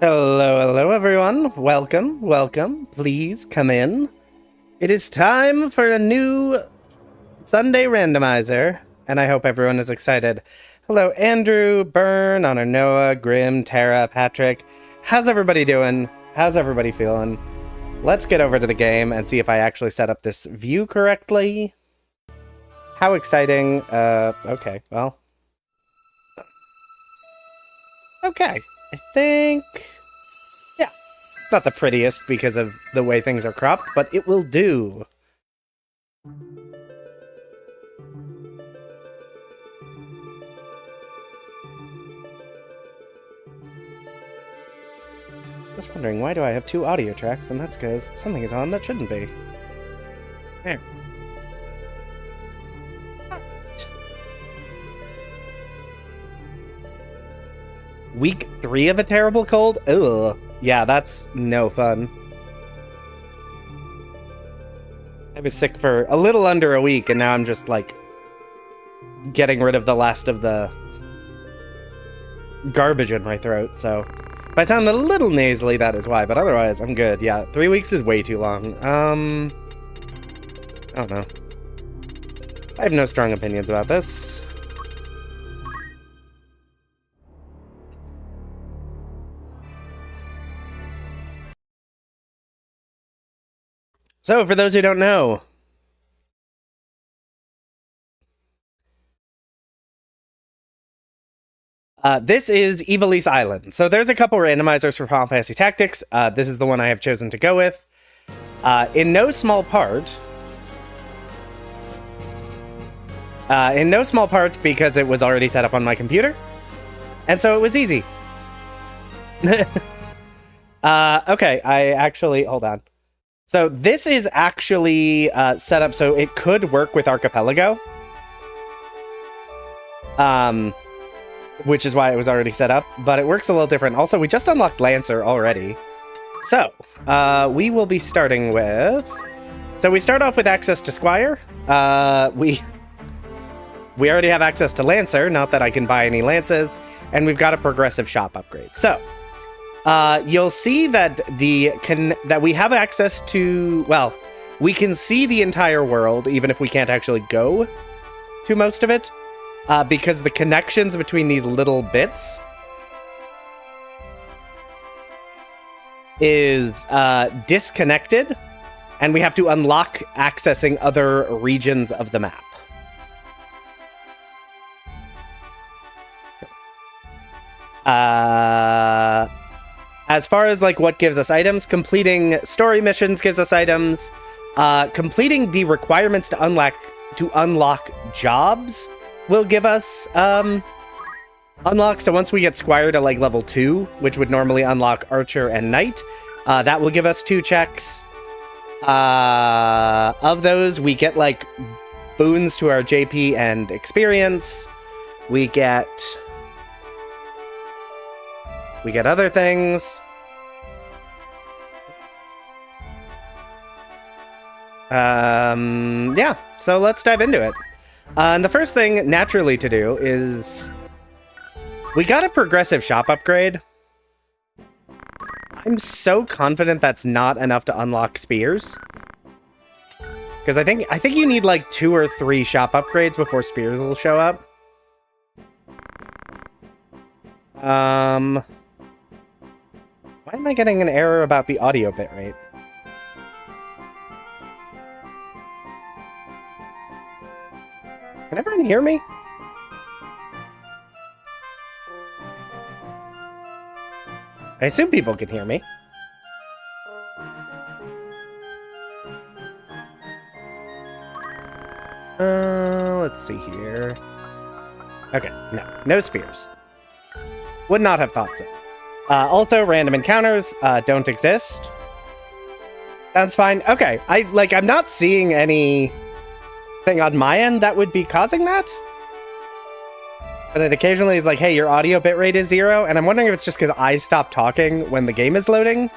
Hello, everyone. Welcome. Please come in. It is time for a new Sunday randomizer, and I hope everyone is excited. Hello, Andrew, Byrne, Honor Noah, Grim, Tara, Patrick. How's everybody doing? How's everybody feeling? Let's get over to the game and see if I actually set up this view correctly. How exciting. Okay, well. Okay, I think... yeah, it's not the prettiest because of the way things are cropped, but it will do. Just wondering, why do I have two audio tracks? And that's because something is on that shouldn't be. There. Week 3 of a terrible cold? Ugh. Yeah, that's no fun. I was sick for a little under a week, and now I'm just, like, getting rid of the last of the garbage in my throat, so... if I sound a little nasally, that is why, but otherwise, I'm good. Yeah, 3 weeks is way too long. I don't know. I have no strong opinions about this. So, for those who don't know, this is Ivalice Island. So there's a couple randomizers for Final Fantasy Tactics. This is the one I have chosen to go with. In no small part because it was already set up on my computer. And so it was easy. Okay, I actually... hold on. So this is actually set up so it could work with Archipelago. Which is why it was already set up, but it works a little different. Also, we just unlocked Lancer already. So, we will be starting with... so we start off with access to Squire. We already have access to Lancer, not that I can buy any Lances, and we've got a progressive shop upgrade. So, you'll see that that we have access to... well, we can see the entire world, even if we can't actually go to most of it. Because the connections between these little bits is disconnected, and we have to unlock accessing other regions of the map. As far as like what gives us items, completing story missions gives us items. Completing the requirements to unlock jobs will give us unlock. So once we get Squire to like level 2, which would normally unlock Archer and Knight, that will give us 2 checks. Of those, we get like boons to our JP and experience. We get other things. Yeah, so let's dive into it. And the first thing, naturally, to do is... we got a progressive shop upgrade. I'm so confident that's not enough to unlock spears. Because I think you need, like, 2 or 3 shop upgrades before spears will show up. Why am I getting an error about the audio bitrate? Can everyone hear me? I assume people can hear me. Let's see here. Okay, no spears. Would not have thought so. Also, random encounters don't exist. Sounds fine. Okay, I'm not seeing any... thing on my end that would be causing that. But it occasionally is like, hey, your audio bitrate is 0, and I'm wondering if it's just because I stop talking when the game is loading,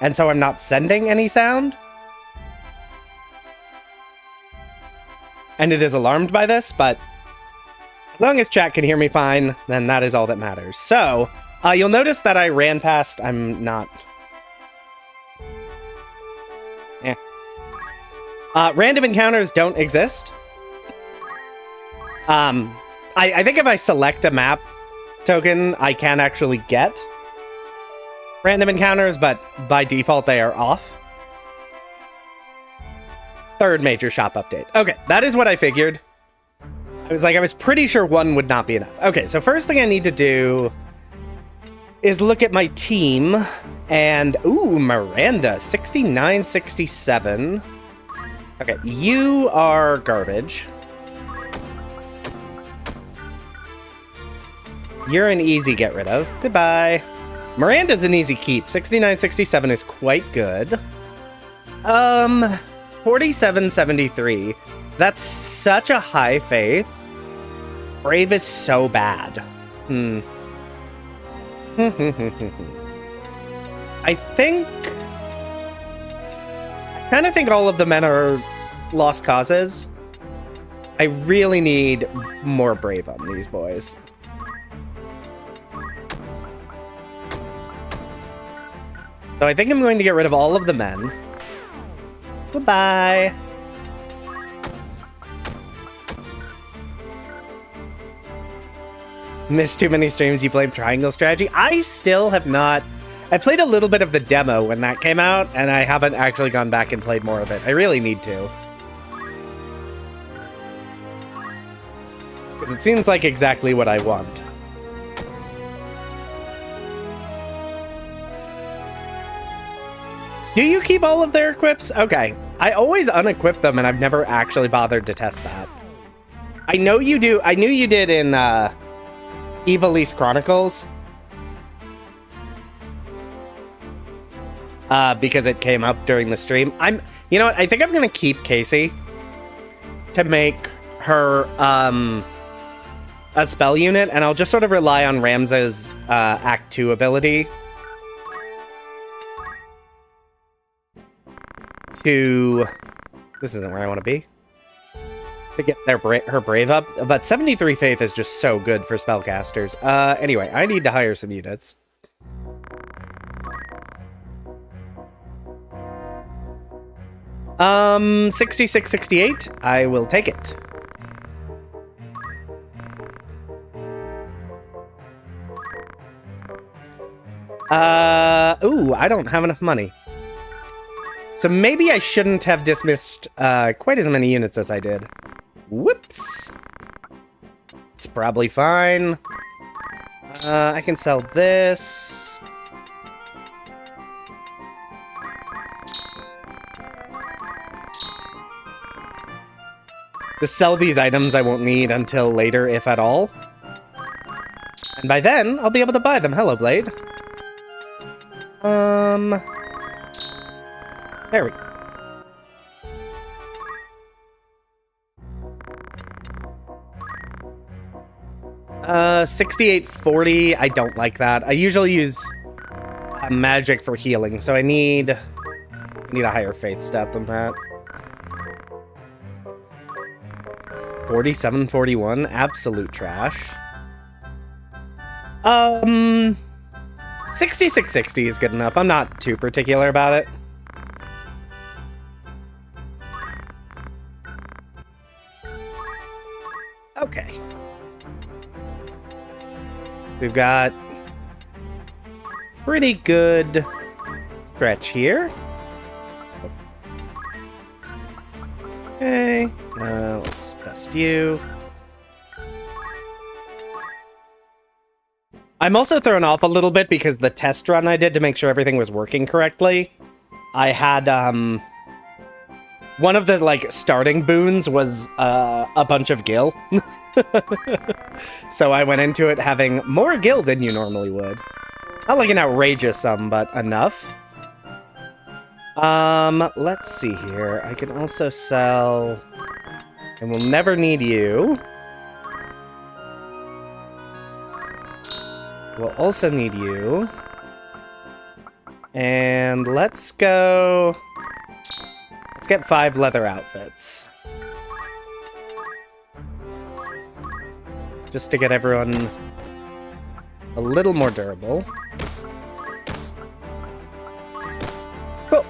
and so I'm not sending any sound. And it is alarmed by this, but as long as chat can hear me fine, then that is all that matters. So, You'll notice that I ran past... I'm not... Eh. Random encounters don't exist. I think if I select a map token, I can actually get random encounters, but by default they are off. Third major shop update. Okay, that is what I figured. I was pretty sure one would not be enough. Okay, so first thing I need to do is look at my team, and ooh, Miranda, 69-67. Okay, you are garbage. You're an easy get rid of. Goodbye. Miranda's an easy keep. 69-67 is quite good. 47-73. That's such a high faith. Brave is so bad. I kind of think all of the men are lost causes. I really need more brave on these boys. So I think I'm going to get rid of all of the men. Goodbye. Missed too many streams, you blame triangle strategy? I still have not... I played a little bit of the demo when that came out, and I haven't actually gone back and played more of it. I really need to. Because it seems like exactly what I want. Do you keep all of their equips? Okay. I always unequip them, and I've never actually bothered to test that. I know you do. I knew you did in Ivalice Chronicles. Because it came up during the stream. You know what? I think I'm going to keep Casey to make her a spell unit, and I'll just sort of rely on Ramza's Act 2 ability to... This isn't where I want to be. To get her Brave up. But 73 Faith is just so good for spellcasters. Anyway, I need to hire some units. Um, 66-68. I will take it. Ooh, I don't have enough money. So maybe I shouldn't have dismissed quite as many units as I did. Whoops. It's probably fine. I can sell this. Just sell these items I won't need until later, if at all. And by then, I'll be able to buy them. Hello, Blade. There we go. Uh, 68-40. I don't like that. I usually use magic for healing, so I need a higher faith stat than that. 47-41. Absolute trash. 66-60 is good enough. I'm not too particular about it. Okay. We've got pretty good stretch here. Okay, let's bust you. I'm also thrown off a little bit because the test run I did to make sure everything was working correctly, I had, one of the, like, starting boons was, a bunch of gil. So I went into it having more gil than you normally would. Not like an outrageous sum, but enough. Let's see here. I can also sell... And we'll never need you. We'll also need you. And let's go... Let's get 5 leather outfits. Just to get everyone a little more durable. Cool.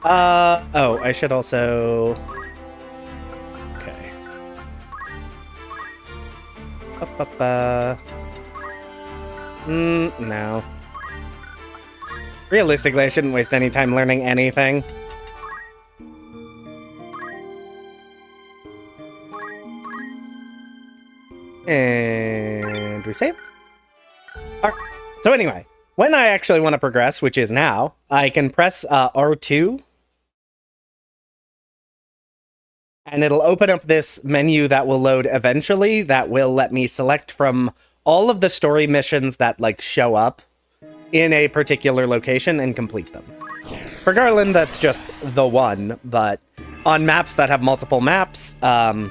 Oh, I should also... Okay. No. Realistically, I shouldn't waste any time learning anything. And we save. Alright. So anyway, when I actually want to progress, which is now, I can press R2. And it'll open up this menu that will load eventually that will let me select from all of the story missions that, like, show up in a particular location and complete them. For Garland, that's just the one, but on maps that have multiple maps, I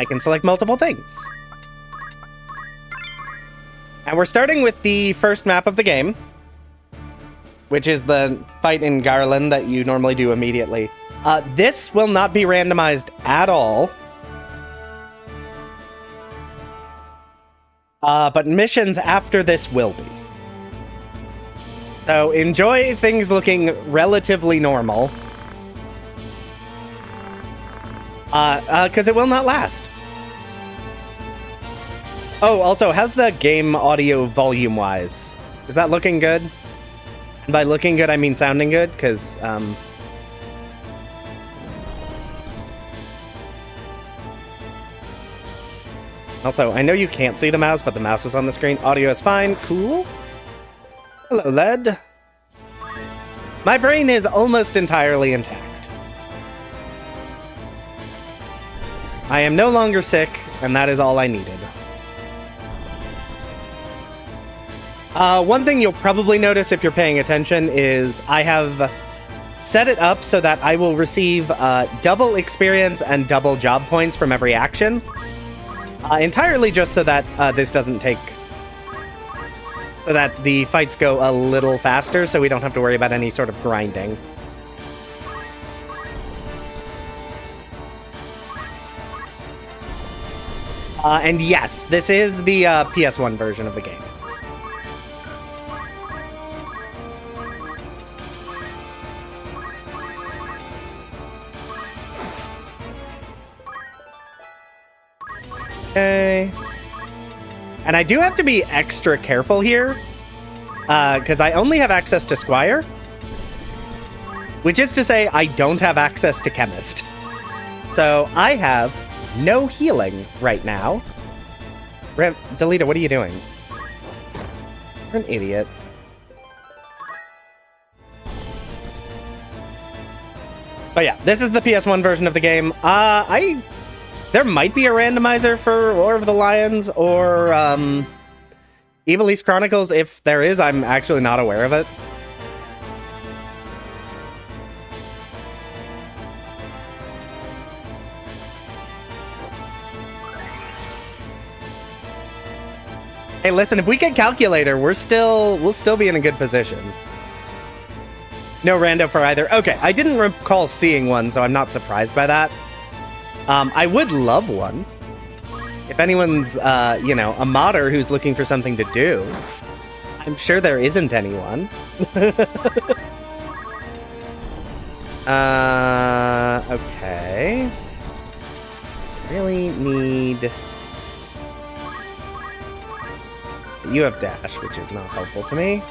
can select multiple things. And we're starting with the first map of the game, which is the fight in Garland that you normally do immediately. This will not be randomized at all. But missions after this will be. So enjoy things looking relatively normal. Because it will not last. Oh, also, how's the game audio volume-wise? Is that looking good? And by looking good, I mean sounding good, because, Also, I know you can't see the mouse, but the mouse is on the screen. Audio is fine. Cool. Hello, Led. My brain is almost entirely intact. I am no longer sick, and that is all I needed. One thing you'll probably notice if you're paying attention is I have set it up so that I will receive double experience and double job points from every action. Entirely just so that this doesn't take... So that the fights go a little faster, so we don't have to worry about any sort of grinding. And yes, this is the PS1 version of the game. Okay. And I do have to be extra careful here, because I only have access to Squire, which is to say I don't have access to Chemist. So I have no healing right now. Delita, what are you doing? You're an idiot. But yeah, this is the PS1 version of the game. There might be a randomizer for War of the Lions or Evil East Chronicles. If there is, I'm actually not aware of it. Hey, listen, if we get Calculator, we'll still be in a good position. No rando for either. Okay, I didn't recall seeing one, so I'm not surprised by that. I would love one. If anyone's, you know, a modder who's looking for something to do, I'm sure there isn't anyone. Okay. Really need... You have dash, which is not helpful to me.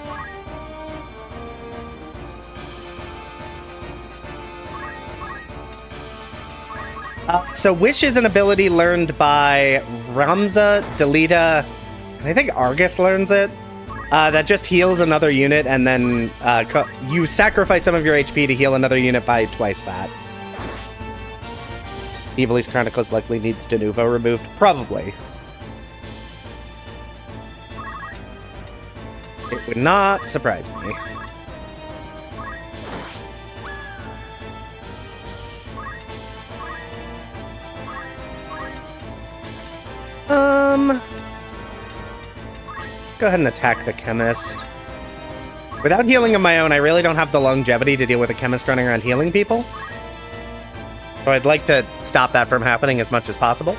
So Wish is an ability learned by Ramza, Delita, and I think Argith learns it. That just heals another unit, and then you sacrifice some of your HP to heal another unit by twice that. Evil East Chronicles likely needs Denuvo removed. Probably. It would not surprise me. Let's go ahead and attack the Chemist. Without healing of my own, I really don't have the longevity to deal with a Chemist running around healing people. So I'd like to stop that from happening as much as possible.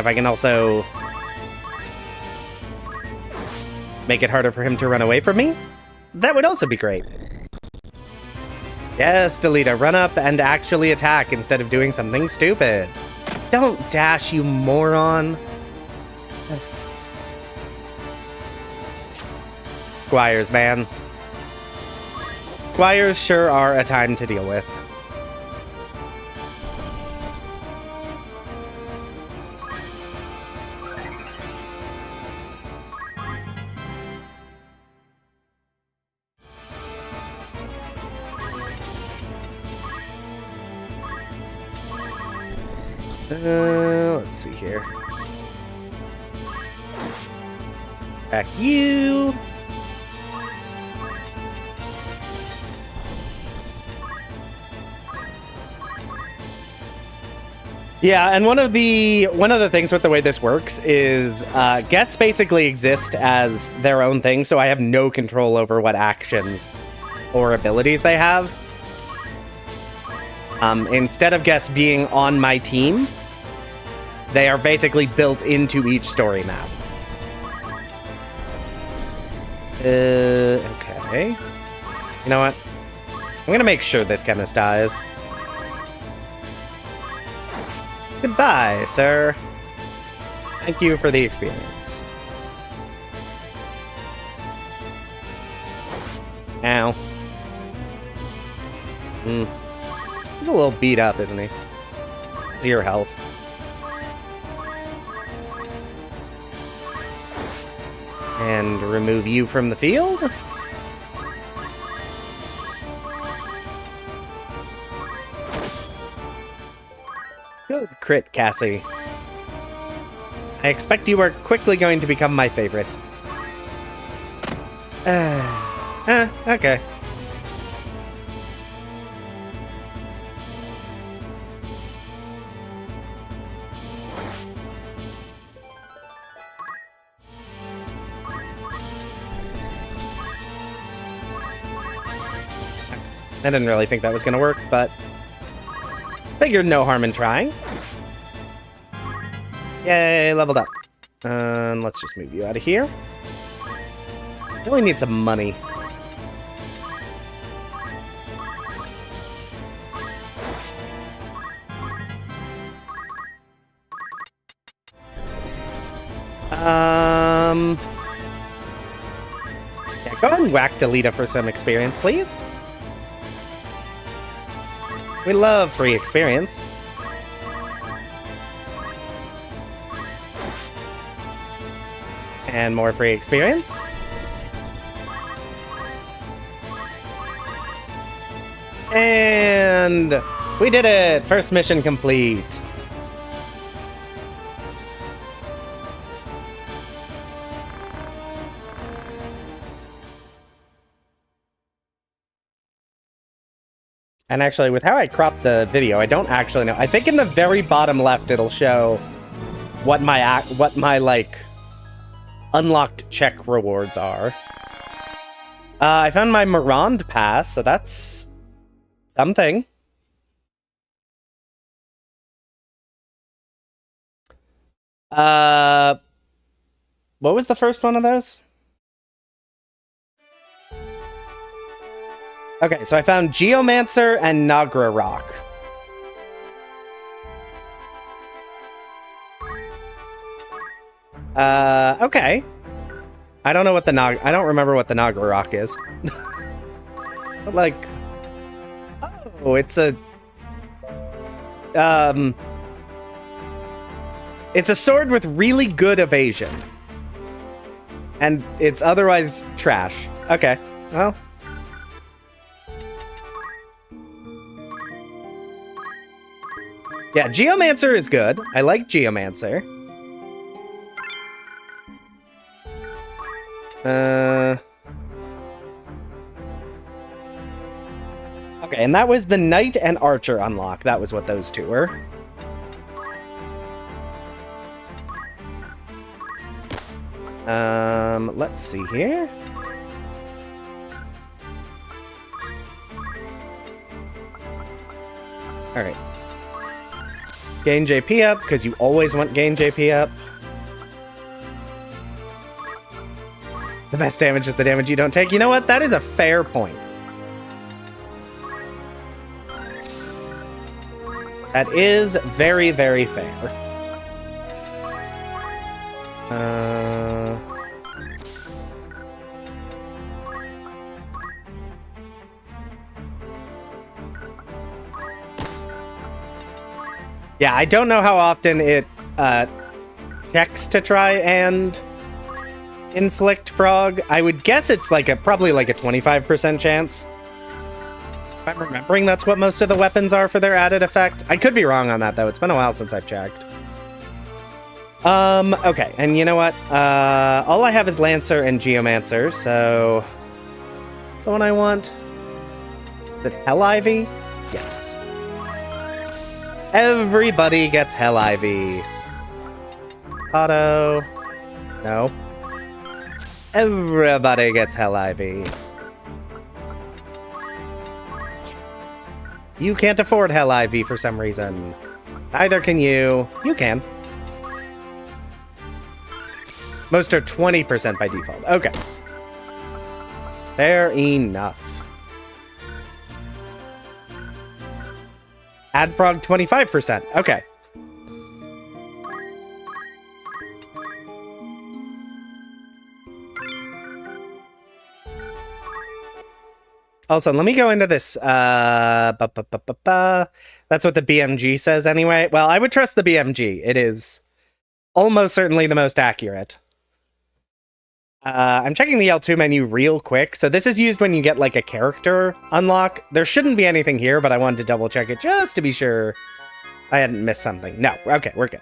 if I can also make it harder for him to run away from me, that would also be great. Yes, Delita, run up and actually attack instead of doing something stupid. Don't dash, you moron. Squires, man. Squires sure are a time to deal with. Let's see here. Back you. Yeah, and one of the things with the way this works is guests basically exist as their own thing, so I have no control over what actions or abilities they have. Instead of guests being on my team, they are basically built into each story map. Okay. You know what? I'm gonna make sure this chemist dies. Goodbye, sir. Thank you for the experience. Ow. He's a little beat up, isn't he? 0 health. And remove you from the field. Good crit, Cassie. I expect you are quickly going to become my favorite. Okay. I didn't really think that was going to work, but figured no harm in trying. Yay, leveled up. Let's just move you out of here. Really need some money. Yeah, go ahead and whack Delita for some experience, please. We love free experience. And more free experience. And we did it! First mission complete. And actually, with how I cropped the video, I don't actually know. I think in the very bottom left, it'll show what my like unlocked check rewards are. I found my Mirand pass, so that's something. What was the first one of those? Okay, so I found Geomancer and Nagra Rock. Okay. I don't know what I don't remember what the Nagra Rock is. But like, oh, it's a sword with really good evasion. And it's otherwise trash. Okay, well. Yeah, Geomancer is good. I like Geomancer. Okay, and that was the Knight and Archer unlock. That was what those two were. Let's see here. All right. Gain JP up, because you always want gain JP up. The best damage is the damage you don't take. You know what? That is a fair point. That is very, very fair. Yeah, I don't know how often it checks to try and inflict frog. I would guess it's like probably like a 25% chance. If I'm remembering, that's what most of the weapons are for their added effect. I could be wrong on that, though. It's been a while since I've checked. Okay, and you know what? All I have is Lancer and Geomancer, so... That's the one I want. Is it Hell Ivy? Yes. Everybody gets Hell Ivy. Auto. No. Everybody gets Hell Ivy. You can't afford Hell Ivy for some reason. Neither can you. You can. Most are 20% by default. Okay. Fair enough. Add frog 25%. Okay. Also, let me go into this. That's what the BMG says anyway. Well, I would trust the BMG. It is almost certainly the most accurate. I'm checking the L2 menu real quick. So this is used when you get like a character unlock. There shouldn't be anything here, but I wanted to double check it just to be sure I hadn't missed something. No, okay, we're good.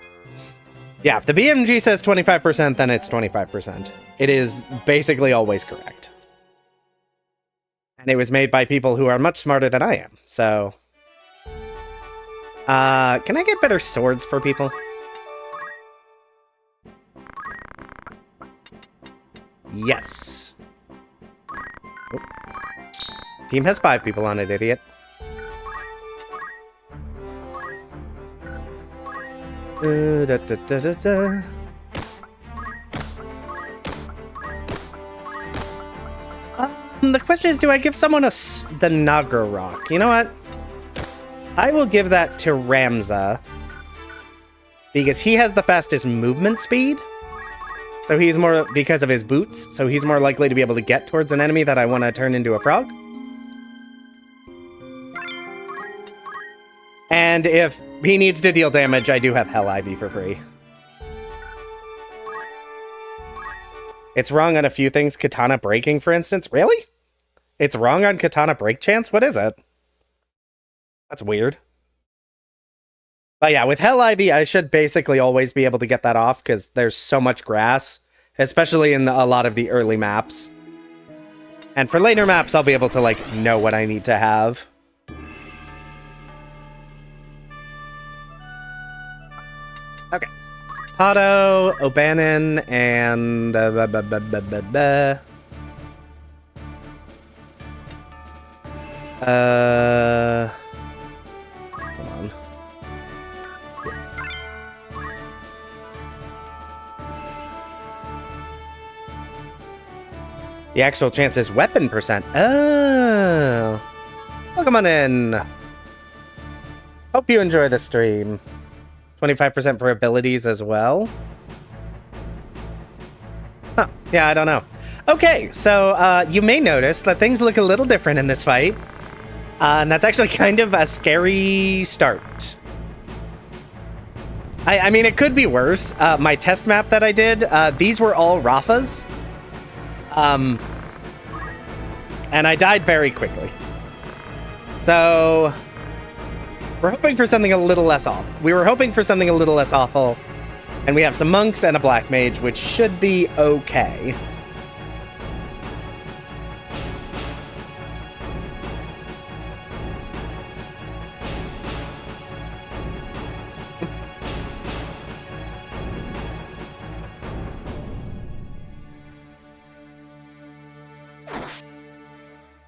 Yeah, if the BMG says 25%, then it's 25%. It is basically always correct. And it was made by people who are much smarter than I am, so... can I get better swords for people? Yes. Oh. Team has 5 people on it, idiot. The question is, do I give someone the Naga Rock? You know what? I will give that to Ramza. Because he has the fastest movement speed. So he's more, because of his boots, so he's more likely to be able to get towards an enemy that I want to turn into a frog. And if he needs to deal damage, I do have Hell Ivy for free. It's wrong on a few things, Katana breaking, for instance. Really? It's wrong on Katana break chance? What is it? That's weird. But yeah, with Hell Ivy, I should basically always be able to get that off because there's so much grass, especially in a lot of the early maps. And for later maps, I'll be able to, like, know what I need to have. Okay. Pato, O'Bannon, and... Hold on. The actual chance is weapon percent. Oh. Welcome on in. Hope you enjoy the stream. 25% for abilities as well. Huh. Yeah, I don't know. Okay, so you may notice that things look a little different in this fight. And that's actually kind of a scary start. I mean, it could be worse. My test map that I did, these were all Rafas. And I died very quickly. So... we're hoping for something a little less awful. We were hoping for something a little less awful. And we have some monks and a black mage, which should be okay.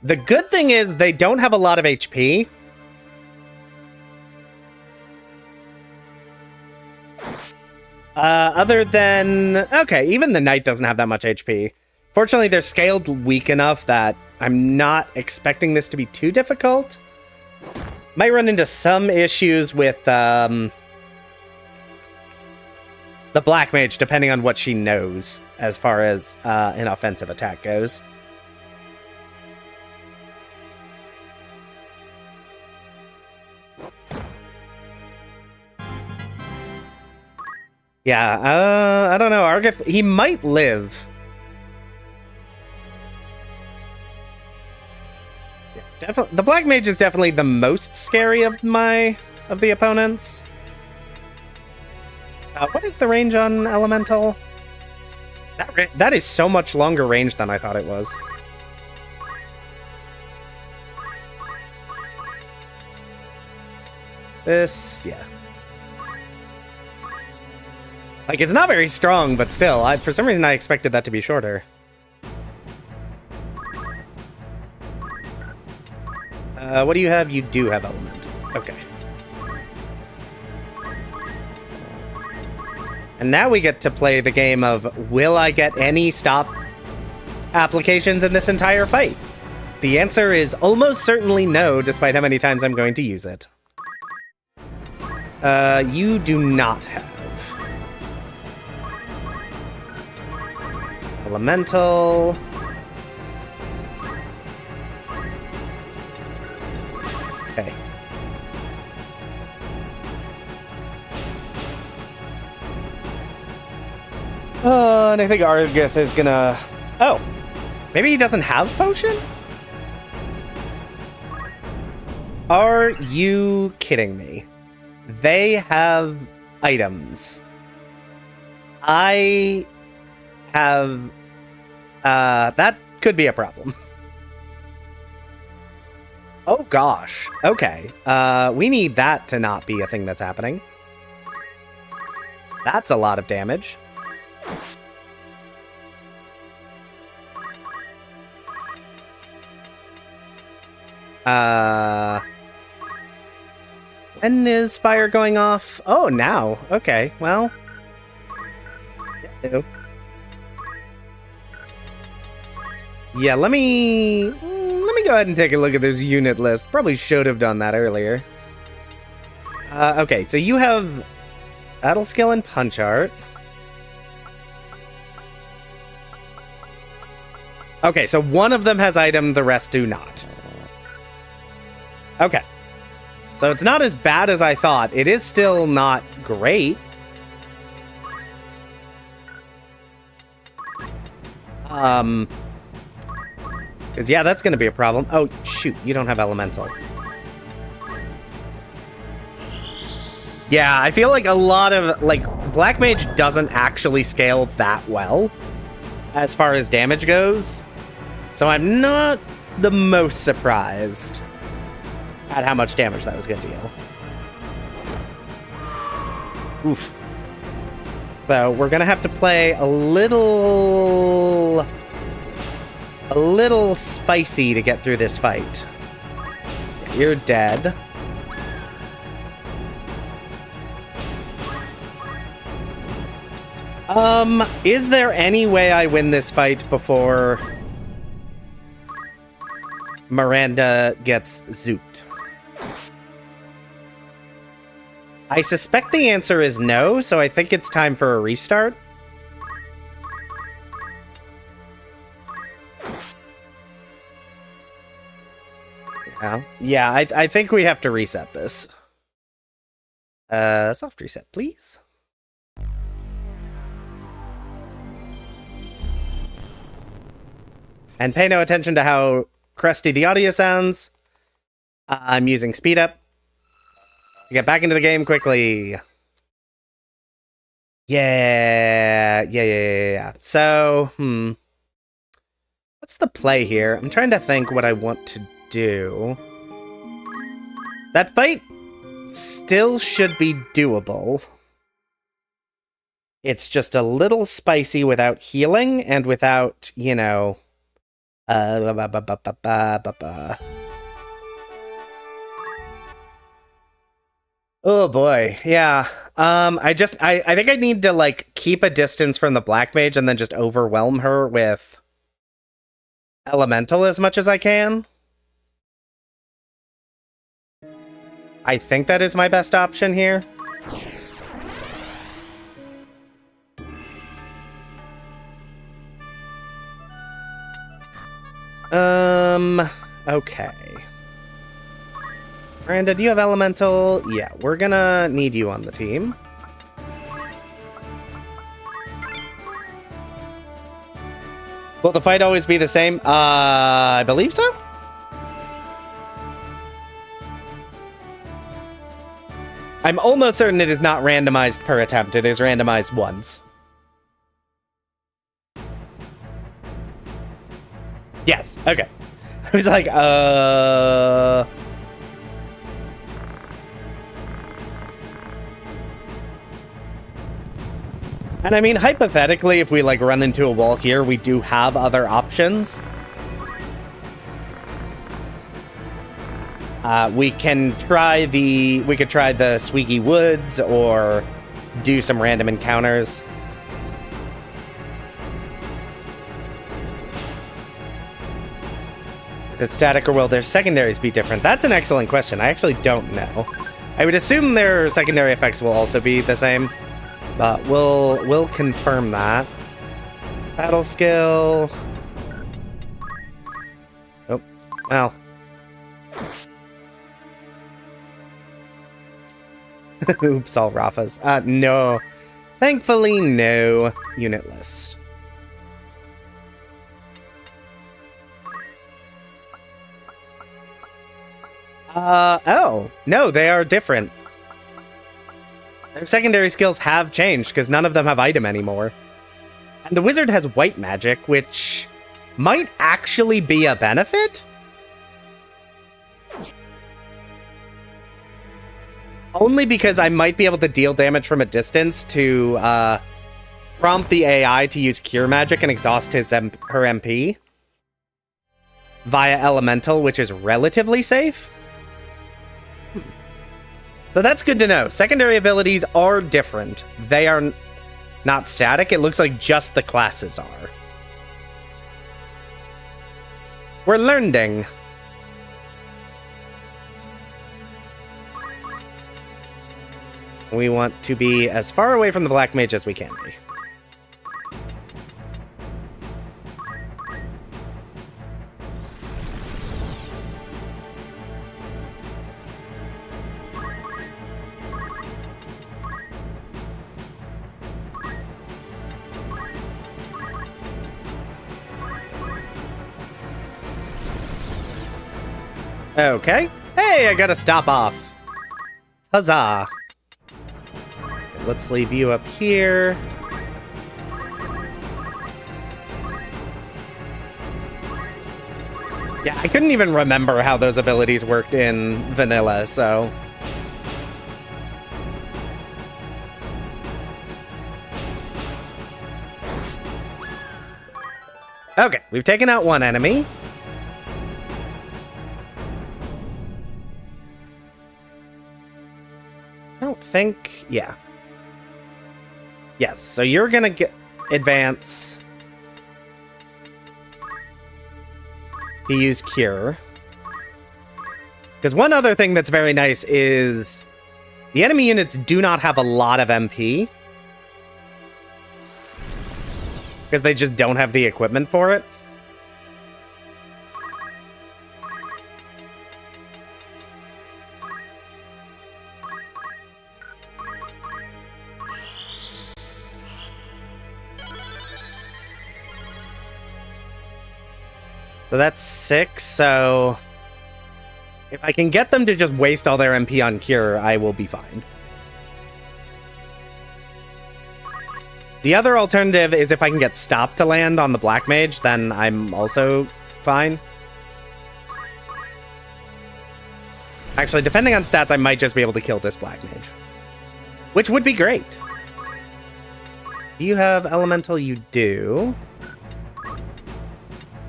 The good thing is they don't have a lot of HP. Other than... Okay, even the knight doesn't have that much HP. Fortunately, they're scaled weak enough that I'm not expecting this to be too difficult. Might run into some issues with the Black Mage, depending on what she knows, as far as an offensive attack goes. Yeah, I don't know. Argith, he might live. Yeah, the Black Mage is definitely the most scary of the opponents. What is the range on Elemental? That is so much longer range than I thought it was. This, yeah. Like, it's not very strong, but still, for some reason I expected that to be shorter. What do you have? You do have Elemental. Okay. And now we get to play the game of, will I get any stop applications in this entire fight? The answer is almost certainly no, despite how many times I'm going to use it. You do not have Elemental. Okay. And I think Argith is gonna... Oh, maybe he doesn't have potion? Are you kidding me? They have items. I have... that could be a problem. Oh gosh. Okay. We need that to not be a thing that's happening. That's a lot of damage. When is fire going off? Oh, now. Okay, well. Yeah, let me go ahead and take a look at this unit list. Probably should have done that earlier. Okay, so you have Battle Skill and Punch Art. Okay, so one of them has item, the rest do not. Okay. So it's not as bad as I thought. It is still not great. Because, yeah, that's going to be a problem. Oh, shoot, you don't have Elemental. Yeah, I feel like a lot of, like, Black Mage doesn't actually scale that well as far as damage goes. So I'm not the most surprised at how much damage that was going to deal. Oof. So we're going to have to play a little spicy to get through this fight. You're dead. Is there any way I win this fight before Miranda gets zooped? I suspect the answer is no, so I think it's time for a restart. Yeah, I think we have to reset this. Soft reset, please. And pay no attention to how crusty the audio sounds. I'm using speed up to get back into the game quickly. Yeah. So, what's the play here? I'm trying to think what I want to do. That fight still should be doable. It's just a little spicy without healing and without, you know... Oh boy, yeah. I think I need to like keep a distance from the black mage and then just overwhelm her with elemental as much as I can. I think that is my best option here. Okay. Miranda, do you have elemental? Yeah, we're gonna need you on the team. Will the fight always be the same? I believe so. I'm almost certain it is not randomized per attempt. It is randomized once. Yes, okay. I was like, And I mean, hypothetically, if we, like, run into a wall here, we do have other options. We could try the Sweeky Woods, or do some random encounters. Is it static, or will their secondaries be different? That's an excellent question. I actually don't know. I would assume their secondary effects will also be the same. But we'll confirm that. Battle skill. Oh, well. Oops, all Rafas. No. Thankfully, no unit list. Oh. No, they are different. Their secondary skills have changed, because none of them have item anymore. And the wizard has white magic, which might actually be a benefit? Only because I might be able to deal damage from a distance to prompt the AI to use Cure Magic and exhaust her MP via Elemental, which is relatively safe. So that's good to know. Secondary abilities are different. They are not static. It looks like just the classes are. We're learning. We want to be as far away from the Black Mage as we can be. Okay. Hey, I gotta stop off. Huzzah. Let's leave you up here. Yeah, I couldn't even remember how those abilities worked in vanilla, so... Okay, we've taken out one enemy. I don't think... Yeah. Yes, so you're gonna get advance to use Cure. Because one other thing that's very nice is the enemy units do not have a lot of MP. Because they just don't have the equipment for it. So that's 6, so... if I can get them to just waste all their MP on Cure, I will be fine. The other alternative is if I can get Stop to land on the Black Mage, then I'm also fine. Actually, depending on stats, I might just be able to kill this Black Mage. Which would be great. Do you have Elemental? You do.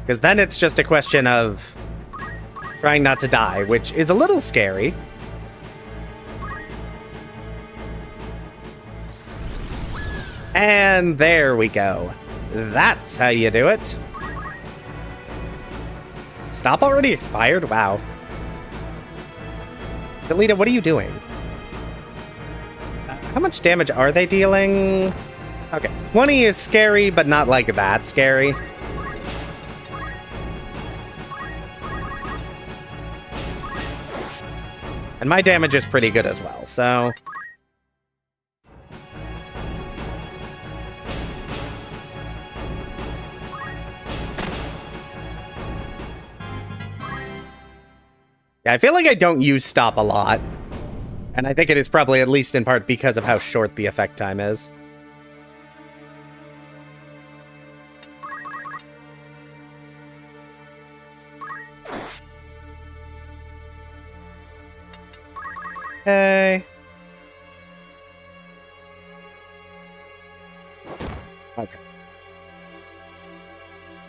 Because then it's just a question of trying not to die, which is a little scary. And there we go. That's how you do it. Stop already expired? Wow. Delita, what are you doing? How much damage are they dealing? Okay, 20 is scary, but not like that scary. And my damage is pretty good as well, so... Yeah, I feel like I don't use stop a lot. And I think it is probably at least in part because of how short the effect time is. Okay. Okay.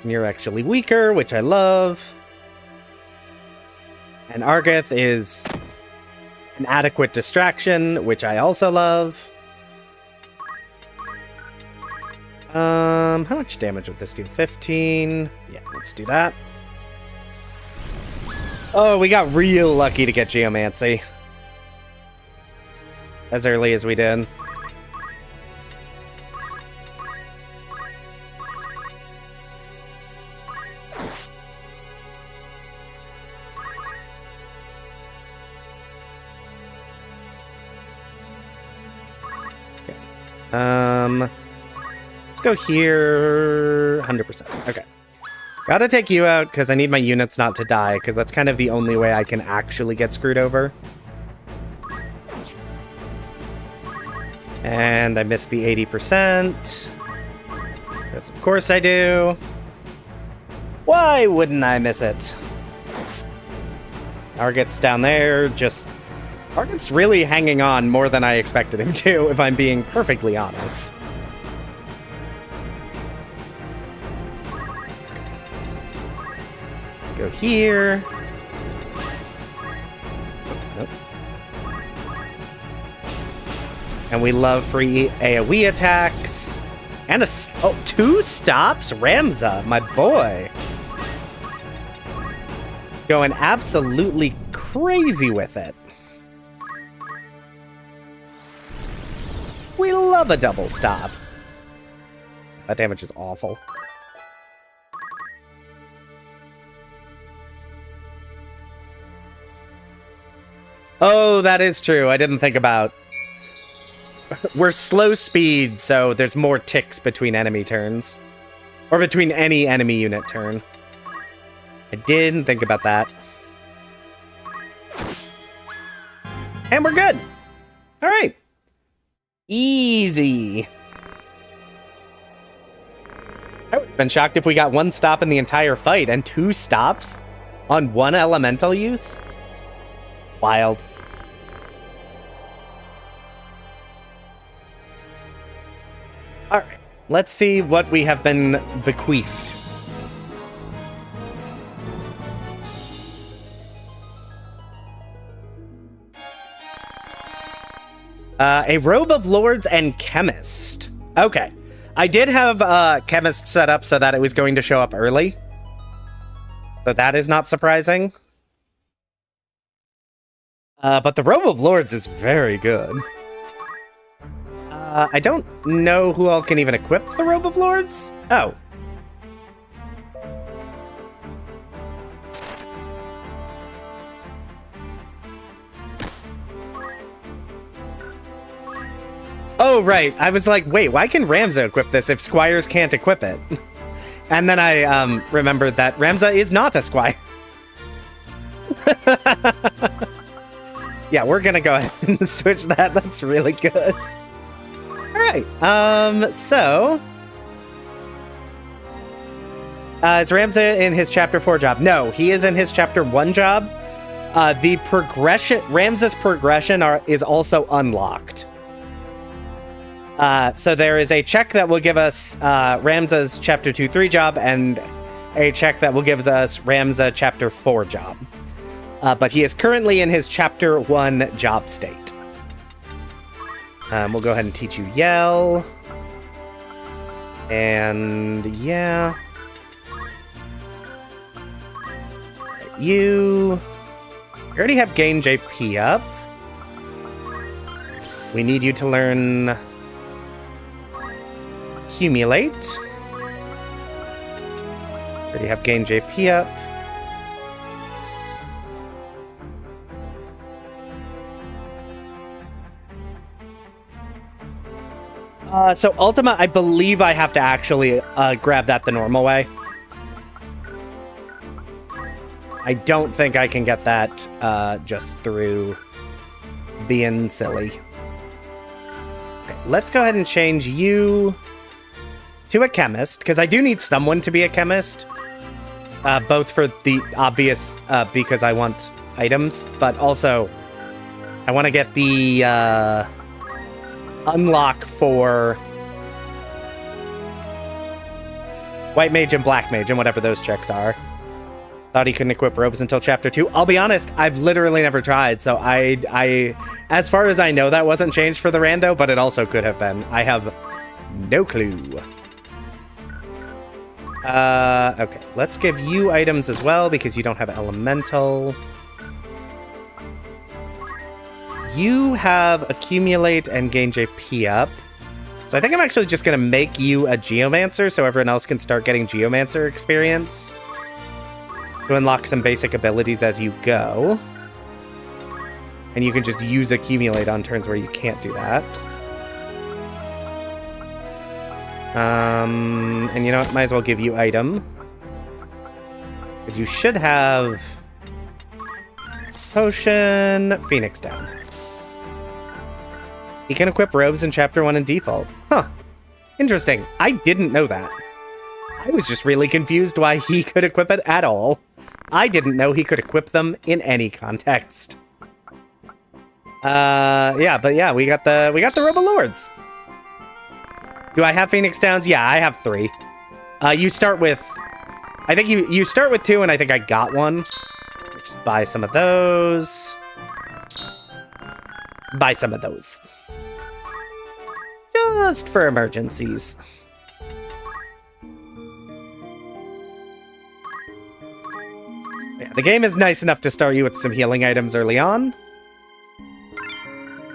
And you're actually weaker, which I love. And Argeth is an adequate distraction, which I also love. How much damage would this do? 15. Yeah, let's do that. Oh, we got real lucky to get Geomancy. As early as we did. Let's go here. 100%. Okay. Gotta take you out because I need my units not to die, because that's kind of the only way I can actually get screwed over. And I missed the 80%. Yes, of course I do. Why wouldn't I miss it? Arget's down there, just... Arget's really hanging on more than I expected him to, if I'm being perfectly honest. Go here. Nope. And we love free AoE attacks. And two stops? Ramza, my boy. Going absolutely crazy with it. We love a double stop. That damage is awful. Oh, that is true. I didn't think about... We're slow speed, so there's more ticks between enemy turns. Or between any enemy unit turn. I didn't think about that. And we're good. All right. Easy. I would have been shocked if we got one stop in the entire fight and two stops on one elemental use. Wild. All right, let's see what we have been bequeathed. A robe of lords and chemist. Okay. I did have chemist set up so that it was going to show up early. So that is not surprising. But the robe of lords is very good. I don't know who all can even equip the robe of lords. Oh. Oh, right. I was like, wait, why can Ramza equip this if squires can't equip it? And then I remembered that Ramza is not a squire. Yeah, we're gonna go ahead and switch that. That's really good. All right. So is Ramza in his chapter 4 job? No, he is in his chapter 1 job. The progression, Ramza's progression is also unlocked. So there is a check that will give us Ramza's chapter 2-3 job and a check that will give us Ramza chapter 4 job. But he is currently in his chapter 1 job state. We'll go ahead and teach you Yell. And yeah. You already have gain JP up. We need you to learn accumulate. Already have gain JP up. So Ultima, I believe I have to actually grab that the normal way. I don't think I can get that just through being silly. Okay, let's go ahead and change you to a chemist, because I do need someone to be a chemist. Both for the obvious, because I want items, but also I want to get the unlock for White Mage and Black Mage and whatever those checks are. Thought he couldn't equip robes until Chapter 2. I'll be honest, I've literally never tried, so I as far as I know, that wasn't changed for the rando, but it also could have been. I have no clue. Okay, let's give you items as well, because you don't have elemental. You have accumulate and gain JP up. So I think I'm actually just going to make you a Geomancer so everyone else can start getting Geomancer experience to unlock some basic abilities as you go. And you can just use accumulate on turns where you can't do that. And you know what? Might as well give you item. Because you should have potion, Phoenix down. He can equip robes in Chapter 1 in default. Huh. Interesting. I didn't know that. I was just really confused why he could equip it at all. I didn't know he could equip them in any context. Yeah, but yeah, we got the Robe of Lords. Do I have Phoenix Downs? Yeah, I have 3. You start with... I think you start with 2, and I think I got 1. Just buy some of those. Buy some of those. Just for emergencies. Yeah, the game is nice enough to start you with some healing items early on.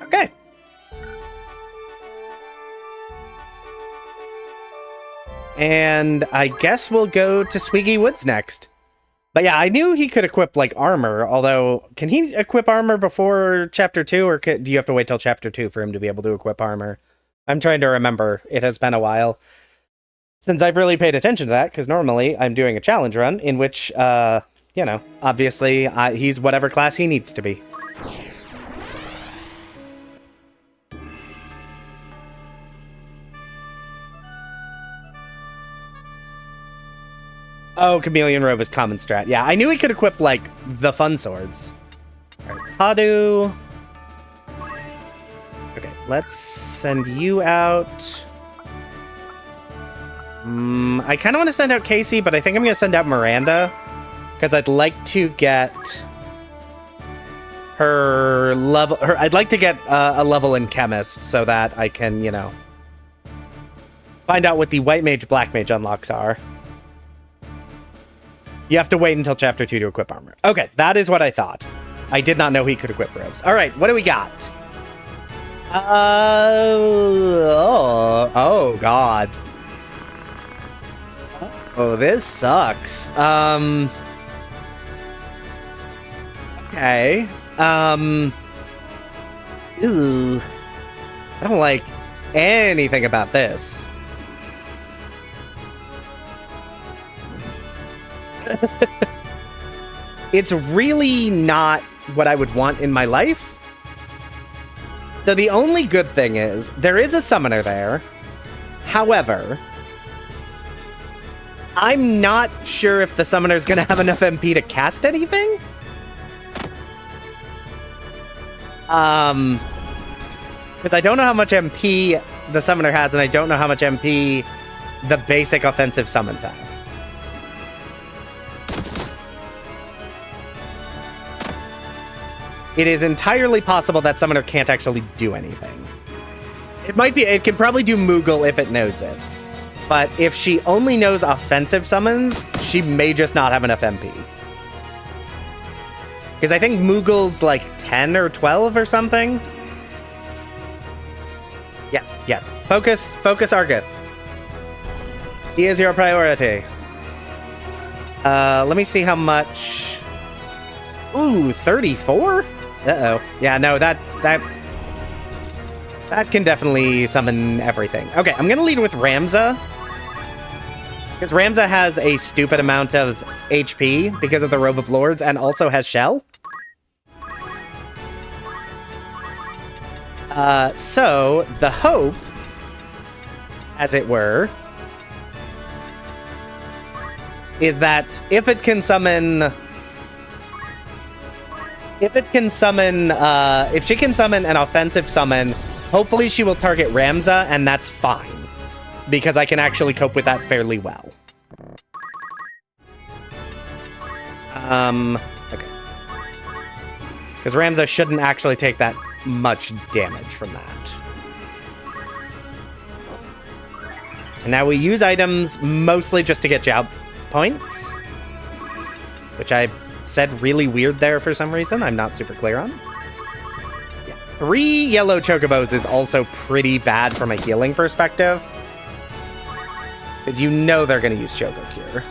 Okay. And I guess we'll go to Swiggy Woods next. But yeah, I knew he could equip, like, armor, although... Can he equip armor before Chapter 2, or do you have to wait till Chapter 2 for him to be able to equip armor? I'm trying to remember. It has been a while since I've really paid attention to that, because normally I'm doing a challenge run in which, you know, obviously he's whatever class he needs to be. Oh, Chameleon Robe is common strat. Yeah, I knew he could equip, like, the fun swords. Alright, Padu. Okay, let's send you out. I kind of want to send out Casey, but I think I'm going to send out Miranda. Because I'd like to get her level... I'd like to get a level in Chemist so that I can, you know, find out what the White Mage, Black Mage unlocks are. You have to wait until Chapter 2 to equip armor. Okay, that is what I thought. I did not know he could equip robes. All right, what do we got? Oh, God. Oh, this sucks. Okay. Ooh. I don't like anything about this. It's really not what I would want in my life. So the only good thing is, there is a summoner there. However, I'm not sure if the summoner's gonna have enough MP to cast anything. Because I don't know how much MP the summoner has, and I don't know how much MP the basic offensive summons have. It is entirely possible that summoner can't actually do anything. It might be, it can probably do Moogle if it knows it. But if she only knows offensive summons, she may just not have enough MP. Because I think Moogle's like 10 or 12 or something. Yes, yes. Focus Argith. He is your priority. Let me see how much... Ooh, 34? Uh-oh. Yeah, no, that can definitely summon everything. Okay, I'm gonna lead with Ramza. Because Ramza has a stupid amount of HP because of the Robe of Lords and also has Shell. So, the hope, as it were, is that if she can summon an offensive summon, hopefully she will target Ramza, and that's fine. Because I can actually cope with that fairly well. Okay. Because Ramza shouldn't actually take that much damage from that. And now we use items mostly just to get job points. Which I said really weird there for some reason. I'm not super clear on. Yeah. 3 yellow chocobos is also pretty bad from a healing perspective. Because you know they're going to use Choco Cure.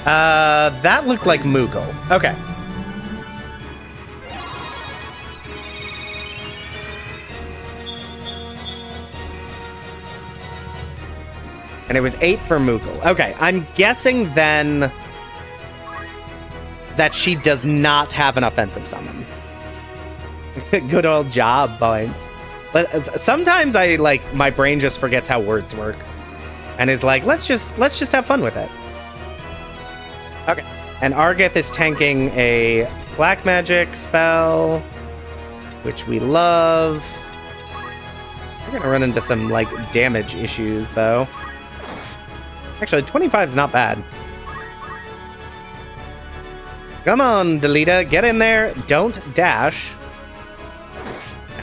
That looked like Moogle. Okay. And it was 8 for Moogle. Okay, I'm guessing then that she does not have an offensive summon. Good old job, points. But sometimes my brain just forgets how words work. And is like, let's just have fun with it. Okay. And Argith is tanking a black magic spell, which we love. We're gonna run into some damage issues though. Actually, 25 is not bad. Come on, Delita, get in there. Don't dash.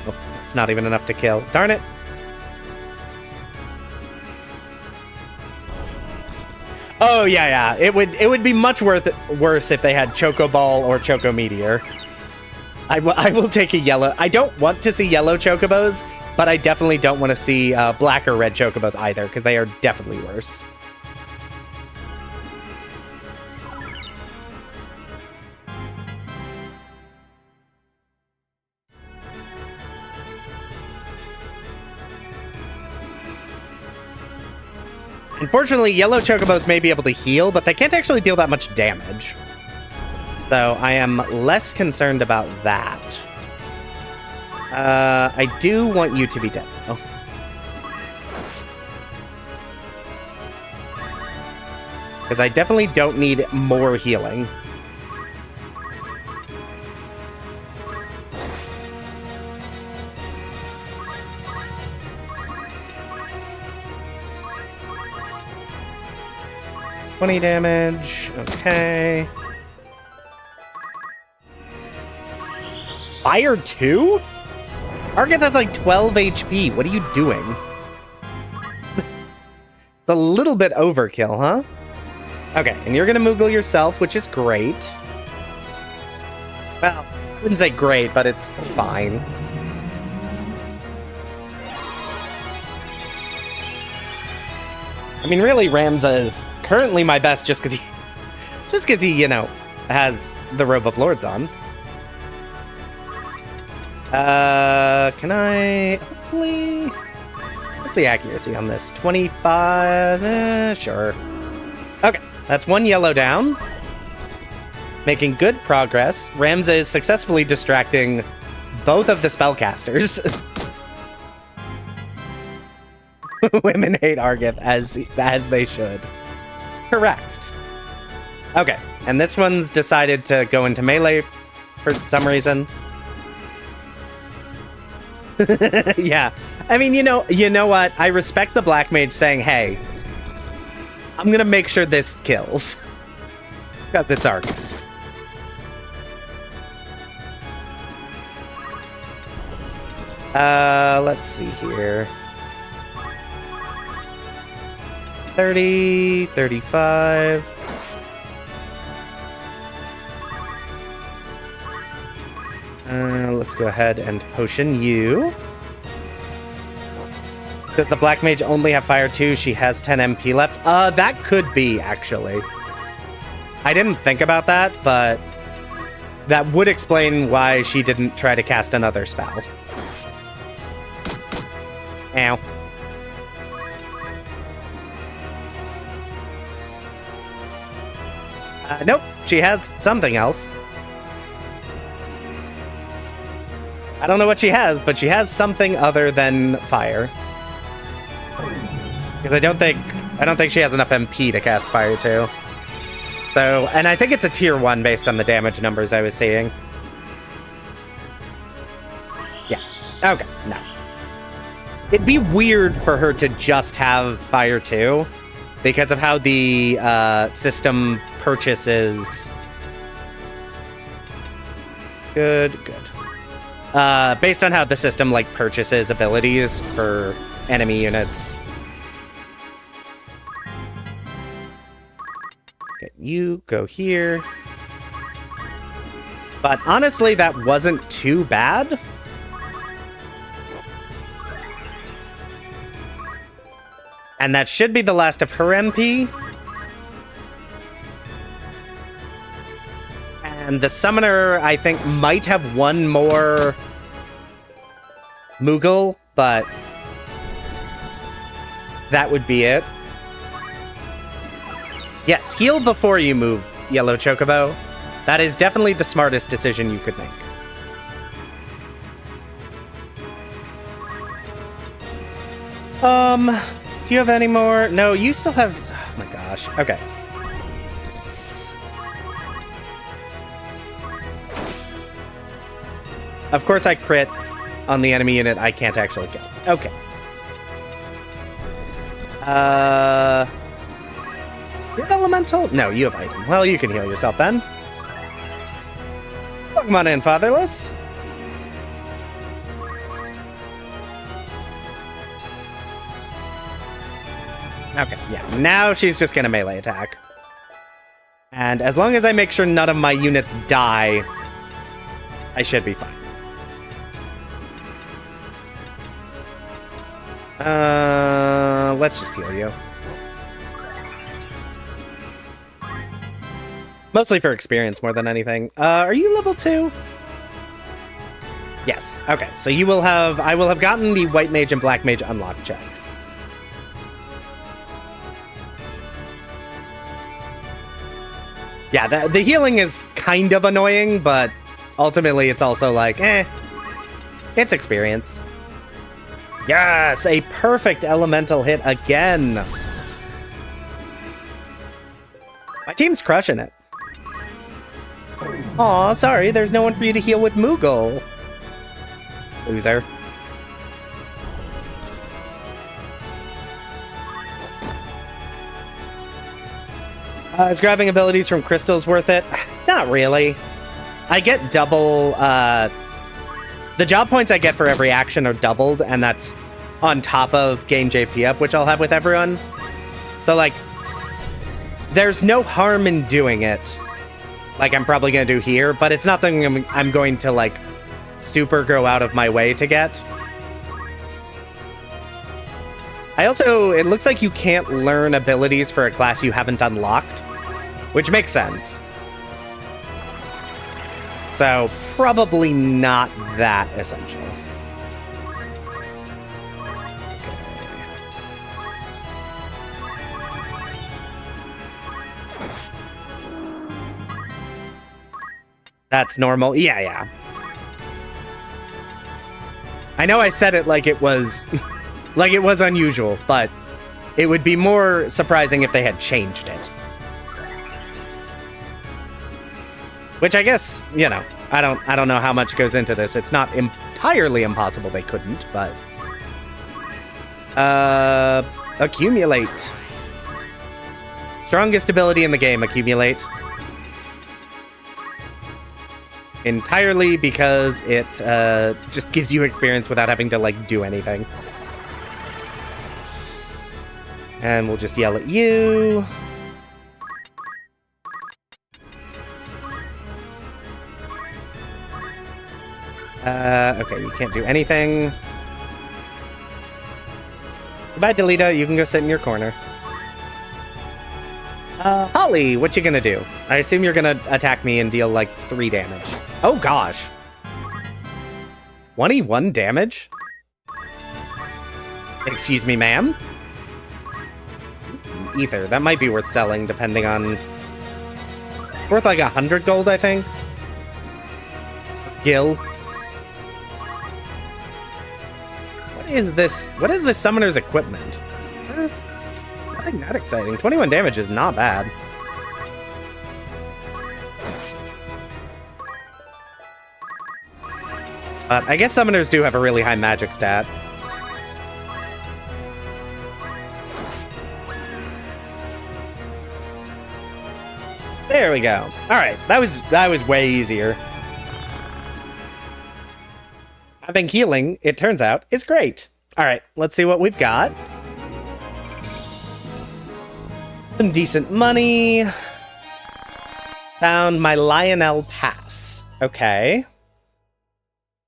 No, it's not even enough to kill. Darn it. Oh, yeah. It would be much worse if they had Choco Ball or Choco Meteor. I will take a yellow. I don't want to see yellow Chocobos, but I definitely don't want to see black or red Chocobos either, because they are definitely worse. Unfortunately, yellow Chocobos may be able to heal, but they can't actually deal that much damage. So I am less concerned about that. I do want you to be dead, though. Because I definitely don't need more healing. $20 damage. Okay. Fire 2? Argith has 12 HP. What are you doing? It's a little bit overkill, huh? Okay, and you're gonna Moogle yourself, which is great. Well, I wouldn't say great, but it's fine. I mean, really, Ramza is currently my best just because he, has the Robe of Lords on. Can I hopefully... What's the accuracy on this? 25? Sure. Okay, that's 1 yellow down. Making good progress. Ramza is successfully distracting both of the spellcasters. Women hate Argith as they should. Correct. Okay, and this one's decided to go into melee for some reason. Yeah, I mean, you know what? I respect the Black Mage saying, "Hey, I'm gonna make sure this kills," because it's Argith. Let's see here. 30, 35. Let's go ahead and potion you. Does the Black Mage only have Fire 2? She has 10 MP left. That could be, actually. I didn't think about that, but that would explain why she didn't try to cast another spell. Ow. Nope, she has something else. I don't know what she has, but she has something other than fire. Because I don't think she has enough MP to cast fire too. So, and I think it's a tier 1 based on the damage numbers I was seeing. Yeah. Okay, no. It'd be weird for her to just have fire 2 because of how the system purchases. Good. Based on how the system like purchases abilities for enemy units. Okay, you go here. But honestly, that wasn't too bad. And that should be the last of her MP. And the summoner, I think, might have one more Moogle, but that would be it. Yes, heal before you move, Yellow Chocobo. That is definitely the smartest decision you could make. Do you have any more? No, you still have... Oh my gosh. Okay. Of course I crit on the enemy unit I can't actually kill. Okay. You have elemental? No, you have item. Well, you can heal yourself then. Welcome on in, Fatherless. Okay, yeah. Now she's just gonna melee attack. And as long as I make sure none of my units die, I should be fine. Let's just heal you. Mostly for experience more than anything. Are you level 2? Yes. Okay. So you will have... I will have gotten the White Mage and Black Mage unlock checks. Yeah, the healing is kind of annoying, but ultimately it's also like, it's experience. Yes, a perfect elemental hit again. My team's crushing it. Aw, sorry, there's no one for you to heal with Moogle. Loser. Is grabbing abilities from crystals worth it? Not really. I get double, the job points I get for every action are doubled, and that's on top of gain JP up, which I'll have with everyone. So, like, there's no harm in doing it, like I'm probably going to do here, but it's not something I'm going to, like, super go out of my way to get. I also, it looks like you can't learn abilities for a class you haven't unlocked, which makes sense. So, probably not that essential. Okay. That's normal. Yeah. I know I said it like it was like it was unusual, but it would be more surprising if they had changed it. Which I guess, you know, I don't know how much goes into this. It's not entirely impossible they couldn't, but accumulate. Strongest ability in the game, accumulate. entirely because it just gives you experience without having to, like, do anything. And we'll just yell at you. Okay, you can't do anything. Goodbye, Delita. You can go sit in your corner. Holly, what you gonna do? I assume you're gonna attack me and deal, like, 3 damage. Oh, gosh. 21 damage? Excuse me, ma'am? Ether. That might be worth selling, depending on... Worth, like, 100 gold, I think? Gil. What is this? What is this summoner's equipment? Nothing that exciting. 21 damage is not bad. But I guess summoners do have a really high magic stat. There we go. Alright, that was way easier. Having healing, it turns out, is great. Alright, let's see what we've got. Some decent money. Found my Lionel Pass. Okay.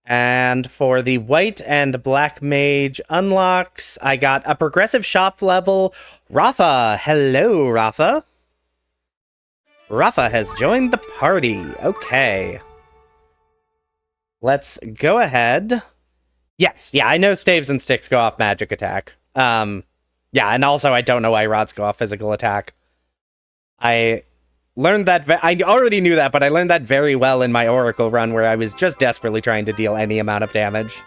And for the white and black mage unlocks, I got a progressive shop level. Rafa. Hello, Rafa. Rafa has joined the party. Okay. Let's go ahead. Yes, yeah, I know staves and sticks go off magic attack. Yeah, and also I don't know why rods go off physical attack. I learned that... I already knew that, but I learned that very well in my Oracle run, where I was just desperately trying to deal any amount of damage.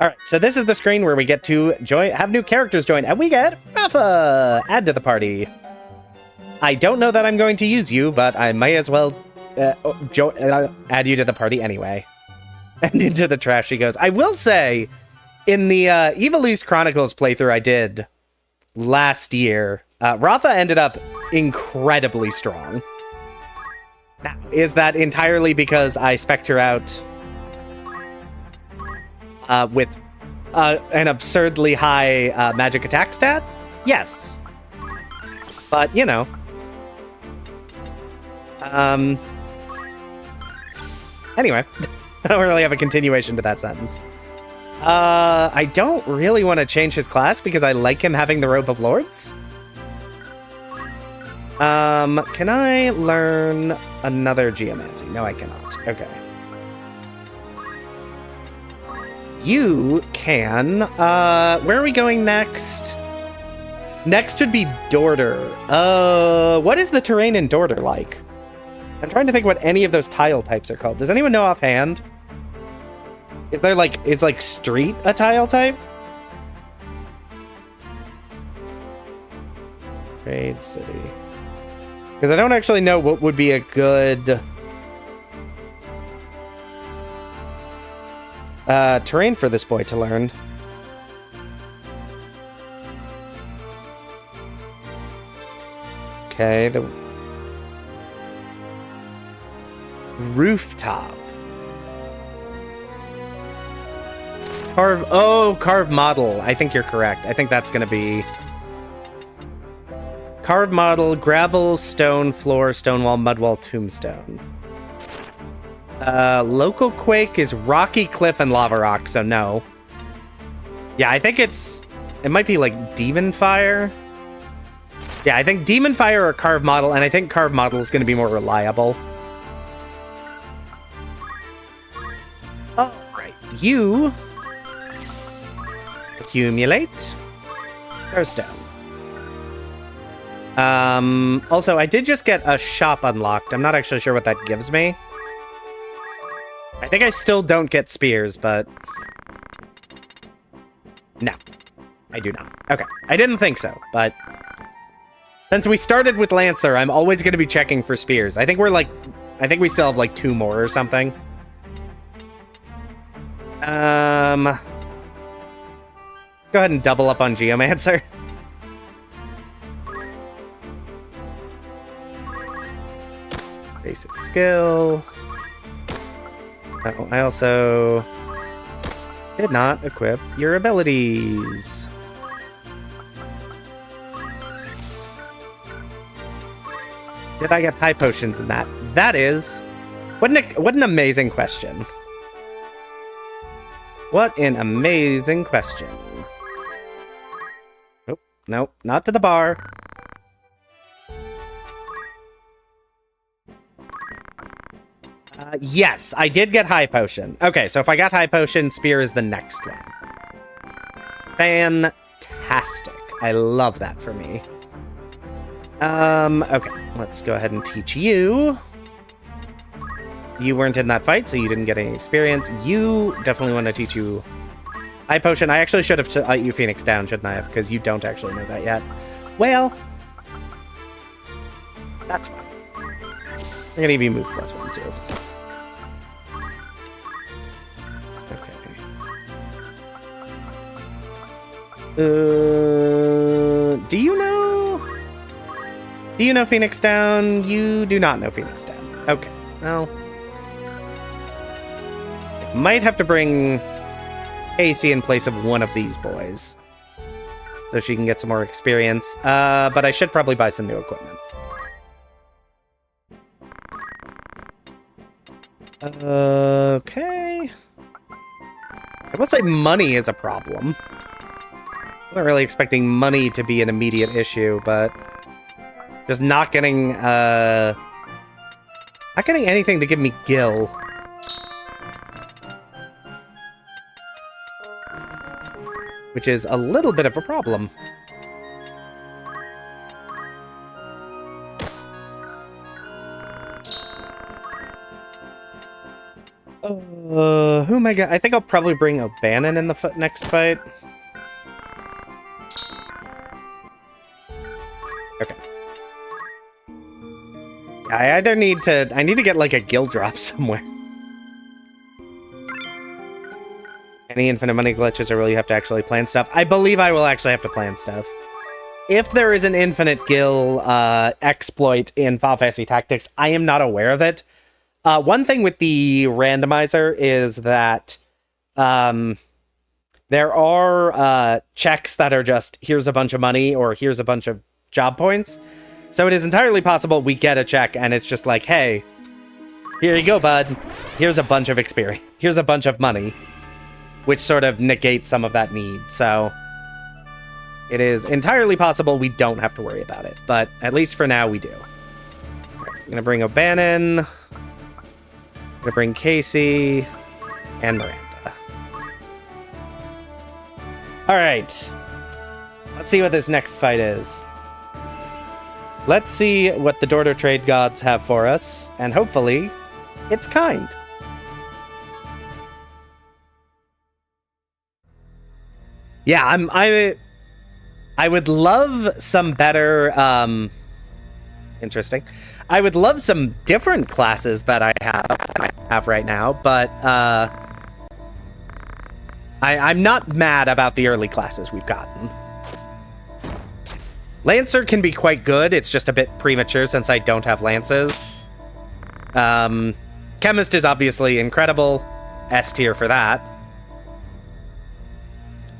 Alright, so this is the screen where we get to have new characters join, and we get Rafa! Add to the party. I don't know that I'm going to use you, but I might as well add you to the party anyway. And into the trash she goes. I will say... In the Evilise Chronicles playthrough I did last year, Rafa ended up incredibly strong. Now, is that entirely because I spec'd her out with an absurdly high magic attack stat? Yes. But, you know. Anyway, I don't really have a continuation to that sentence. I don't really want to change his class because I like him having the Robe of Lords. Can I learn another Geomancy? No, I cannot. Okay. You can, where are we going next? Next would be Dorder. What is the terrain in Dorder like? I'm trying to think what any of those tile types are called. Does anyone know offhand? Is there, like, is, like, street a tile type? Trade City. Because I don't actually know what would be a good... terrain for this boy to learn. Okay, the... Rooftop. Carve model. I think you're correct. I think that's going to be... Carve model, gravel, stone, floor, stone wall, mud wall, tombstone. Local quake is rocky cliff and lava rock, so no. Yeah, I think it's... It might be like demon fire. Yeah, I think demon fire or carve model, and I think carve model is going to be more reliable. Alright, you... Accumulate. Stone. Also, I did just get a shop unlocked. I'm not actually sure what that gives me. I think I still don't get spears, but... No. I do not. Okay. I didn't think so, but... Since we started with Lancer, I'm always going to be checking for spears. I think we're like... I think we still have like 2 more or something. Let's go ahead and double up on Geomancer. Basic skill. Oh, I also did not equip your abilities. Did I get high potions in that? That is... What an amazing question. What an amazing question. Oh, no, not to the bar. Yes, I did get high potion. Okay, so if I got high potion, spear is the next one. Fantastic. I love that for me. Okay, let's go ahead and teach you. You weren't in that fight, so you didn't get any experience. You definitely want to teach you high potion. I actually should have let you Phoenix down, shouldn't I have? Because you don't actually know that yet. Well, that's fine. I'm gonna give you move +1 too. Okay. Do you know? Do you know Phoenix Down? You do not know Phoenix Down. Okay. Well, might have to bring Casey in place of one of these boys, so she can get some more experience. But I should probably buy some new equipment. Okay. I will say money is a problem. I wasn't really expecting money to be an immediate issue, but just not getting anything to give me gil. Which is a little bit of a problem. Who am I gonna... I think I'll probably bring O'Bannon in the next fight. Okay. I either need to... I need to get, like, a gil drop somewhere. Any infinite money glitches, or will you have to actually plan stuff? I believe I will actually have to plan stuff. If there is an infinite gil exploit in Final Fantasy Tactics, I am not aware of it. One thing with the randomizer is that there are checks that are just, here's a bunch of money, or here's a bunch of job points. So it is entirely possible we get a check, and it's just like, hey, here you go, bud. Here's a bunch of experience. Here's a bunch of money. Which sort of negates some of that need, so it is entirely possible we don't have to worry about it, but at least for now we do. I'm gonna bring O'Bannon, I'm gonna bring Casey, and Miranda. Alright, let's see what this next fight is. Let's see what the Dorter Trade Gods have for us, and hopefully, it's kind. Yeah, I would love some better, interesting. I would love some different classes that I have right now, but, I'm not mad about the early classes we've gotten. Lancer can be quite good, it's just a bit premature since I don't have lances. Chemist is obviously incredible, S tier for that.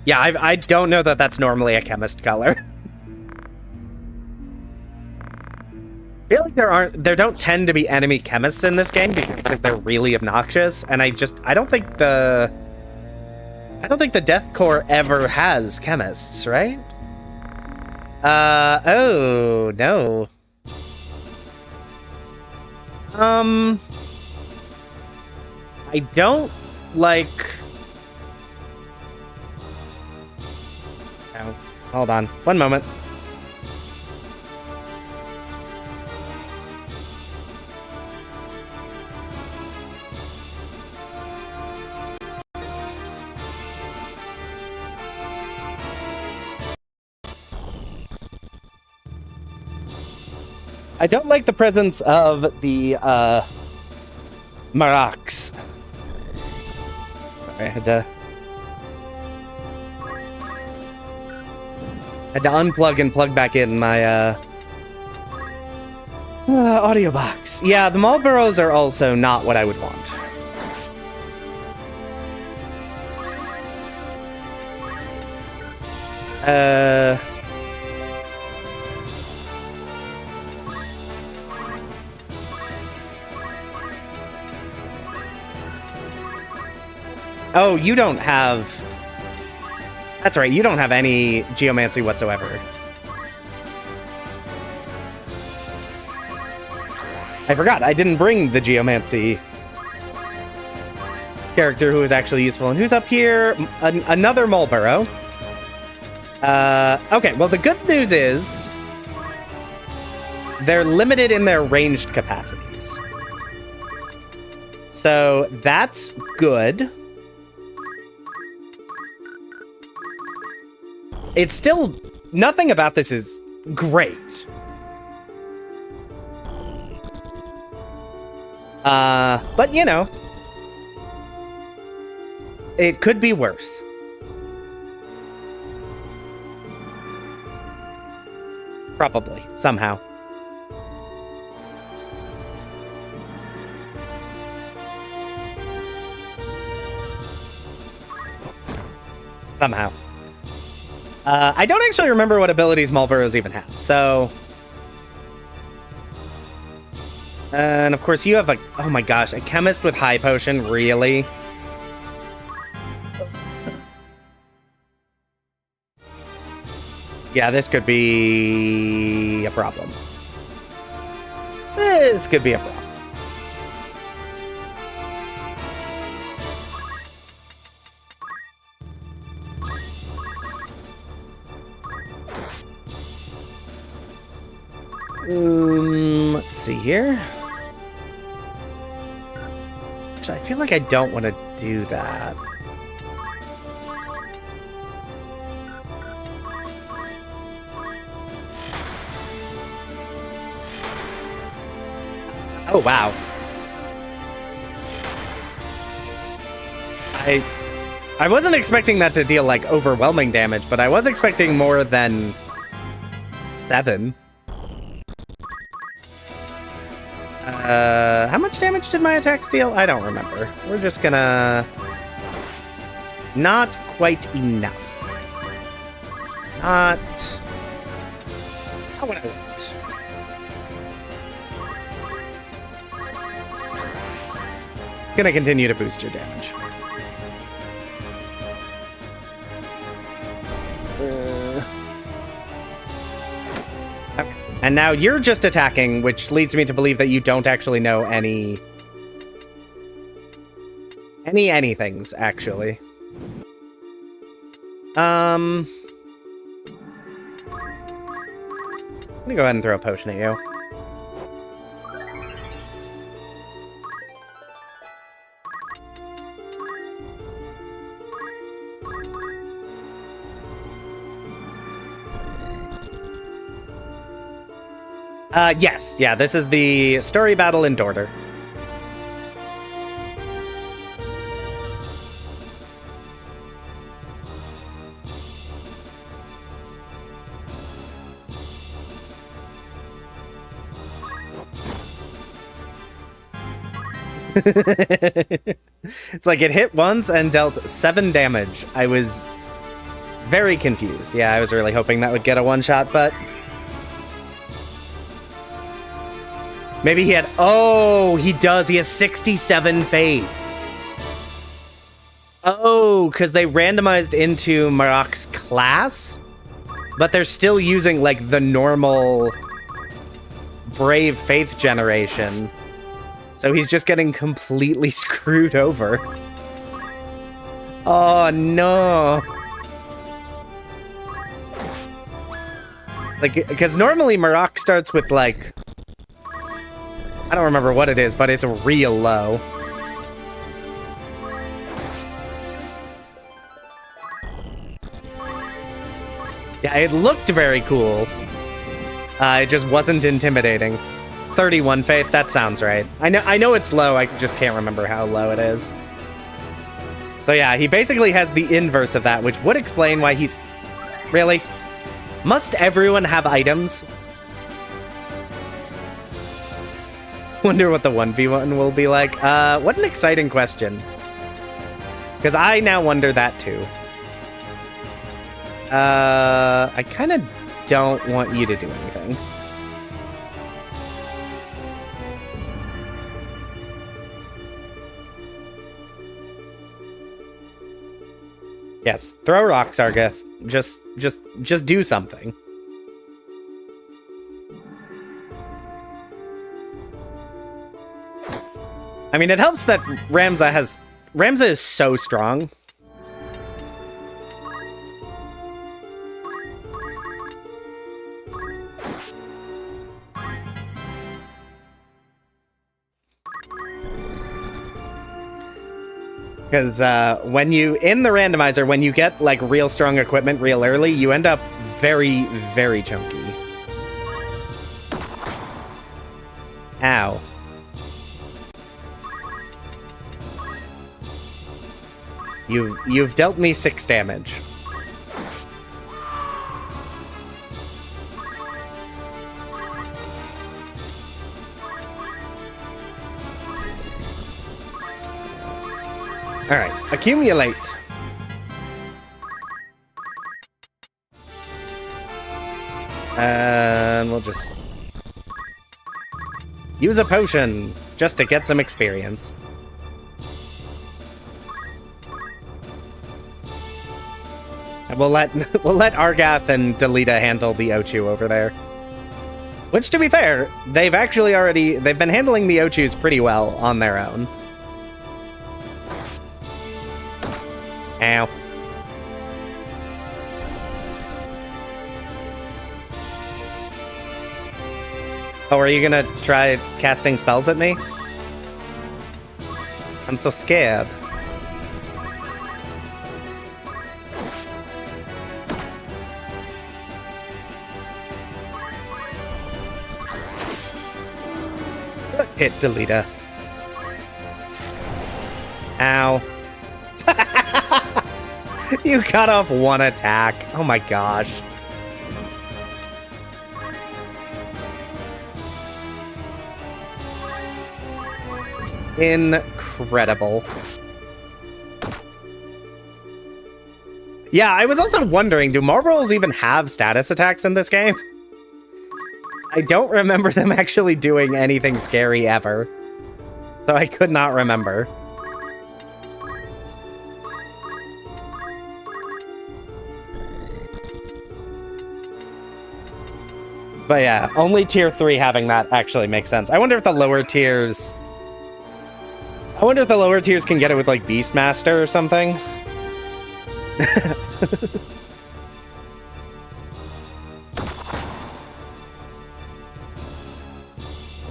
Yeah, I don't know that that's normally a chemist color. I feel like there don't tend to be enemy chemists in this game because they're really obnoxious, and I don't think the Death Corps ever has chemists, right? Oh no. I don't like. Oh, hold on. One moment. I don't like the presence of the, Maraks. Sorry, I had to unplug and plug back in my, audio box. Yeah, the Marlboros are also not what I would want. Oh, you don't have... That's right, you don't have any geomancy whatsoever. I forgot, I didn't bring the geomancy character who is actually useful. And who's up here? Another Marlborough. Okay, well, the good news is they're limited in their ranged capacities. So that's good. It's still... Nothing about this is great. But, you know, it could be worse. Probably, somehow. Somehow. I don't actually remember what abilities Marlboroughs even have, so... And of course you have like, oh my gosh, a chemist with high potion, really? Yeah, this could be a problem. This could be a problem. Let's see here. I feel like I don't want to do that. Oh, wow. I wasn't expecting that to deal, like, overwhelming damage, but I was expecting more than 7. How much damage did my attacks deal? I don't remember. We're just gonna... Not quite enough. Not what I want. It's gonna continue to boost your damage. Okay. And now you're just attacking, which leads me to believe that you don't actually know anythings, actually. I'm gonna go ahead and throw a potion at you. Yes. Yeah, this is the story battle in Dorter. It's like it hit once and dealt 7 damage. I was very confused. Yeah, I was really hoping that would get a one-shot, but... Maybe he had... Oh, he does. He has 67 faith. Oh, because they randomized into Marok's class? But they're still using, like, the normal brave faith generation. So he's just getting completely screwed over. Oh, no. Like, because normally Marok starts with, like... I don't remember what it is, but it's real low. Yeah, it looked very cool. It just wasn't intimidating. 31 faith, that sounds right. I know it's low, I just can't remember how low it is. So yeah, he basically has the inverse of that, which would explain why he's... Really? Must everyone have items? Wonder what the 1v1 will be like. What an exciting question. Because I now wonder that too. I kind of don't want you to do anything. Yes, throw rocks, Argith. Just do something. I mean, it helps that Ramza is so strong. Because when you, in the randomizer, when you get, like, real strong equipment real early, you end up very, very chunky. Ow. You've dealt me 6 damage. Alright, accumulate. And we'll just use a potion just to get some experience. And we'll let Argath and Delita handle the Ochu over there. Which, to be fair, they've been handling the Ochus pretty well on their own. Ow. Oh, are you gonna try casting spells at me? I'm so scared. Good hit, Delita. Ow. You cut off one attack. Oh my gosh. Incredible. Yeah, I was also wondering, do Marlboros even have status attacks in this game? I don't remember them actually doing anything scary ever. So I could not remember. But yeah, only tier 3 having that actually makes sense. I wonder if the lower tiers... can get it with, like, Beastmaster or something.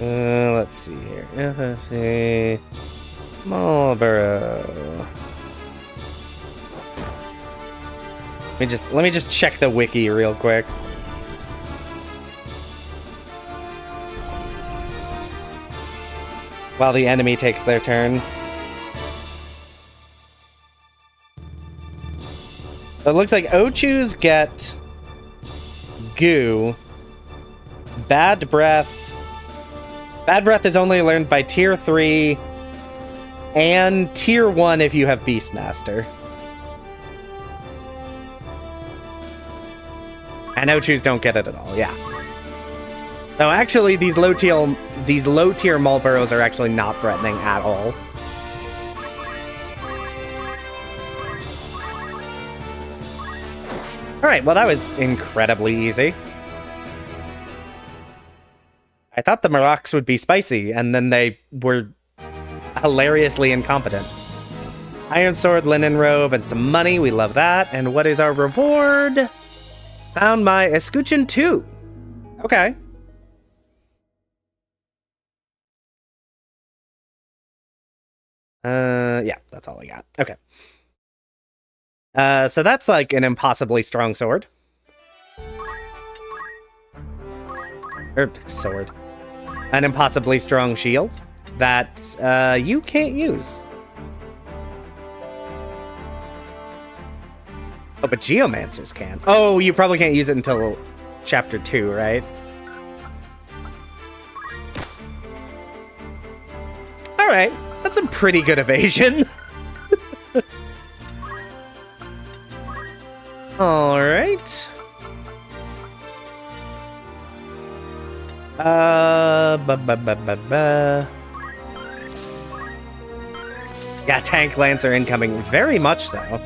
Let's see here. FFC... Marlboro... Let me just check the wiki real quick. While the enemy takes their turn. So it looks like Ochus get Goo. Bad Breath. Bad Breath is only learned by tier 3 and tier 1 if you have Beastmaster. And Ochus don't get it at all, yeah. So actually, these low-tier Marlboros are actually not threatening at all. Alright, well that was incredibly easy. I thought the Marocs would be spicy, and then they were hilariously incompetent. Iron Sword, Linen Robe, and some money, we love that. And what is our reward? Found my Escuchan 2. Okay. Yeah, that's all I got. Okay. So that's like an impossibly strong sword. Or sword. An impossibly strong shield that you can't use. Oh, but Geomancers can. Oh, you probably can't use it until Chapter 2, right? Alright. That's some pretty good evasion. All right. Yeah, Tank Lancer incoming. Very much so.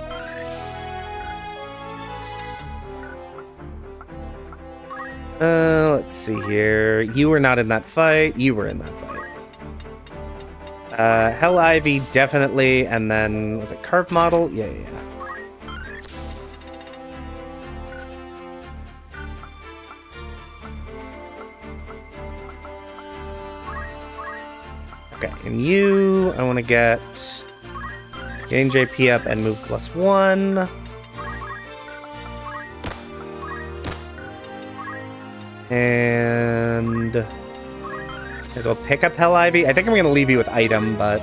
Let's see here. You were not in that fight. You were in that fight. Hell Ivy, definitely. And then, was it Carved Model? Yeah. Okay, and you, I want to get gain JP up and move +1. And as well pick up Hell Ivy. I think I'm going to leave you with item, but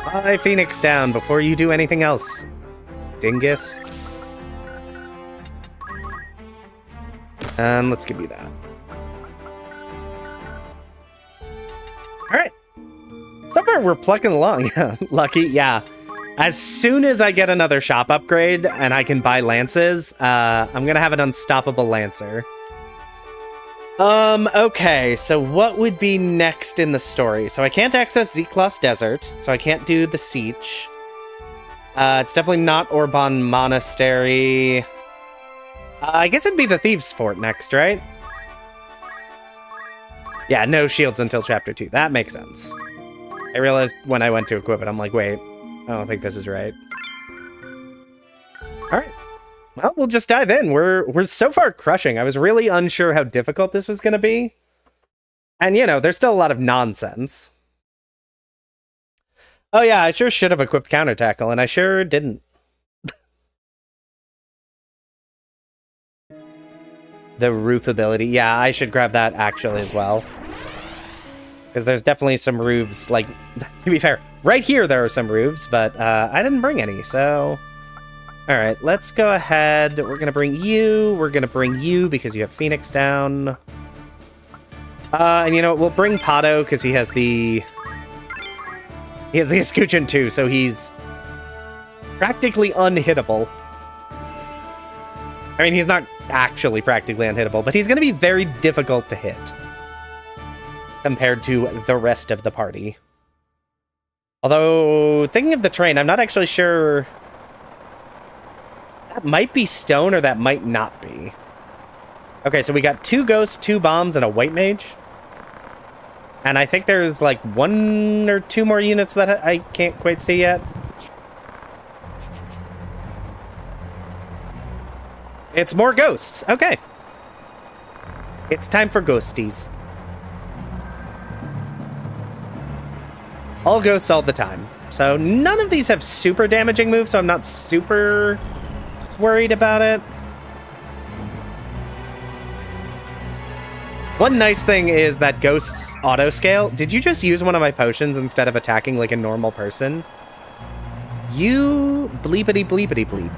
buy Phoenix down before you do anything else, dingus. And let's give you that. Alright. So far, we're plucking along. Lucky, yeah. As soon as I get another shop upgrade and I can buy lances, I'm gonna have an unstoppable lancer. Okay, so what would be next in the story? So I can't access Zeklos Desert, so I can't do the Siege. It's definitely not Orban Monastery. I guess it'd be the Thieves' Fort next, right? Yeah, no shields until Chapter 2. That makes sense. I realized when I went to equip it, I'm like, wait, I don't think this is right. Alright. Well, we'll just dive in. We're so far crushing. I was really unsure how difficult this was going to be. And, you know, there's still a lot of nonsense. Oh yeah, I sure should have equipped Counter Tackle, and I sure didn't. The roof ability. Yeah, I should grab that actually as well. Because there's definitely some roofs, like, to be fair, right here there are some roofs, but I didn't bring any, so... Alright, let's go ahead. We're going to bring you because you have Phoenix down. And you know, we'll bring Pato because he has the Escutcheon too, so he's practically unhittable. I mean, he's not actually practically unhittable, but he's going to be very difficult to hit compared to the rest of the party. Although, thinking of the train, I'm not actually sure... That might be stone, or that might not be. Okay, so we got 2 ghosts, 2 bombs, and a white mage. And I think there's like 1 or 2 more units that I can't quite see yet. It's more ghosts. Okay. It's time for ghosties. All ghosts all the time. So none of these have super damaging moves, so I'm not super worried about it. One nice thing is that ghosts auto scale. Did you just use one of my potions instead of attacking like a normal person? You bleepity bleepity bleep.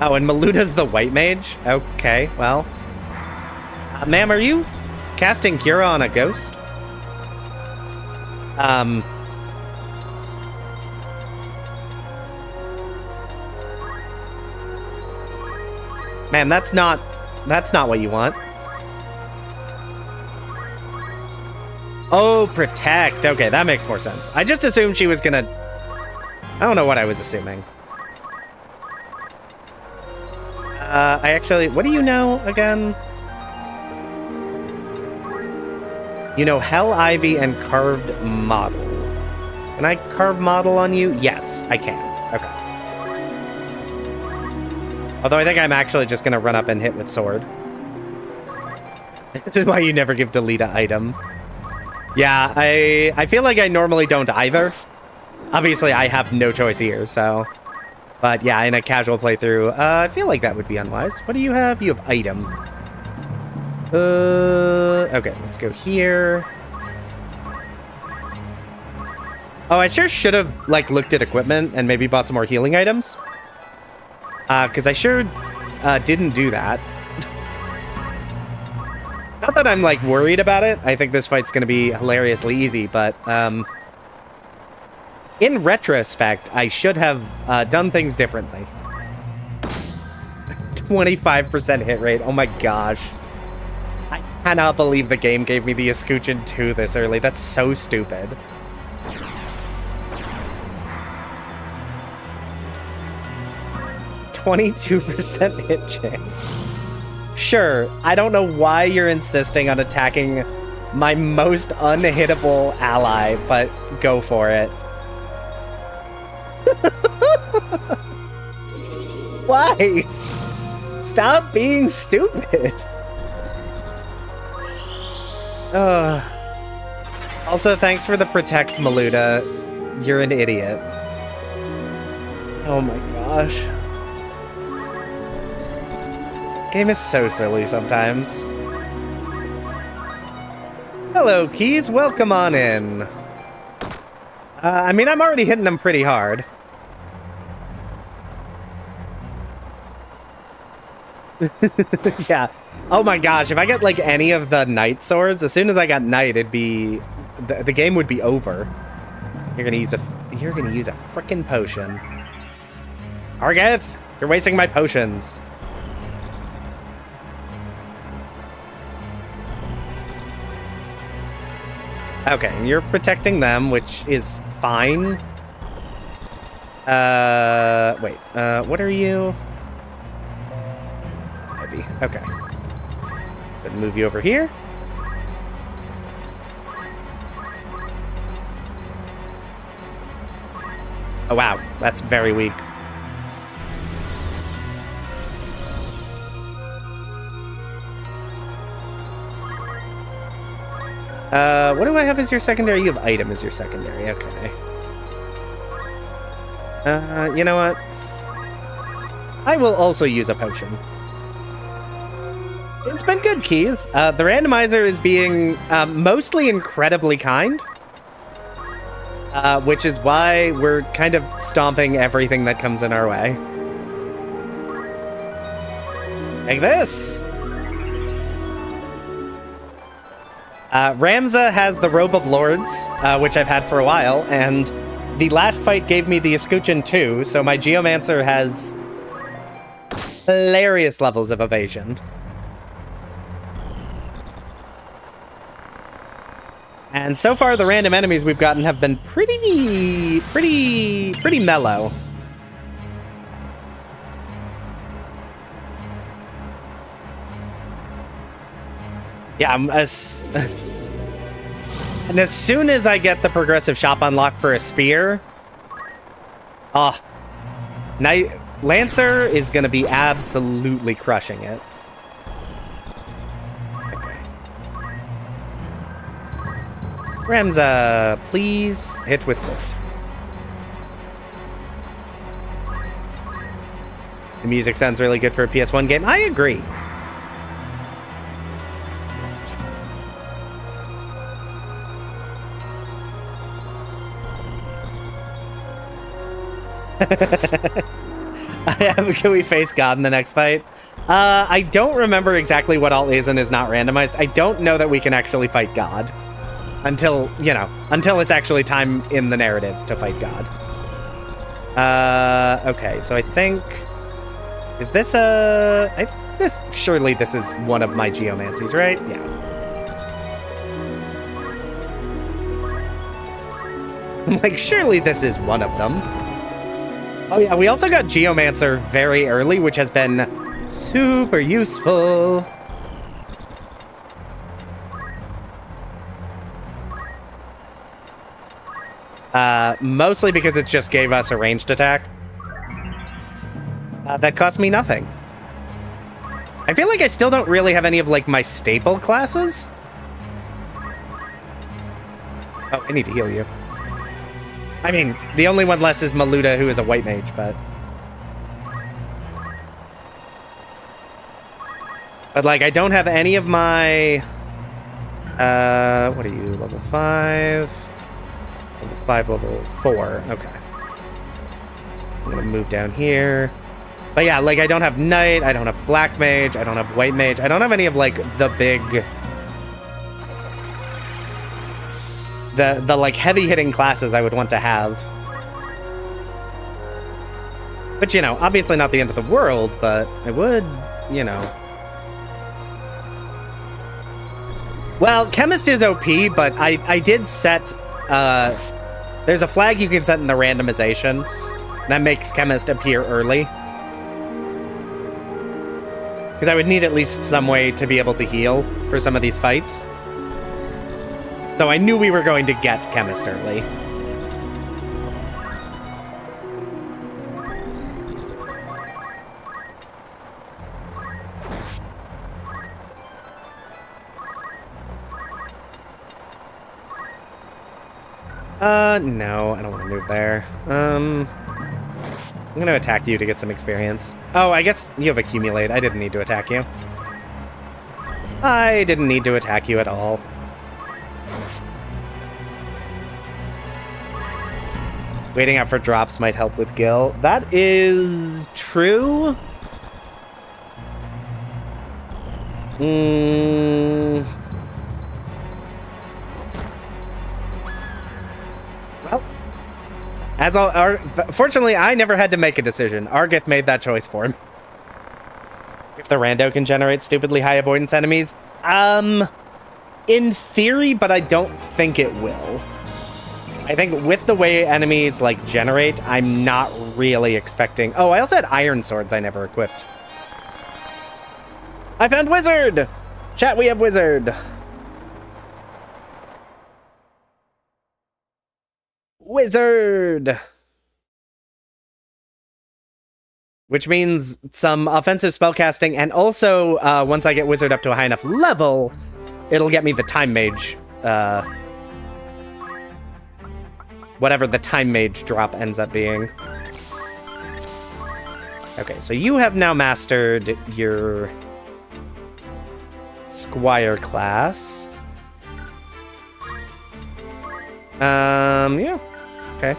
Oh, and Maluta's the white mage? Okay, well. Ma'am, are you casting Cura on a ghost? Man, that's not what you want. Oh, protect. Okay, that makes more sense. I just assumed she was gonna... I don't know what I was assuming. I actually... What do you know, again? You know Hell Ivy and Carved Model. Can I Carve Model on you? Yes, I can. Okay. Although I think I'm actually just going to run up and hit with sword. This is why you never give delete an item. Yeah, I feel like I normally don't either. Obviously, I have no choice here, so... But yeah, in a casual playthrough, I feel like that would be unwise. What do you have? You have item. Okay, let's go here. Oh, I sure should have, like, looked at equipment and maybe bought some more healing items. Because I sure didn't do that. Not that that I'm, like, worried about it. I think this fight's gonna be hilariously easy, but, in retrospect, I should have done things differently. 25% hit rate. Oh my gosh. I cannot believe the game gave me the Escutcheon 2 this early. That's so stupid. %22 hit chance. Sure, I don't know why you're insisting on attacking my most unhittable ally, but go for it. Why? Stop being stupid. Also, thanks for the protect, Maluda. You're an idiot. Oh my gosh. This game is so silly sometimes. Hello, Keys. Welcome on in. I mean, I'm already hitting them pretty hard. Yeah. Oh my gosh, if I get, like, any of the Knight swords, as soon as I got Knight, it'd be... The game would be over. You're gonna use a frickin' potion. Argeth! You're wasting my potions. Okay, and you're protecting them, which is fine. Wait, what are you? Heavy, okay. Gonna move you over here. Oh wow, that's very weak. What do I have as your secondary? You have item as your secondary, okay. You know what? I will also use a potion. It's been good, Keys. The randomizer is being mostly incredibly kind. Which is why we're kind of stomping everything that comes in our way. Like this! Ramza has the Robe of Lords, which I've had for a while, and the last fight gave me the Escutcheon 2, so my Geomancer has hilarious levels of evasion. And so far, the random enemies we've gotten have been pretty mellow. Yeah, and as soon as I get the progressive shop unlocked for a spear, Lancer is going to be absolutely crushing it. Okay. Ramza, please hit with sword. The music sounds really good for a PS1 game. I agree. Can we face God in the next fight? I don't remember exactly what all is and is not randomized. I don't know that we can actually fight God until, you know, until it's actually time in the narrative to fight God. Okay, so I think... Is this surely this is one of my Geomancies, right? Yeah. I'm like, surely this is one of them. Oh yeah, we also got Geomancer very early, which has been super useful. Mostly because it just gave us a ranged attack. That cost me nothing. I feel like I still don't really have any of, like, my staple classes. Oh, I need to heal you. I mean, the only one less is Maluda, who is a white mage, but... But, like, I don't have any of my... what are you, level 5? Level 5, level 4, okay. I'm gonna move down here. But yeah, like, I don't have Knight, I don't have Black Mage, I don't have White Mage, I don't have any of, like, the big the like heavy-hitting classes I would want to have. But, you know, obviously not the end of the world, but I would, you know. Well, Chemist is OP, but I did set, there's a flag you can set in the randomization that makes Chemist appear early. Because I would need at least some way to be able to heal for some of these fights. So I knew we were going to get Chemist early. No, I don't want to move there. I'm gonna attack you to get some experience. Oh, I guess you have Accumulate. I didn't need to attack you. I didn't need to attack you at all. Waiting out for drops might help with Gil. That is true. Well, fortunately, I never had to make a decision. Argith made that choice for him. If the rando can generate stupidly high avoidance enemies, in theory, but I don't think it will. I think with the way enemies like generate, I'm not really expecting. Oh, I also had iron swords I never equipped. I found wizard. Chat, we have wizard. Wizard! Which means some offensive spellcasting, and also, once I get Wizard up to a high enough level, it'll get me the Time Mage, whatever the Time Mage drop ends up being. Okay, so you have now mastered your Squire class. Yeah. Okay.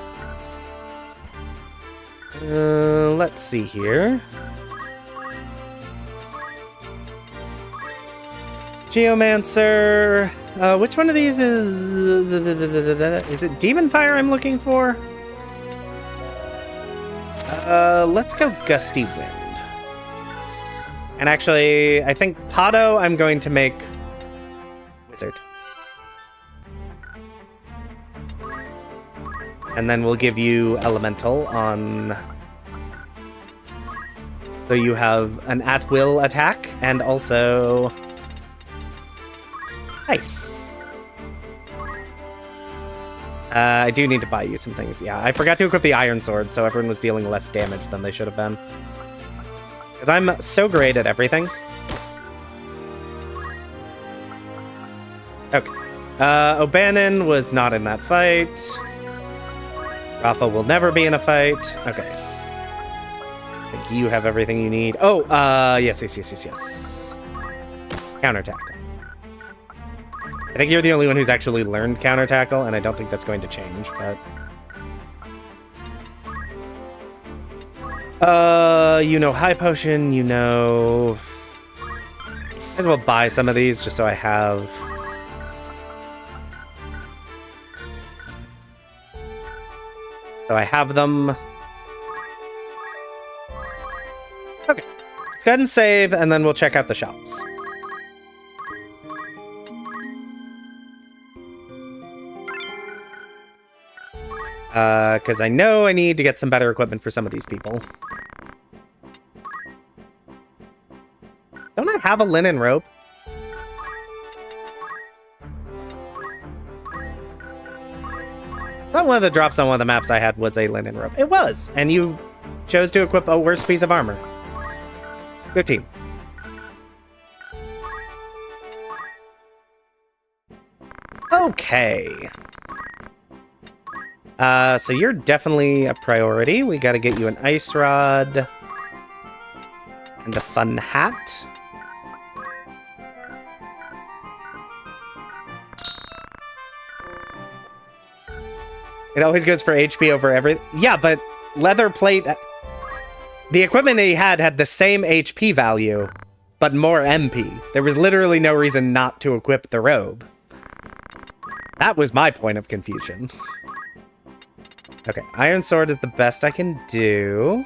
Let's see here. Geomancer. Which one of these is it Demon Fire I'm looking for? Let's go Gusty Wind. And actually, I think Pado I'm going to make Wizard. And then we'll give you Elemental on... So you have an at-will attack, and also... Nice. I do need to buy you some things. Yeah, I forgot to equip the Iron Sword, so everyone was dealing less damage than they should have been. Because I'm so great at everything. Okay. O'Bannon was not in that fight. Rafa will never be in a fight. Okay. I think you have everything you need. Oh, yes. Counterattack. I think you're the only one who's actually learned Counter Tackle, and I don't think that's going to change, but... you know High Potion, you know... Might as well buy some of these, just so I have... So I have them. Okay. Let's go ahead and save, and then we'll check out the shops. Because I know I need to get some better equipment for some of these people. Don't I have a linen rope? Well, one of the drops on one of the maps I had was a linen rope. It was, and you chose to equip a worse piece of armor. Good team. Okay. So you're definitely a priority. We gotta get you an ice rod. And a fun hat. It always goes for HP over everything. Yeah, but leather plate... The equipment he had the same HP value, but more MP. There was literally no reason not to equip the robe. That was my point of confusion. Okay, Iron Sword is the best I can do.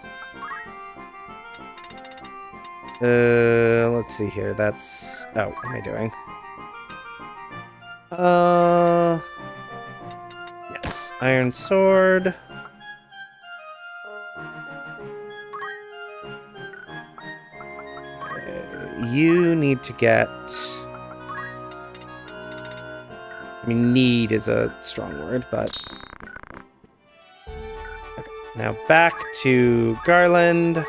Let's see here. That's... Oh, what am I doing? Yes, Iron Sword. You need to get... I mean, need is a strong word, but... Okay, now back to Garland.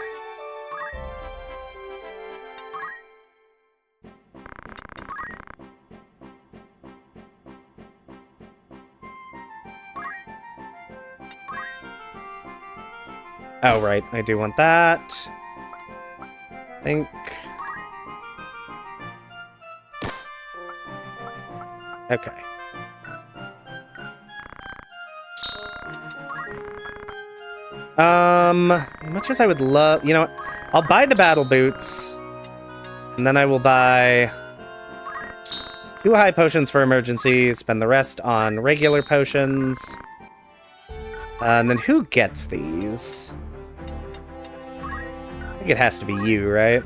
Oh, right, I do want that. I think... Okay. Much as I would love... You know what? I'll buy the battle boots. And then I will buy 2 high potions for emergencies, spend the rest on regular potions. And then who gets these? I think it has to be you, right?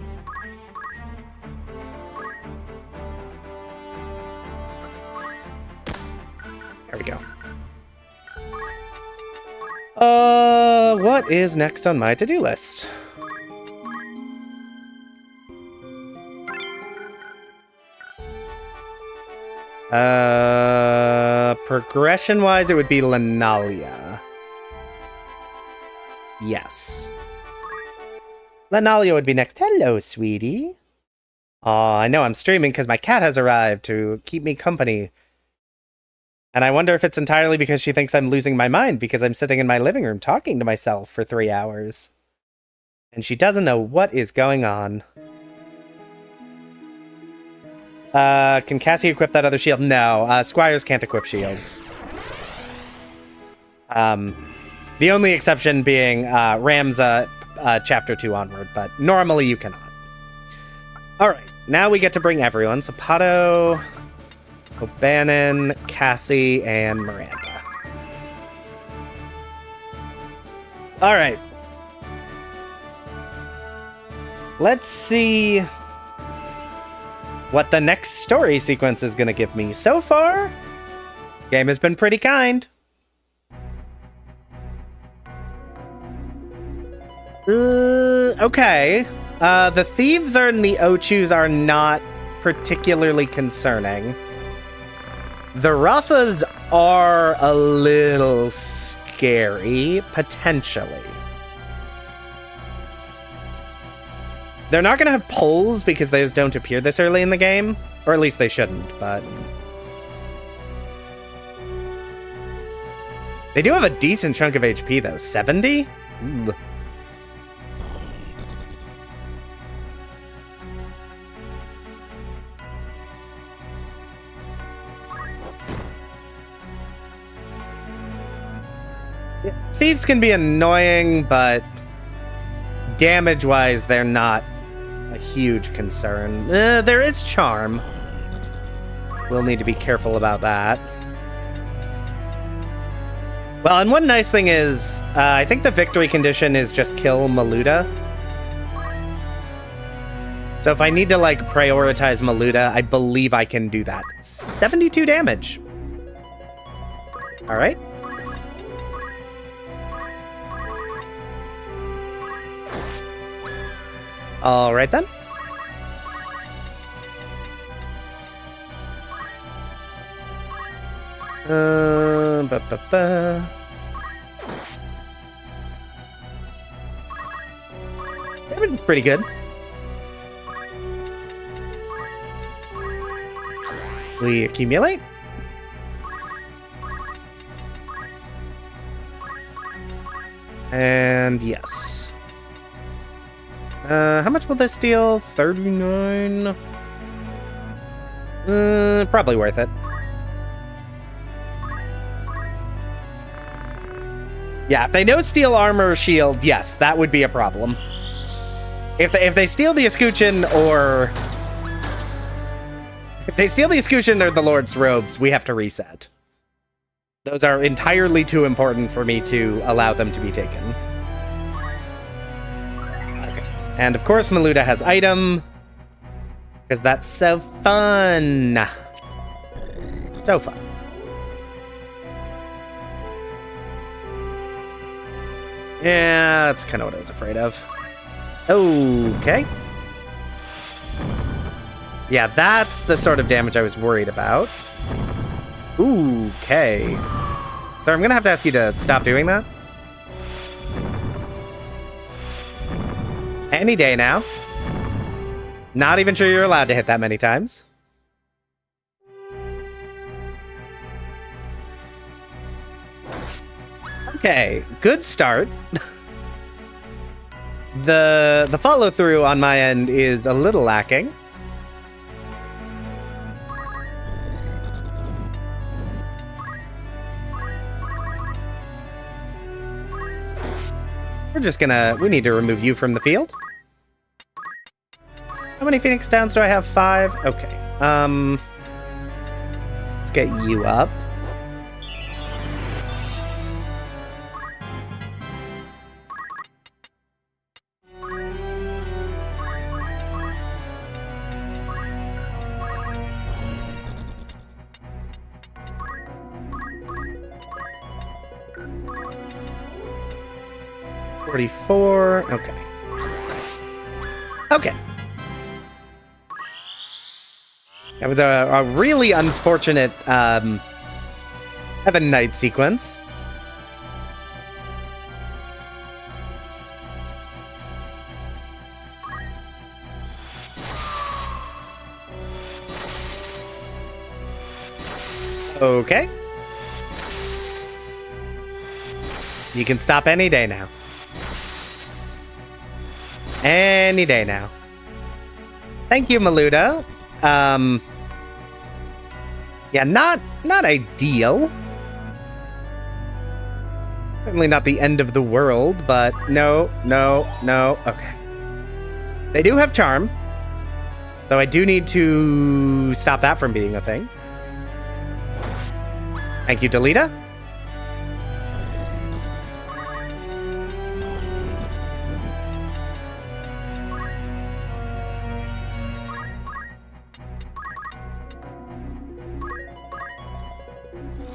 There we go. What is next on my to-do list? Progression-wise, it would be Lenalia. Yes. Lenalia would be next. Hello, sweetie. Aw, I know I'm streaming because my cat has arrived to keep me company. And I wonder if it's entirely because she thinks I'm losing my mind because I'm sitting in my living room talking to myself for 3 hours. And she doesn't know what is going on. Can Cassie equip that other shield? No, Squires can't equip shields. The only exception being Ramza Chapter 2 onward, but normally you cannot. Alright, now we get to bring everyone. So Pato, O'Bannon, Cassie, and Miranda. Alright. Let's see what the next story sequence is going to give me. So far, game has been pretty kind. Okay. The thieves and the Ochus are not particularly concerning. The Raffas are a little scary, potentially. They're not going to have poles because those don't appear this early in the game. Or at least they shouldn't, but... They do have a decent chunk of HP, though. 70? Ooh. Yeah, thieves can be annoying, but damage-wise, they're not a huge concern. There is charm. We'll need to be careful about that. Well, and one nice thing is, I think the victory condition is just kill Maluda. So if I need to, like, prioritize Maluda, I believe I can do that. 72 damage. Alright. Alright then. Damage is pretty good. We accumulate. And yes. How much will this deal? 39? Probably worth it. Yeah, if they know steel armor or shield, yes, that would be a problem. If they steal the escutcheon or... If they steal the escutcheon or the Lord's robes, we have to reset. Those are entirely too important for me to allow them to be taken. Okay. And of course, Maluda has item. Because that's so fun. So fun. Yeah, that's kind of what I was afraid of. Okay. Yeah, that's the sort of damage I was worried about. Okay. So I'm gonna have to ask you to stop doing that. Any day now. Not even sure you're allowed to hit that many times. Okay, good start. The follow-through on my end is a little lacking. We need to remove you from the field. How many Phoenix Downs do I have? 5? Okay. Let's get you up. $44. Okay. Okay. That was a really unfortunate Heaven Knight sequence. Okay. You can stop any day now. Any day now. Thank you, Maluda. Yeah, not ideal. Certainly not the end of the world, but no. Okay. They do have charm. So I do need to stop that from being a thing. Thank you, Delita.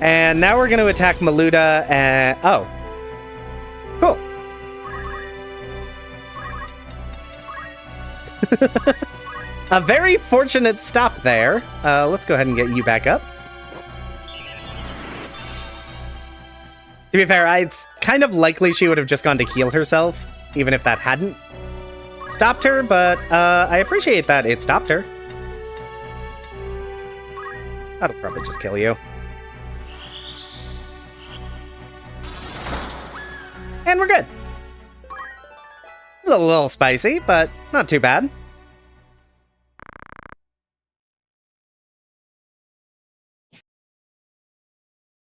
And now we're going to attack Maluda and... Oh. Cool. A very fortunate stop there. Let's go ahead and get you back up. To be fair, it's kind of likely she would have just gone to heal herself, even if that hadn't stopped her, but I appreciate that it stopped her. That'll probably just kill you. And we're good. It's a little spicy, but not too bad.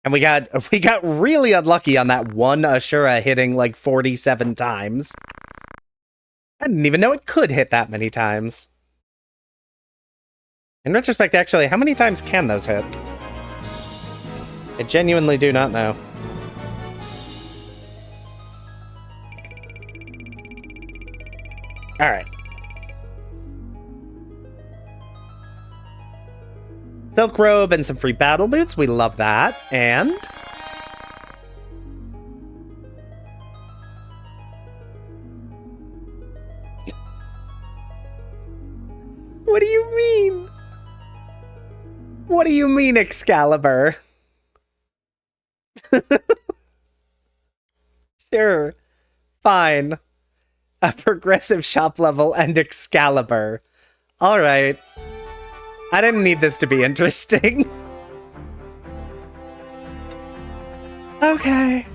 And we got really unlucky on that one Ashura hitting like 47 times. I didn't even know it could hit that many times. In retrospect, actually, how many times can those hit? I genuinely do not know. Alright. Silk robe and some free battle boots. We love that. And... what do you mean? What do you mean, Excalibur? Sure. Fine. A progressive shop level and Excalibur. Alright. I didn't need this to be interesting. Okay.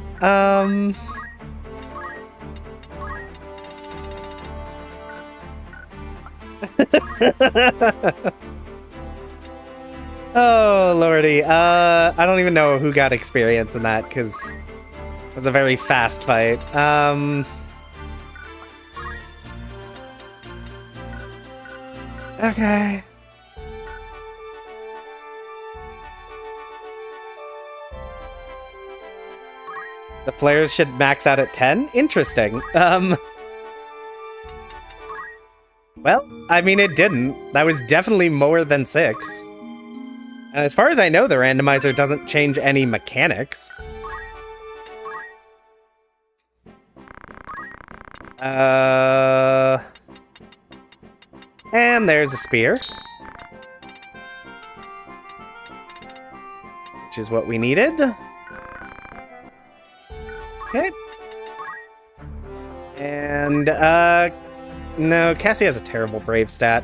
Oh, lordy. I don't even know who got experience in that, because it was a very fast fight. Okay. Players should max out at 10? Interesting. Well, I mean, it didn't. That was definitely more than 6. And as far as I know, the randomizer doesn't change any mechanics. And there's a spear. Which is what we needed. Okay. And, no, Cassie has a terrible brave stat.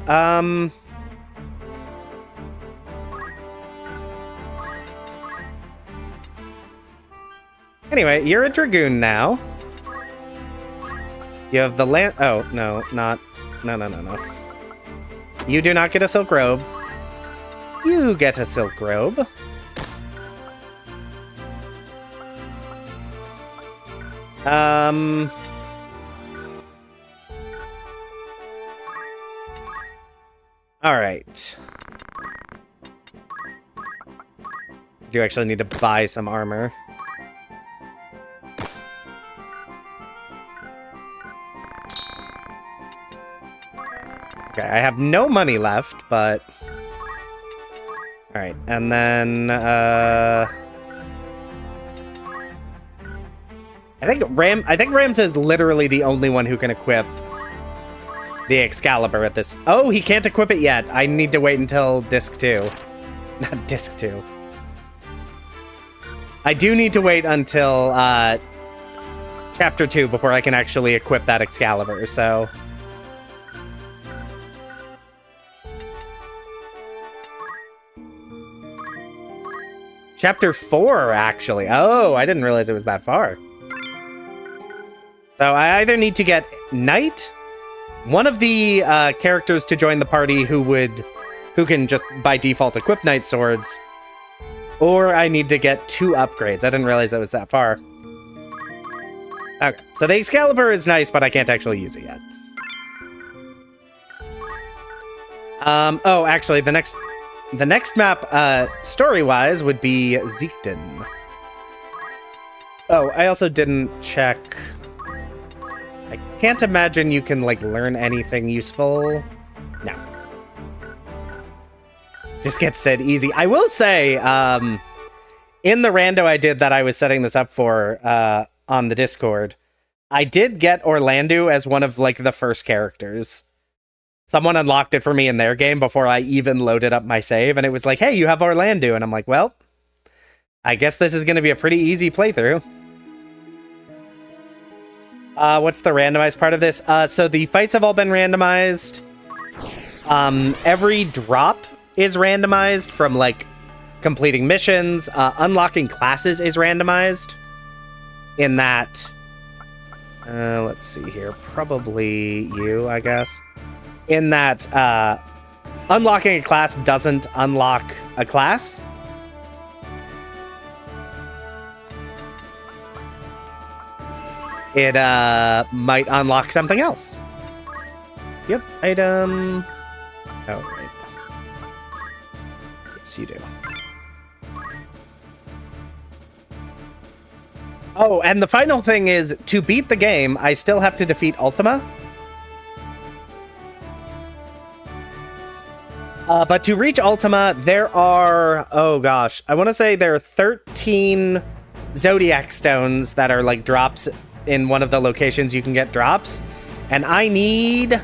Anyway, you're a dragoon now. You have the land. Oh, no, not. No. You do not get a silk robe. You get a silk robe. Alright. Do actually need to buy some armor. Okay, I have no money left, but... Alright, and then, I think Rams is literally the only one who can equip the Excalibur at this... Oh, he can't equip it yet. I need to wait until Disc 2. Not Disc 2. I do need to wait until, Chapter 2 before I can actually equip that Excalibur, so... Chapter 4, actually. Oh, I didn't realize it was that far. So I either need to get Knight, one of the characters to join the party who can just by default equip Knight swords, or I need to get 2 upgrades. I didn't realize it was that far. Okay, so the Excalibur is nice, but I can't actually use it yet. Oh, actually, the next map, story-wise, would be Zeekden. Oh, I also didn't check... I can't imagine you can, like, learn anything useful. No. Just get said easy. I will say, in the rando I did that I was setting this up for, on the Discord, I did get Orlando as one of, like, the first characters. Someone unlocked it for me in their game before I even loaded up my save, and it was like, hey, you have Orlando, and I'm like, well, I guess this is going to be a pretty easy playthrough. What's the randomized part of this? So the fights have all been randomized. Every drop is randomized from, like, completing missions. Unlocking classes is randomized. In that... let's see here. Probably you, I guess. In that, unlocking a class doesn't unlock a class. It, might unlock something else. Yep, item... Oh, right. Yes, you do. Oh, and the final thing is, to beat the game, I still have to defeat Ultima. But to reach Ultima, there are... Oh, gosh. I want to say there are 13 Zodiac Stones that are, like, drops in one of the locations you can get drops. And I need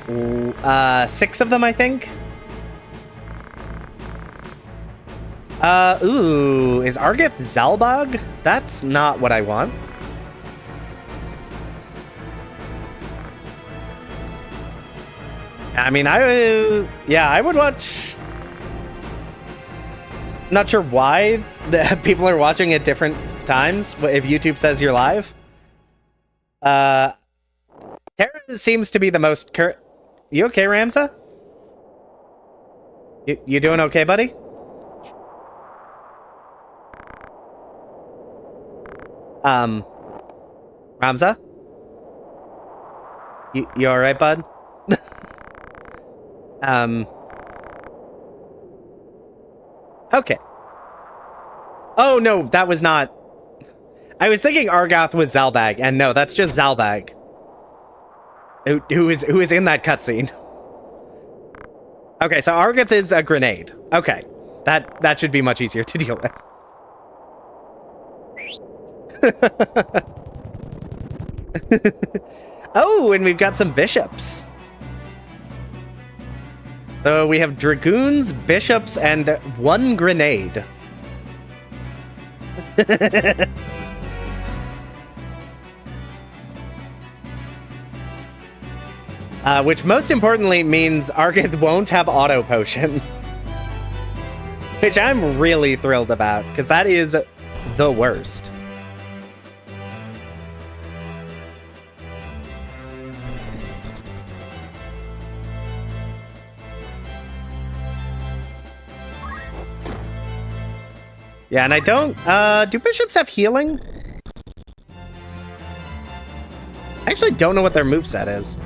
6 of them, I think. Ooh, is Argith Zalbog? That's not what I want. I mean, I would watch... Not sure why the people are watching at different times, if YouTube says you're live. Terra seems to be the most You okay, Ramza? You doing okay, buddy? Ramza? You alright, bud? Okay. Oh, no, that was not... I was thinking Argoth was Zalbag, and no, that's just Zalbag. Who is in that cutscene. Okay, so Argoth is a grenade. Okay. That should be much easier to deal with. Oh, and we've got some bishops. So we have dragoons, bishops, and 1 grenade. Which most importantly means Argoth won't have auto potion. Which I'm really thrilled about, because that is the worst. Yeah, and I don't, do bishops have healing? I actually don't know what their moveset is.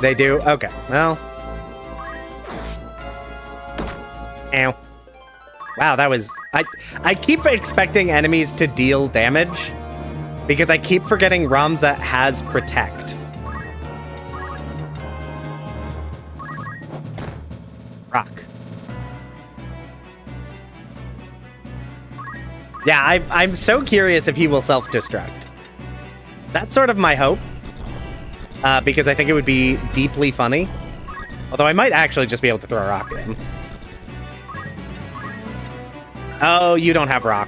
They do? Okay, well. Ow. Wow, that was... I keep expecting enemies to deal damage, because I keep forgetting Ramza has Protect. Rock. Yeah, I'm so curious if he will self-destruct. That's sort of my hope. Because I think it would be deeply funny. Although I might actually just be able to throw a rock at him. Oh, you don't have rock.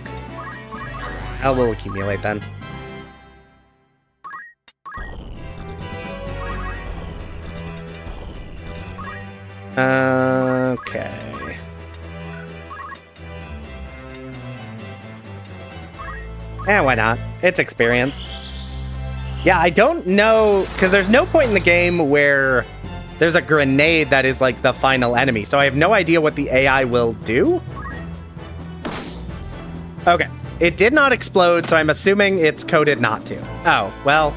Oh, we'll accumulate then. Okay. Yeah, why not? It's experience. Yeah, I don't know, because there's no point in the game where there's a grenade that is like the final enemy, so I have no idea what the AI will do. Okay, it did not explode, so I'm assuming it's coded not to. Oh, well.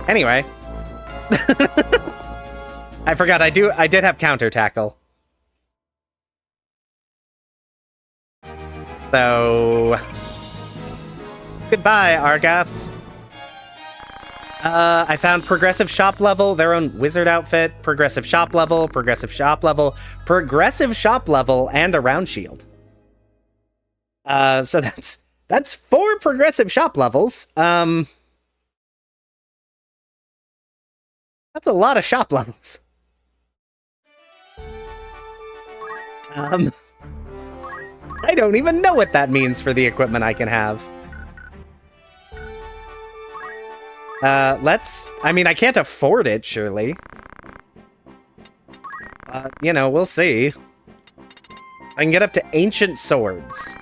Anyway. I forgot, I did have counter tackle. So, goodbye, Argoth. I found progressive shop level, their own wizard outfit, progressive shop level, progressive shop level, progressive shop level, and a round shield. So that's 4 progressive shop levels. That's a lot of shop levels. I don't even know what that means for the equipment I can have. I mean, I can't afford it, surely. You know, we'll see. I can get up to ancient swords.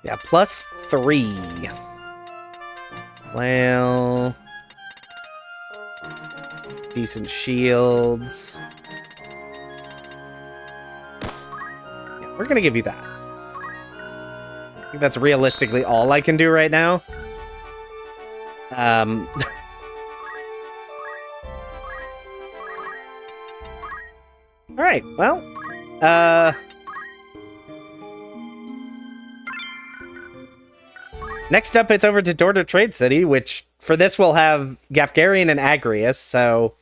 Yeah, +3. Well... decent shields. Yeah, we're gonna give you that. I think that's realistically all I can do right now. Alright, well, next up, it's over to Dorter Trade City, which, for this, we'll have Gafgarian and Agrius, so...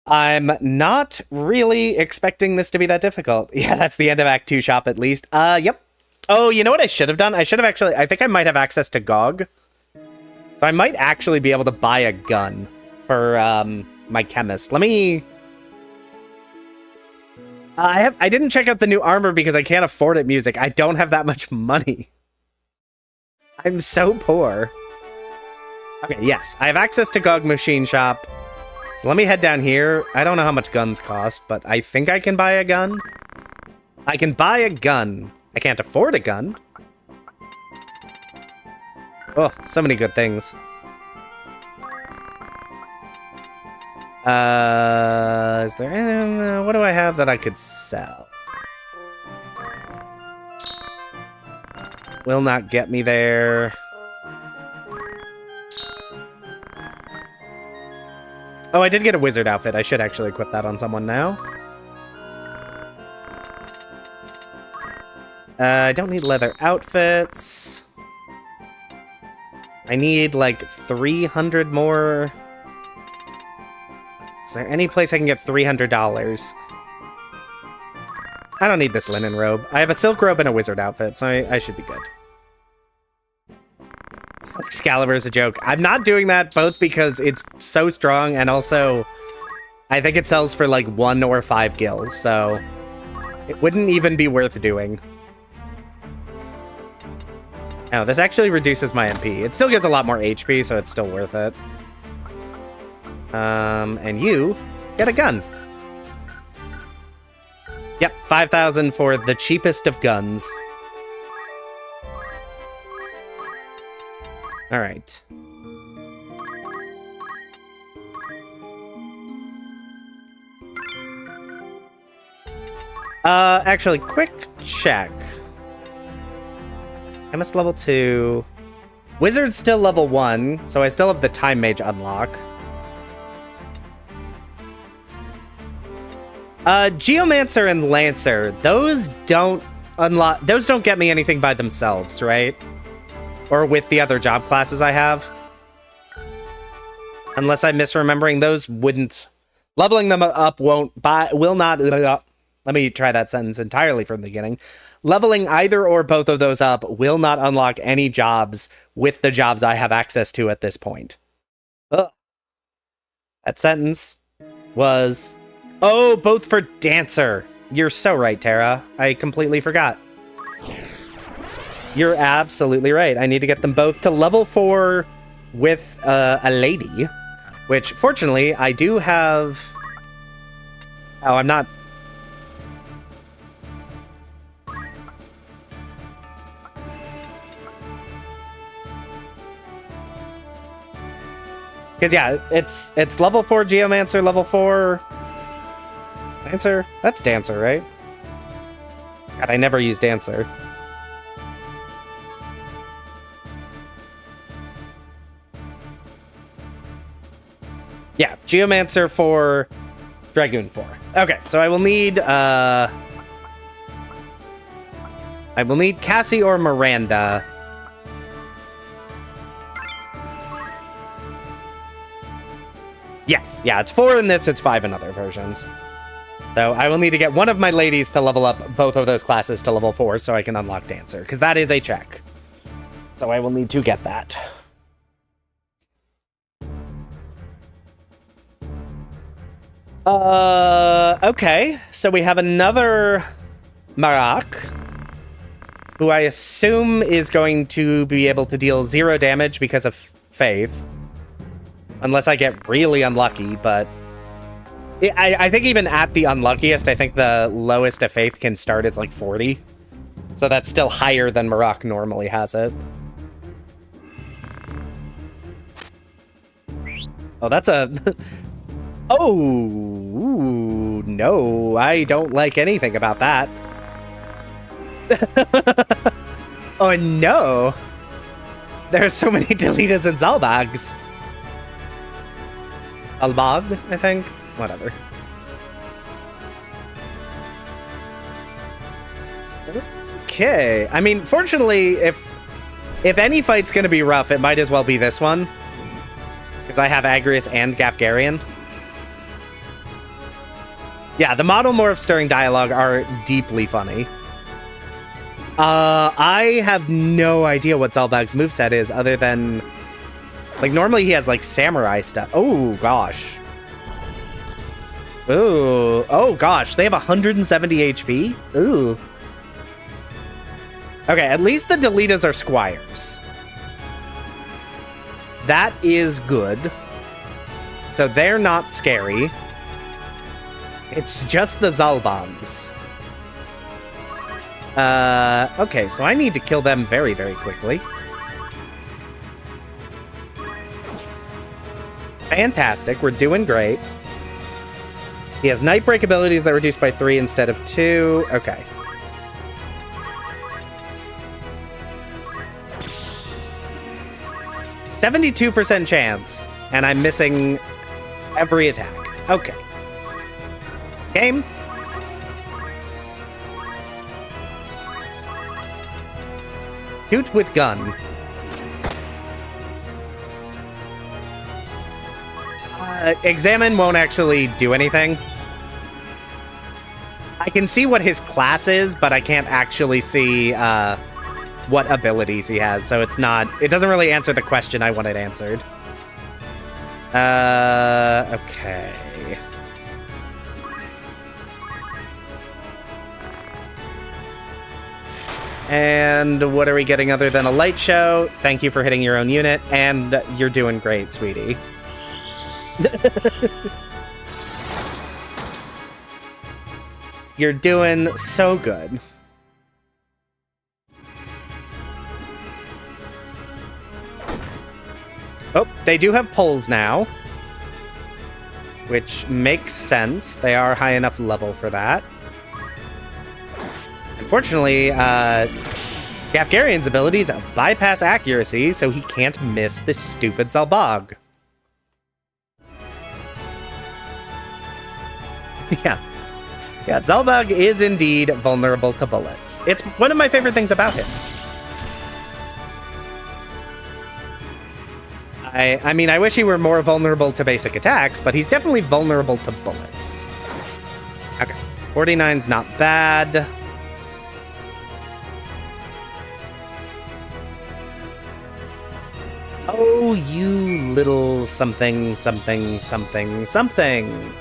I'm not really expecting this to be that difficult. Yeah, that's the end of Act 2 shop, at least. Yep. Oh, you know what I should have done? I should have actually... I think I might have access to GOG. So I might actually be able to buy a gun for, my chemist. Let me... I didn't check out the new armor because I can't afford it music. I don't have that much money. I'm so poor. Okay, yes. I have access to GOG Machine Shop. So let me head down here. I don't know how much guns cost, but I think I can buy a gun. I can buy a gun. I can't afford a gun. Oh, so many good things. Is there... what do I have that I could sell? Will not get me there. Oh, I did get a wizard outfit. I should actually equip that on someone now. I don't need leather outfits. I need, like, 300 more... Is there any place I can get $300? I don't need this linen robe. I have a silk robe and a wizard outfit, so I should be good. Excalibur is a joke. I'm not doing that both because it's so strong and also I think it sells for like 1 or 5 gil, so it wouldn't even be worth doing. Oh, this actually reduces my MP. It still gives a lot more HP, so it's still worth it. And you get a gun. Yep, 5,000 for the cheapest of guns. All right. Actually, quick check. Chemist level 2. Wizard's still level 1, so I still have the Time Mage unlock. Geomancer and Lancer, those don't unlock. Those don't get me anything by themselves, right? Or with the other job classes I have. Unless I'm misremembering, those wouldn't... Leveling them up will not... Let me try that sentence entirely from the beginning. Leveling either or both of those up will not unlock any jobs with the jobs I have access to at this point. Ugh. That sentence was... Oh, both for Dancer. You're so right, Tara. I completely forgot. You're absolutely right. I need to get them both to level 4 with a lady, which, fortunately, I do have... Oh, I'm not... Because, yeah, it's level 4 Geomancer, level 4... Dancer? That's Dancer, right? God, I never use Dancer. Yeah, Geomancer for Dragoon 4. Okay, so I will need Cassie or Miranda. Yes, yeah, it's 4 in this, it's 5 in other versions. So I will need to get one of my ladies to level up both of those classes to level 4 so I can unlock Dancer, because that is a check. So I will need to get that. Okay, so we have another Marak, who I assume is going to be able to deal 0 damage because of Faith. Unless I get really unlucky, but... I think even at the unluckiest, I think the lowest a Faith can start is like 40. So that's still higher than Marak normally has it. Oh, that's a... Oh, ooh, no, I don't like anything about that. Oh, no. There are so many Delitas and Zalbags. Zalbag, I think? Whatever. Okay. I mean, fortunately, if any fight's gonna be rough, it might as well be this one. Because I have Agrius and Gafgarian. Yeah, the model morphs during dialogue are deeply funny. I have no idea what Zalbag's moveset is, other than... Like, normally he has, like, samurai stuff. Oh, gosh. Ooh. Oh, gosh. They have 170 HP? Ooh. Okay, at least the Delitas are squires. That is good. So they're not scary. It's just the Zalbangs. Okay, so I need to kill them very, very quickly. Fantastic, we're doing great. He has Nightbreak abilities that reduce by 3 instead of 2. Okay. %72% chance, and I'm missing every attack. Okay. Game. Shoot with gun. Examine won't actually do anything. I can see what his class is, but I can't actually see what abilities he has, so it doesn't really answer the question I wanted answered. Okay. And what are we getting other than a light show? Thank you for hitting your own unit, and you're doing great, sweetie. You're doing so good. Oh, they do have poles now, which makes sense. They are high enough level for that. Unfortunately, Gafgarian's abilities bypass accuracy, so he can't miss this stupid Zalbog. Yeah, Zalbog is indeed vulnerable to bullets. It's one of my favorite things about him. I mean, I wish he were more vulnerable to basic attacks, but he's definitely vulnerable to bullets. Okay, 49's not bad. Oh, you little something, something, something, something.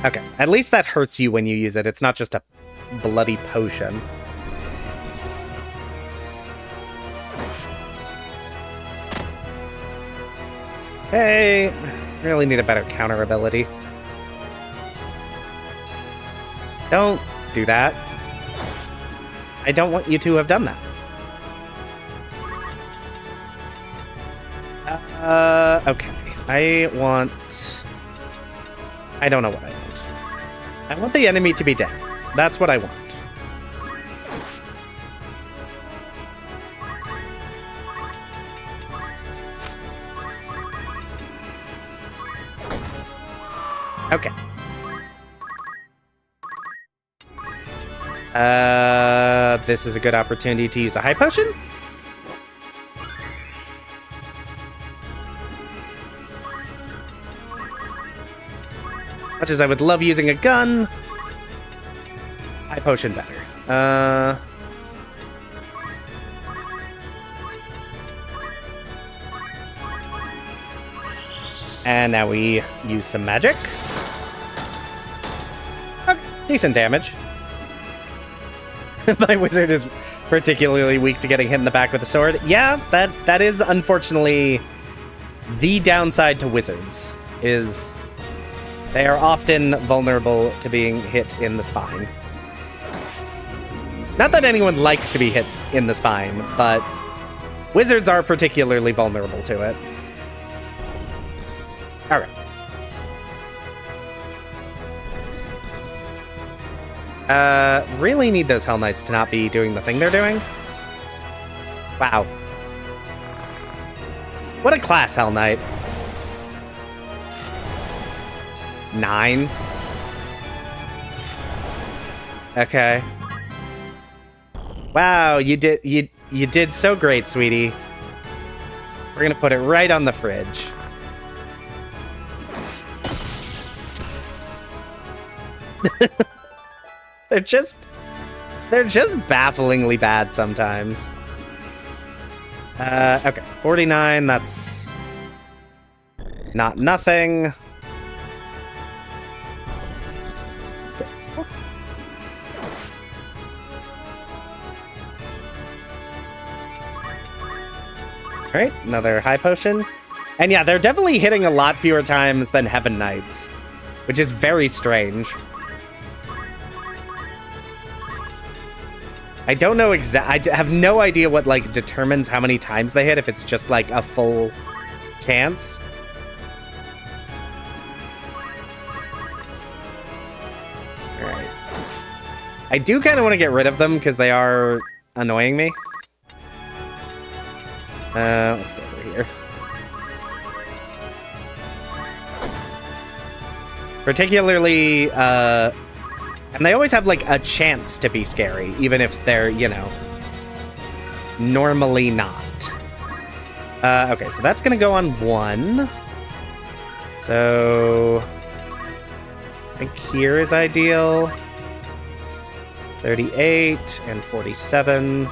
Okay, at least that hurts you when you use it. It's not just a bloody potion. Hey, really need a better counter ability. Don't do that. I don't want you to have done that. Okay. I don't know what I want. I want the enemy to be dead. That's what I want. Okay. This is a good opportunity to use a high potion. Much as I would love using a gun, high potion better. And now we use some magic. Okay, decent damage. My wizard is particularly weak to getting hit in the back with a sword. Yeah, that is unfortunately the downside to wizards, is they are often vulnerable to being hit in the spine. Not that anyone likes to be hit in the spine, but wizards are particularly vulnerable to it. Alright. Really need those Hell Knights to not be doing the thing they're doing. Wow. What a class, Hell Knight. 9. Okay. Wow, you did so great, sweetie. We're gonna put it right on the fridge. They're just bafflingly bad sometimes. Okay, 49, that's not nothing. Alright, another high potion. And yeah, they're definitely hitting a lot fewer times than Heaven Knights, which is very strange. I don't know I have no idea what, like, determines how many times they hit, if it's just, like, a full chance. I do kind of want to get rid of them because they are annoying me. Let's go over here. Particularly, and they always have, like, a chance to be scary, even if they're, you know, normally not. Okay, so that's gonna go on 1. So I think here is ideal. 38 and 47.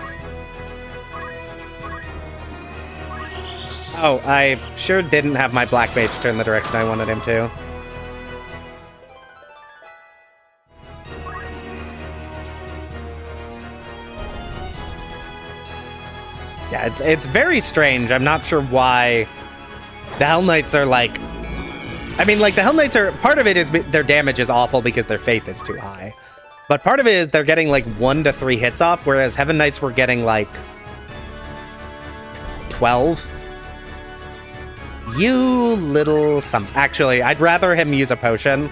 Oh, I sure didn't have my black mage turn the direction I wanted him to. Yeah, it's very strange. I'm not sure why the Hell Knights are like... I mean, like, the Hell Knights are... Part of it is their damage is awful because their faith is too high. But part of it is they're getting, like, 1 to 3 hits off, whereas Heaven Knights were getting, like, 12. You little some... Actually, I'd rather him use a potion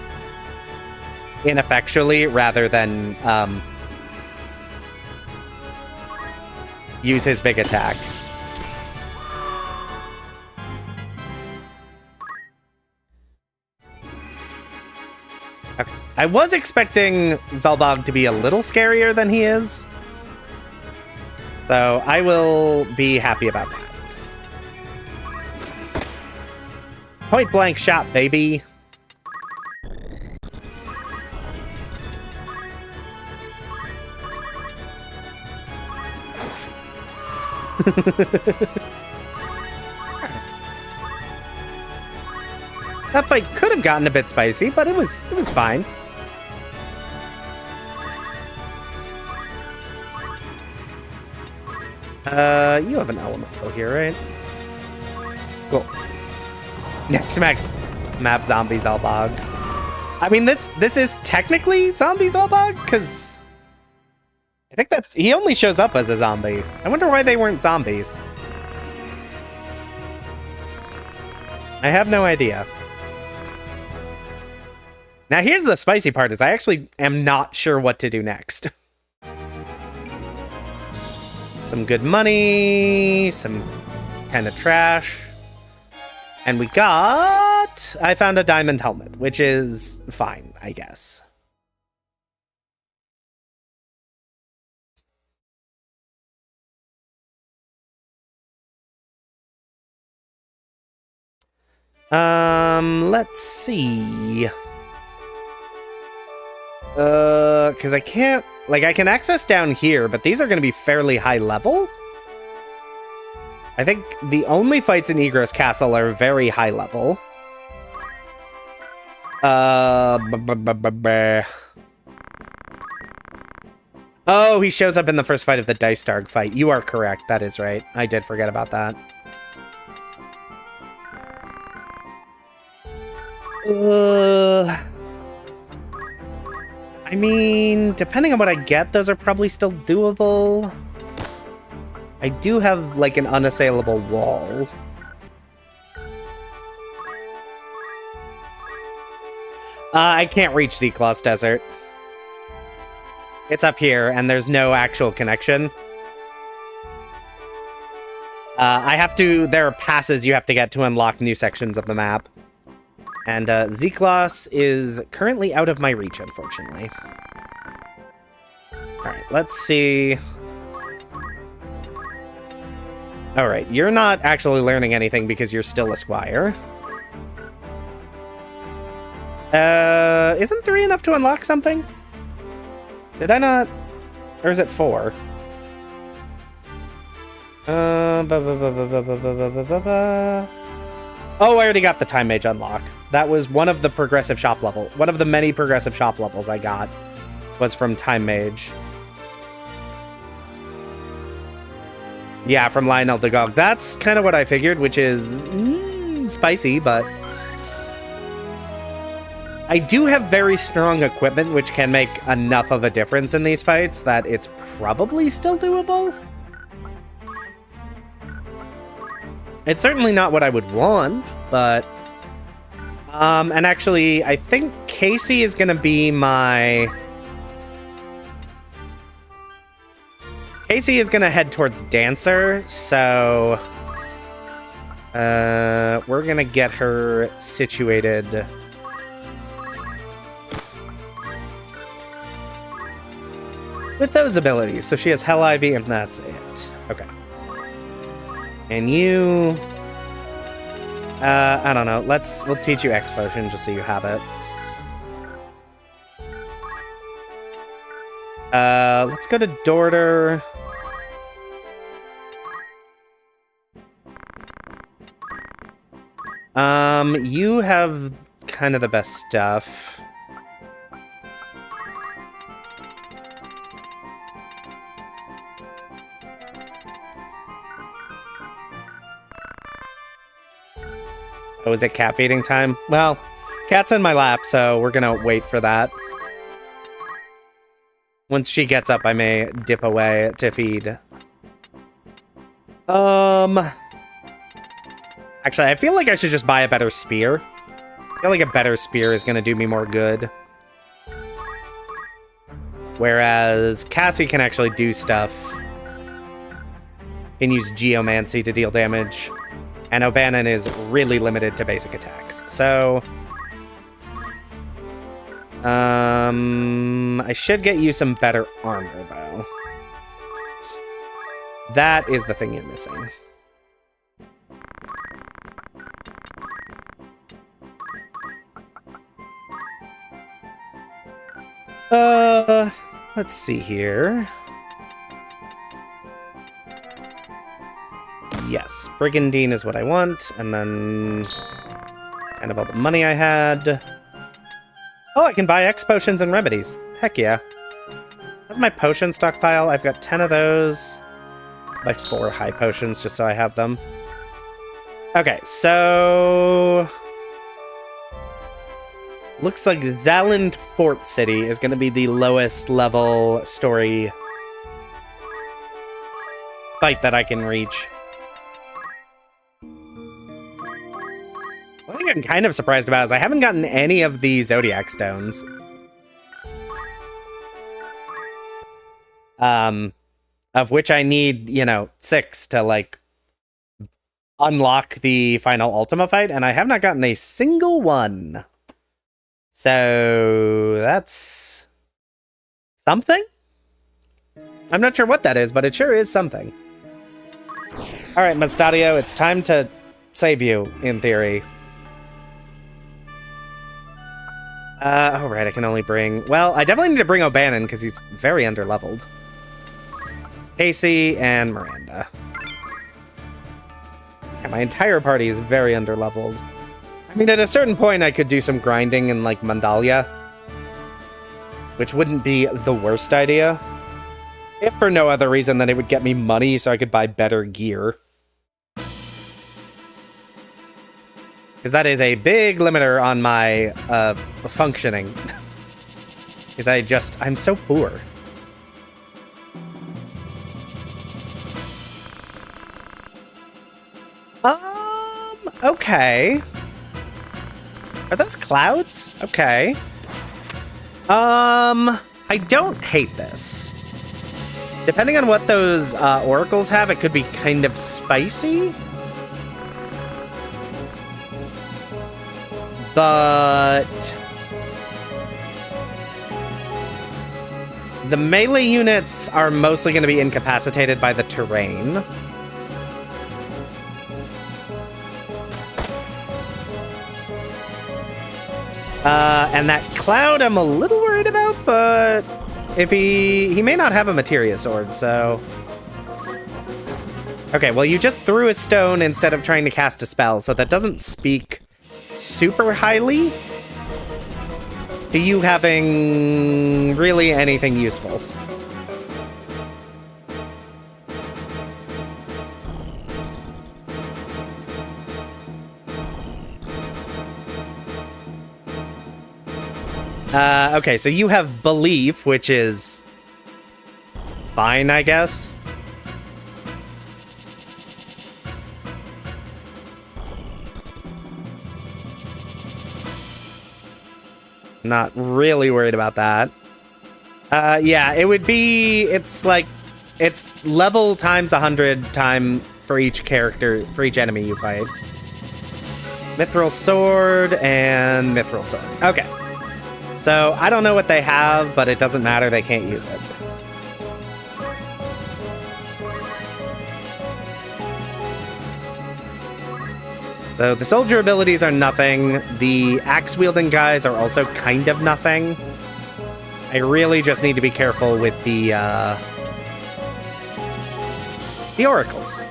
ineffectually rather than use his big attack. Okay. I was expecting Zalbog to be a little scarier than he is. So I will be happy about that. Point blank shot, baby. That fight could have gotten a bit spicy, but it was fine. You have an elemental here, right? Cool. Next map zombie Zalbogs. I mean, this is technically zombie Zalbog, because I think he only shows up as a zombie. I wonder why they weren't zombies. I have no idea. Now here's the spicy part, is I actually am not sure what to do next. Some good money, some kind of trash. And we got... I found a diamond helmet, which is fine, I guess. Let's see. Because I can't... Like, I can access down here, but these are going to be fairly high level. I think the only fights in Egros Castle are very high level. Oh, he shows up in the first fight of the Dice Darg fight. You are correct. That is right. I did forget about that. I mean, depending on what I get, those are probably still doable. I do have, like, an unassailable wall. I can't reach Zeklos Desert. It's up here, and there's no actual connection. There are passes you have to get to unlock new sections of the map. And Zeklos is currently out of my reach, unfortunately. Alright, let's see. Alright, you're not actually learning anything because you're still a squire. Isn't 3 enough to unlock something? Did I not? Or is it 4? Oh, I already got the Time Mage unlock. That was one of the progressive shop level. One of the many progressive shop levels I got was from Time Mage. Yeah, from Lionel de Gog. That's kind of what I figured, which is spicy, but I do have very strong equipment, which can make enough of a difference in these fights that it's probably still doable. It's certainly not what I would want, but... and actually, I think Casey is going to be my Casey is gonna head towards Dancer, so we're gonna get her situated with those abilities. So she has Hell Ivy, and that's it. Okay. And you... I don't know. We'll teach you X Potion just so you have it. Let's go to Dorter. You have kind of the best stuff. Oh, is it cat feeding time? Well, cat's in my lap, so we're gonna wait for that. Once she gets up, I may dip away to feed. Actually, I feel like I should just buy a better spear. I feel like a better spear is gonna do me more good. Whereas Cassie can actually do stuff. Can use Geomancy to deal damage. And O'Bannon is really limited to basic attacks. So... I should get you some better armor, though. That is the thing you're missing. Let's see here. Yes, Brigandine is what I want, and then kind of all the money I had. Oh, I can buy X potions and remedies. Heck yeah. That's my potion stockpile. I've got 10 of those. Buy 4 high potions just so I have them. Okay, so... looks like Zaland Fort City is going to be the lowest level story fight that I can reach. One thing I'm kind of surprised about is I haven't gotten any of the Zodiac Stones. Of which I need, 6 to, unlock the final Ultima fight, and I have not gotten a single one. So, that's... something? I'm not sure what that is, but it sure is something. Alright, Mustadio, it's time to save you, in theory. Oh, right, I can only bring... well, I definitely need to bring O'Bannon, because he's very underleveled. Casey and Miranda. Yeah, my entire party is very underleveled. I mean, at a certain point, I could do some grinding in, Mandalia. Which wouldn't be the worst idea. If for no other reason than it would get me money so I could buy better gear. Because that is a big limiter on my functioning. Because I'm so poor. Okay. Are those clouds? Okay. I don't hate this. Depending on what those oracles have, it could be kind of spicy. But the melee units are mostly going to be incapacitated by the terrain. And that cloud I'm a little worried about, but if he may not have a materia sword, so... Okay, well, you just threw a stone instead of trying to cast a spell, so that doesn't speak super highly to you having really anything useful. Okay, so you have Belief, which is fine, I guess. Not really worried about that. Yeah, it's It's level times 100 time for each character, for each enemy you fight. Mithril Sword and Mithril Sword. Okay. So, I don't know what they have, but it doesn't matter, they can't use it. So, the soldier abilities are nothing. The axe-wielding guys are also kind of nothing. I really just need to be careful with the oracles.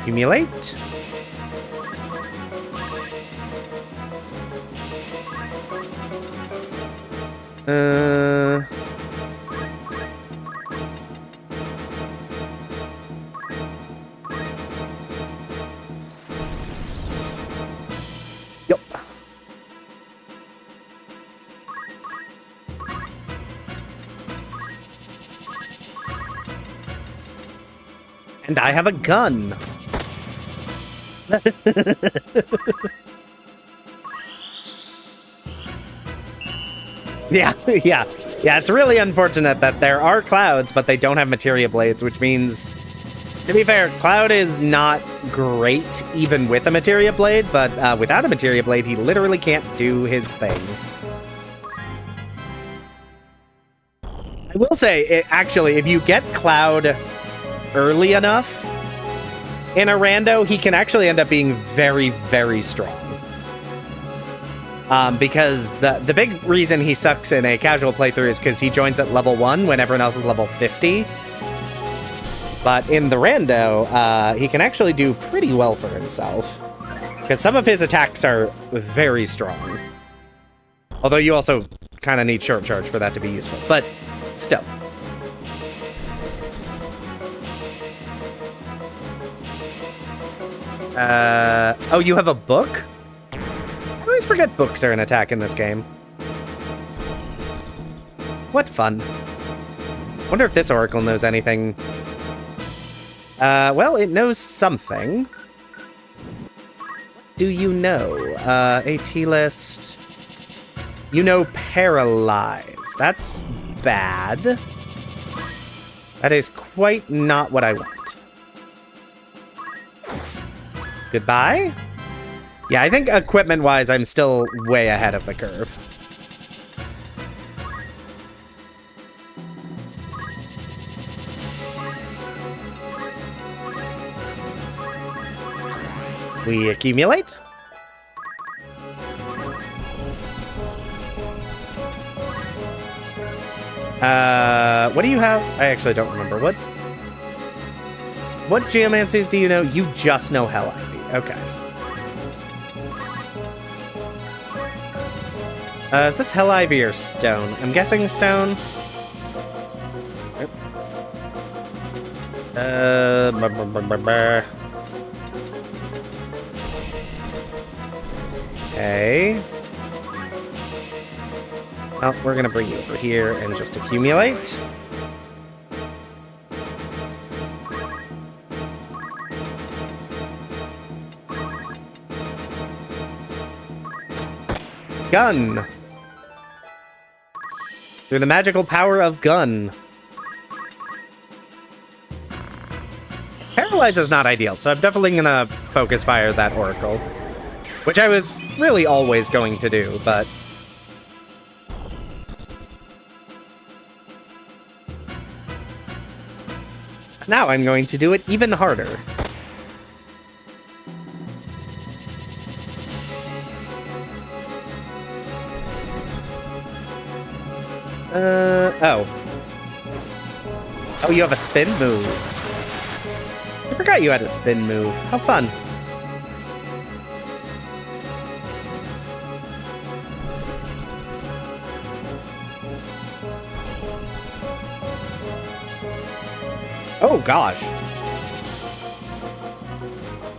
Accumulate. Yep. And I have a gun. Yeah, yeah. Yeah, it's really unfortunate that there are clouds, but they don't have materia blades, which means, to be fair, Cloud is not great even with a materia blade, but without a materia blade, he literally can't do his thing. I will say, actually, if you get Cloud early enough in a rando, he can actually end up being very, very strong. Because the big reason he sucks in a casual playthrough is because he joins at level 1 when everyone else is level 50. But in the rando, he can actually do pretty well for himself. Because some of his attacks are very strong. Although you also kind of need short charge for that to be useful. But still. Oh, you have a book? I always forget books are an attack in this game. What fun. Wonder if this oracle knows anything. Well, it knows something. Do you know? AT list. You know paralyze. That's bad. That is quite not what I want. Goodbye? Yeah, I think equipment-wise, I'm still way ahead of the curve. We accumulate. What do you have? I actually don't remember. What geomancies do you know? You just know Hell Ivy. Okay. Is this Hell Ivy or Stone? I'm guessing Stone. Okay. Oh, we're gonna bring you over here and just accumulate. Gun! Through the magical power of gun. Paralyze is not ideal, so I'm definitely gonna focus fire that oracle. Which I was really always going to do, but... now I'm going to do it even harder. Oh. Oh, you have a spin move. I forgot you had a spin move. How fun. Oh, gosh.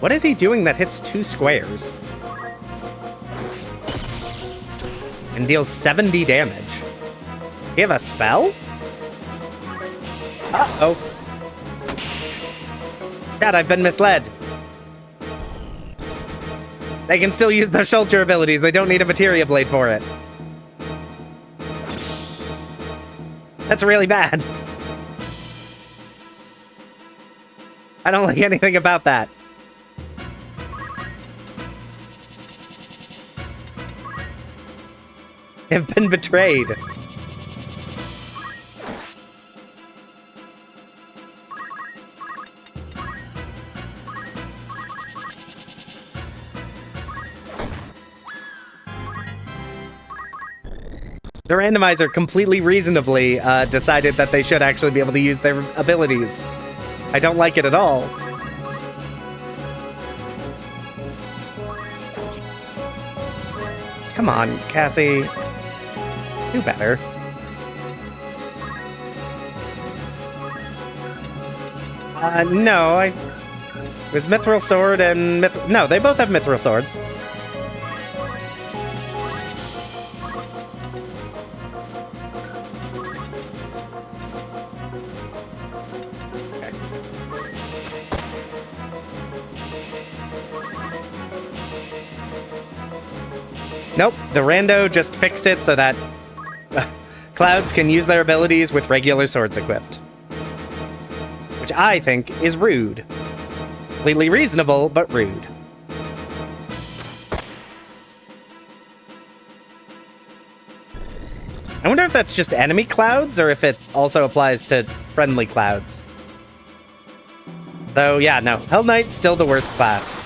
What is he doing that hits 2 squares? And deals 70 damage. Do you have a spell? Uh-oh. Chad, I've been misled. They can still use their soldier abilities. They don't need a materia blade for it. That's really bad. I don't like anything about that. Have been betrayed. The randomizer completely reasonably decided that they should actually be able to use their abilities. I don't like it at all. Come on, Cassie. Do better. No, it was Mithril Sword and no, they both have Mithril Swords. Nope, the rando just fixed it so that clouds can use their abilities with regular swords equipped. Which I think is rude. Completely reasonable, but rude. I wonder if that's just enemy clouds, or if it also applies to friendly clouds. So yeah, no, Hell Knight's still the worst class.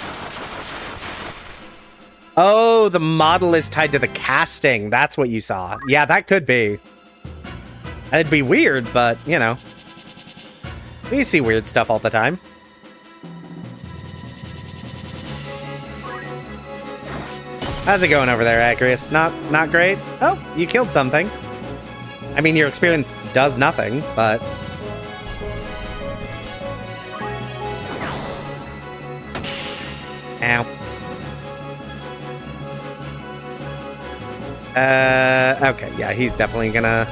Oh, the model is tied to the casting. That's what you saw. Yeah, that could be. That'd be weird, but, you know. We see weird stuff all the time. How's it going over there, Acreus? Not great? Oh, you killed something. I mean, your experience does nothing, but... Ow. Okay, yeah, he's definitely gonna...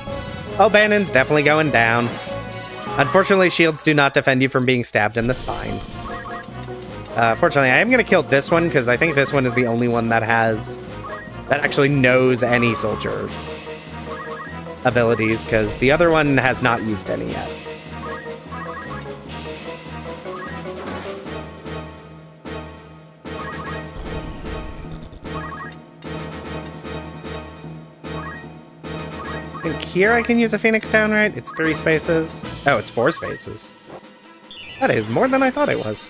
Oh, Bannon's definitely going down. Unfortunately, shields do not defend you from being stabbed in the spine. Fortunately, I am gonna kill this one, because I think this one is the only one that has... that actually knows any soldier abilities, because the other one has not used any yet. I think here I can use a Phoenix Down, right? It's 3 spaces. Oh, it's 4 spaces. That is more than I thought it was.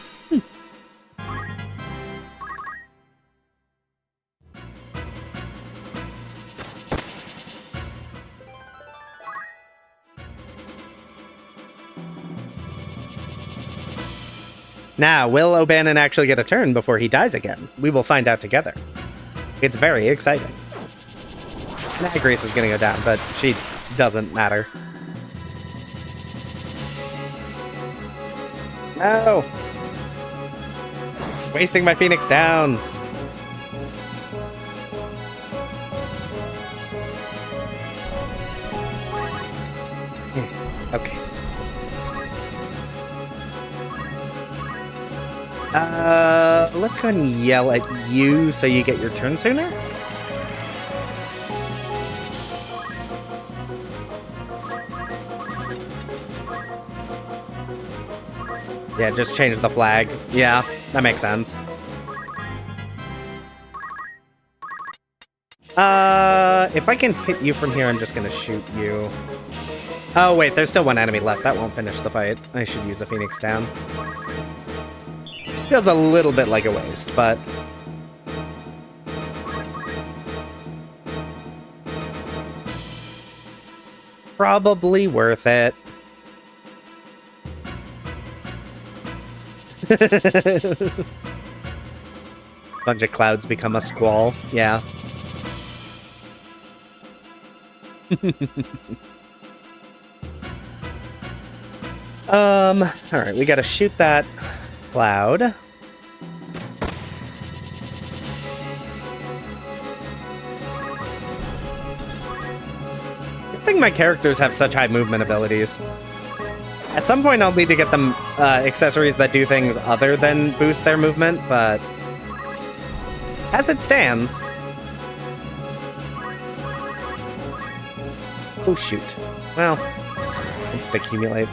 Now, will O'Bannon actually get a turn before he dies again? We will find out together. It's very exciting. Grace is gonna go down, but she doesn't matter. No! Wasting my Phoenix Downs! Okay. Let's go ahead and yell at you so you get your turn sooner. Yeah, just change the flag. Yeah, that makes sense. If I can hit you from here, I'm just gonna shoot you. Oh, wait, there's still one enemy left. That won't finish the fight. I should use a Phoenix Down. Feels a little bit like a waste, but... probably worth it. Bunch of clouds become a squall. Yeah. Alright, we gotta shoot that cloud. I think my characters have such high movement abilities. At some point, I'll need to get them accessories that do things other than boost their movement, but as it stands... Oh, shoot. Well, let's just accumulate.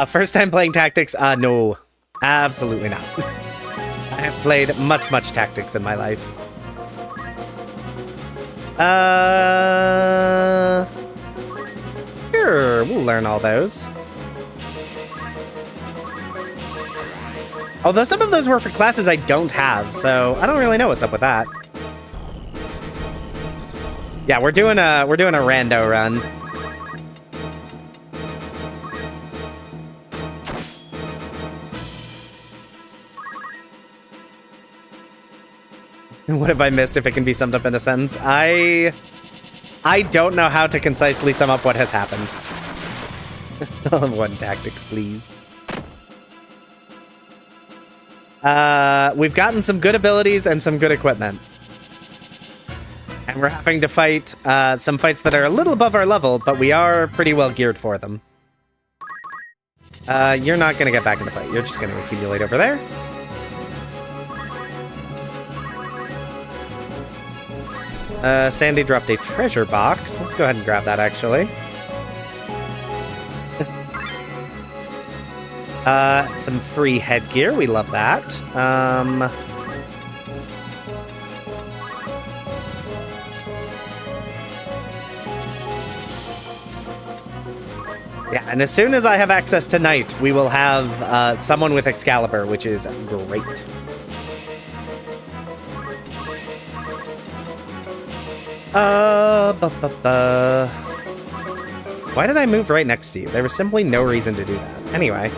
First time playing Tactics? No. Absolutely not. I have played much, much Tactics in my life. Sure, we'll learn all those. Although some of those were for classes I don't have, so I don't really know what's up with that. Yeah, we're doing a rando run. What have I missed if it can be summed up in a sentence? I don't know how to concisely sum up what has happened. One Tactics, please. We've gotten some good abilities and some good equipment. And we're having to fight some fights that are a little above our level, but we are pretty well geared for them. You're not going to get back in the fight. You're just going to accumulate over there. Sandy dropped a treasure box. Let's go ahead and grab that, actually. Some free headgear. We love that. Yeah, and as soon as I have access to Knight, we will have someone with Excalibur, which is great. Why did I move right next to you? There was simply no reason to do that. Anyway.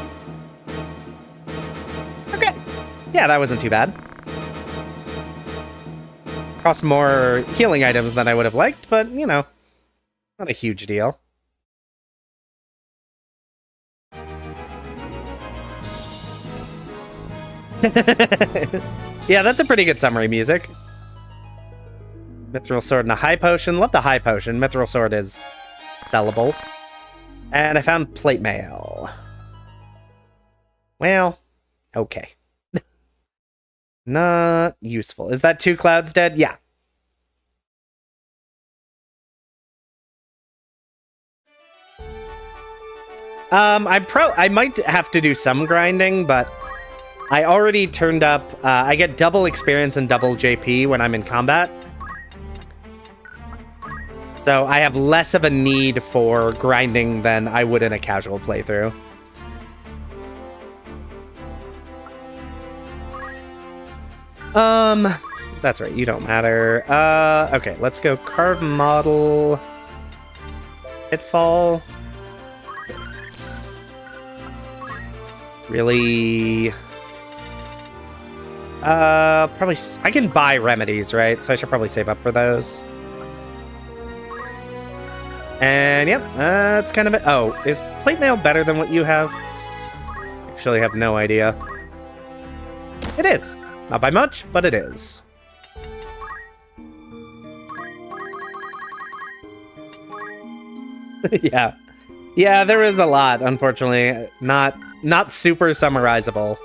Okay. Yeah, that wasn't too bad. Cost more healing items than I would have liked, but, you know, not a huge deal. Yeah, that's a pretty good summary music. Mithril Sword and a High Potion. Love the High Potion. Mithril Sword is sellable. And I found Plate Mail. Well, okay. Not useful. Is that 2 clouds dead? Yeah. I might have to do some grinding, but I already turned up... I get double experience and double JP when I'm in combat. So I have less of a need for grinding than I would in a casual playthrough. That's right, you don't matter. Okay, let's go carve model. Pitfall. Really... probably... I can buy remedies, right? So I should probably save up for those. And, yep, that's kind of it. Oh, is plate mail better than what you have? Actually, I have no idea. It is. Not by much, but it is. Yeah. Yeah, there is a lot, unfortunately. Not super summarizable.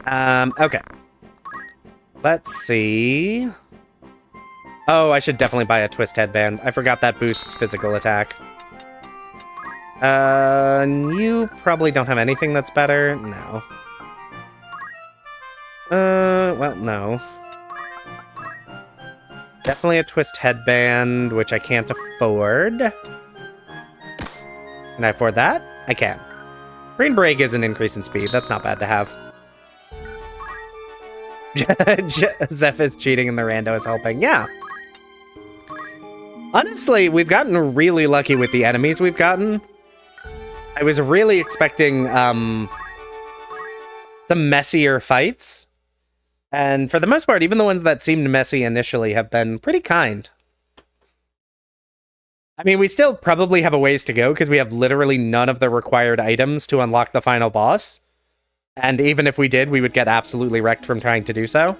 Okay. Let's see... Oh, I should definitely buy a twist headband. I forgot that boosts physical attack. You probably don't have anything that's better. No. Well, no. Definitely a twist headband, which I can't afford. Can I afford that? I can. Green break is an increase in speed. That's not bad to have. Zeph is cheating and the rando is helping. Yeah. Honestly, we've gotten really lucky with the enemies we've gotten. I was really expecting some messier fights. And for the most part, even the ones that seemed messy initially have been pretty kind. I mean, we still probably have a ways to go because we have literally none of the required items to unlock the final boss. And even if we did, we would get absolutely wrecked from trying to do so.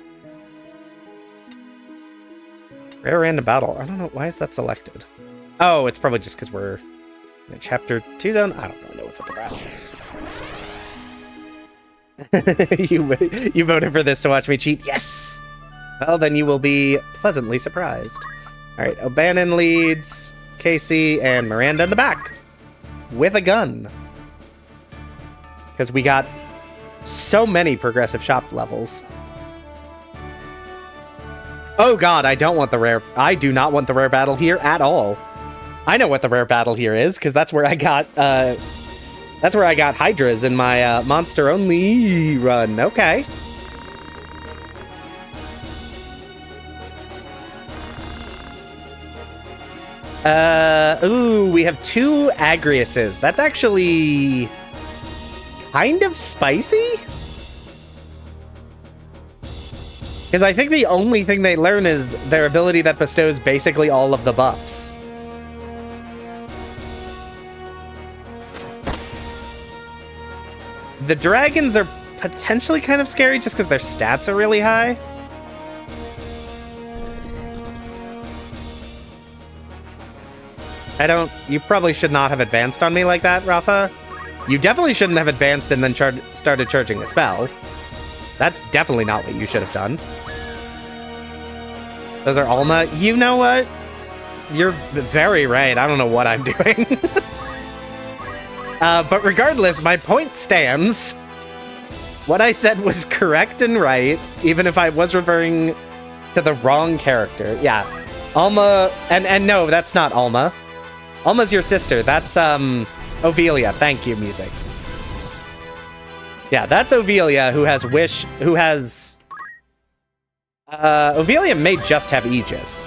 Rare random battle. I don't know. Why is that selected? Oh, it's probably just because we're in a chapter 2 zone. I don't really know what's up with that. You voted for this to watch me cheat? Yes! Well, then you will be pleasantly surprised. All right, O'Bannon leads, Casey and Miranda in the back with a gun. Because we got so many progressive shop levels. Oh god, I do not want the rare battle here at all. I know what the rare battle here is, because that's where I got Hydras in my monster only run. Okay. Ooh, we have 2 Agriuses. That's actually kind of spicy? Because I think the only thing they learn is their ability that bestows basically all of the buffs. The dragons are potentially kind of scary just because their stats are really high. You probably should not have advanced on me like that, Rafa. You definitely shouldn't have advanced and then started charging a spell. That's definitely not what you should have done. Those are Alma. You know what? You're very right. I don't know what I'm doing. But regardless, my point stands. What I said was correct and right, even if I was referring to the wrong character. Yeah. Alma, and no, that's not Alma. Alma's your sister. That's, Ovelia. Thank you, music. Yeah, that's Ovelia, who has Wish, Ovelia may just have Aegis.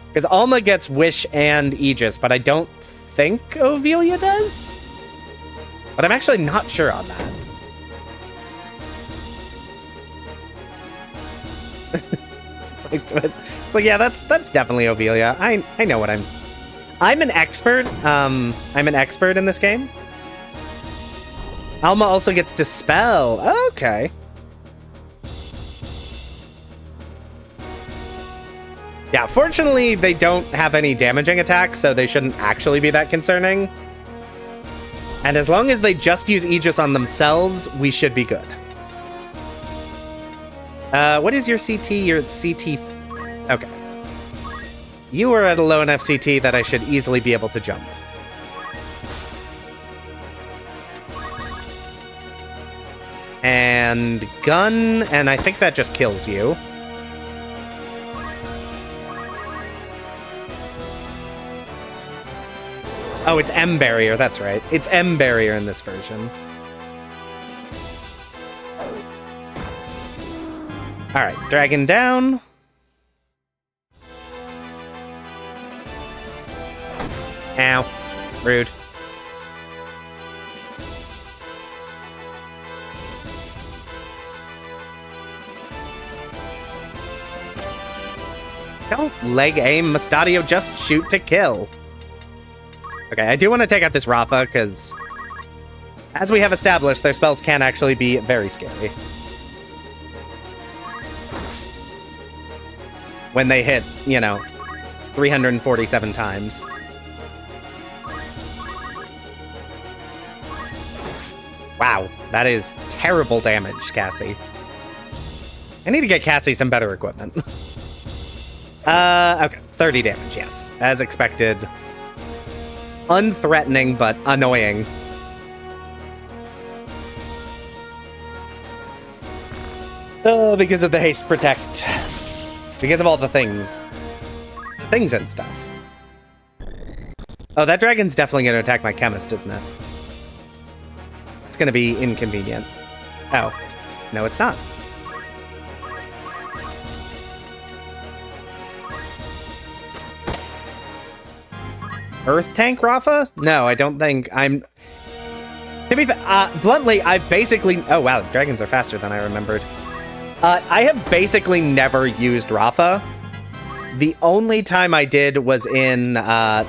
Because Alma gets Wish and Aegis, but I don't think Ovelia does? But I'm actually not sure on that. It's like, yeah, that's definitely Ovelia. I know what I'm an expert. I'm an expert in this game. Alma also gets Dispel. Okay. Yeah, fortunately, they don't have any damaging attacks, so they shouldn't actually be that concerning. And as long as they just use Aegis on themselves, we should be good. What is your CT? You're at CT... Okay. You are at a low enough CT that I should easily be able to jump. And gun, and I think that just kills you. Oh, it's M barrier, that's right. It's M barrier in this version. Alright, dragon down. Ow. Rude. Don't leg aim, Mustadio, just shoot to kill. Okay, I do want to take out this Rafa, because as we have established, their spells can actually be very scary. When they hit, 347 times. Wow, that is terrible damage, Cassie. I need to get Cassie some better equipment. Okay, 30 damage, yes. As expected. Unthreatening, but annoying. Oh, because of the haste protect. Because of all the things. Things and stuff. Oh, that dragon's definitely going to attack my chemist, isn't it? It's going to be inconvenient. Oh. No, it's not. Earth tank, Rafa? No, I don't think I'm... To be bluntly, I've basically... Oh, wow, dragons are faster than I remembered. I have basically never used Rafa. The only time I did was in my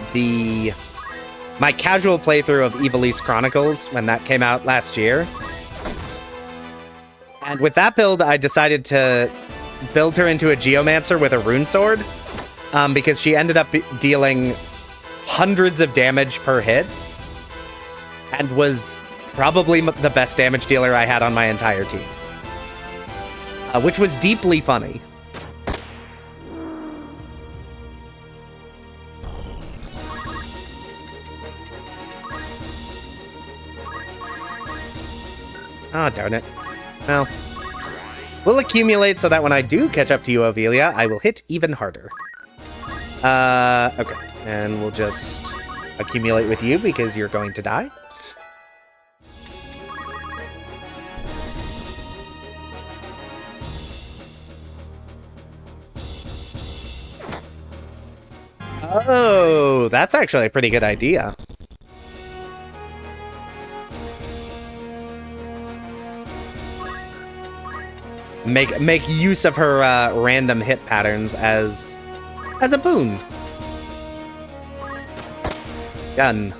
casual playthrough of Evilise Chronicles, when that came out last year. And with that build, I decided to build her into a Geomancer with a rune sword, because she ended up dealing hundreds of damage per hit. and was probably the best damage dealer I had on my entire team. Which was deeply funny. Oh, darn it. Well, we'll accumulate so that when I do catch up to you, Ophelia, I will hit even harder. Okay. And we'll just accumulate with you because you're going to die. Oh, that's actually a pretty good idea. Make use of her random hit patterns as a boon. Done.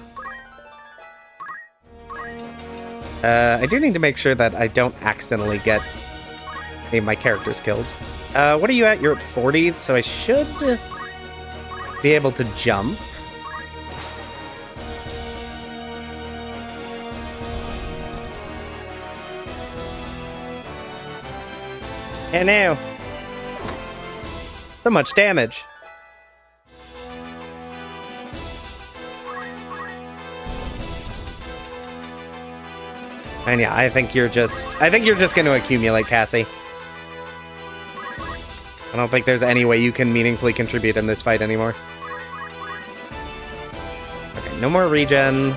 I do need to make sure that I don't accidentally get any of my characters killed. What are you at? You're at 40, so I should be able to jump. And now, so much damage. And yeah, I think you're just going to accumulate, Cassie. I don't think there's any way you can meaningfully contribute in this fight anymore. Okay, no more regen.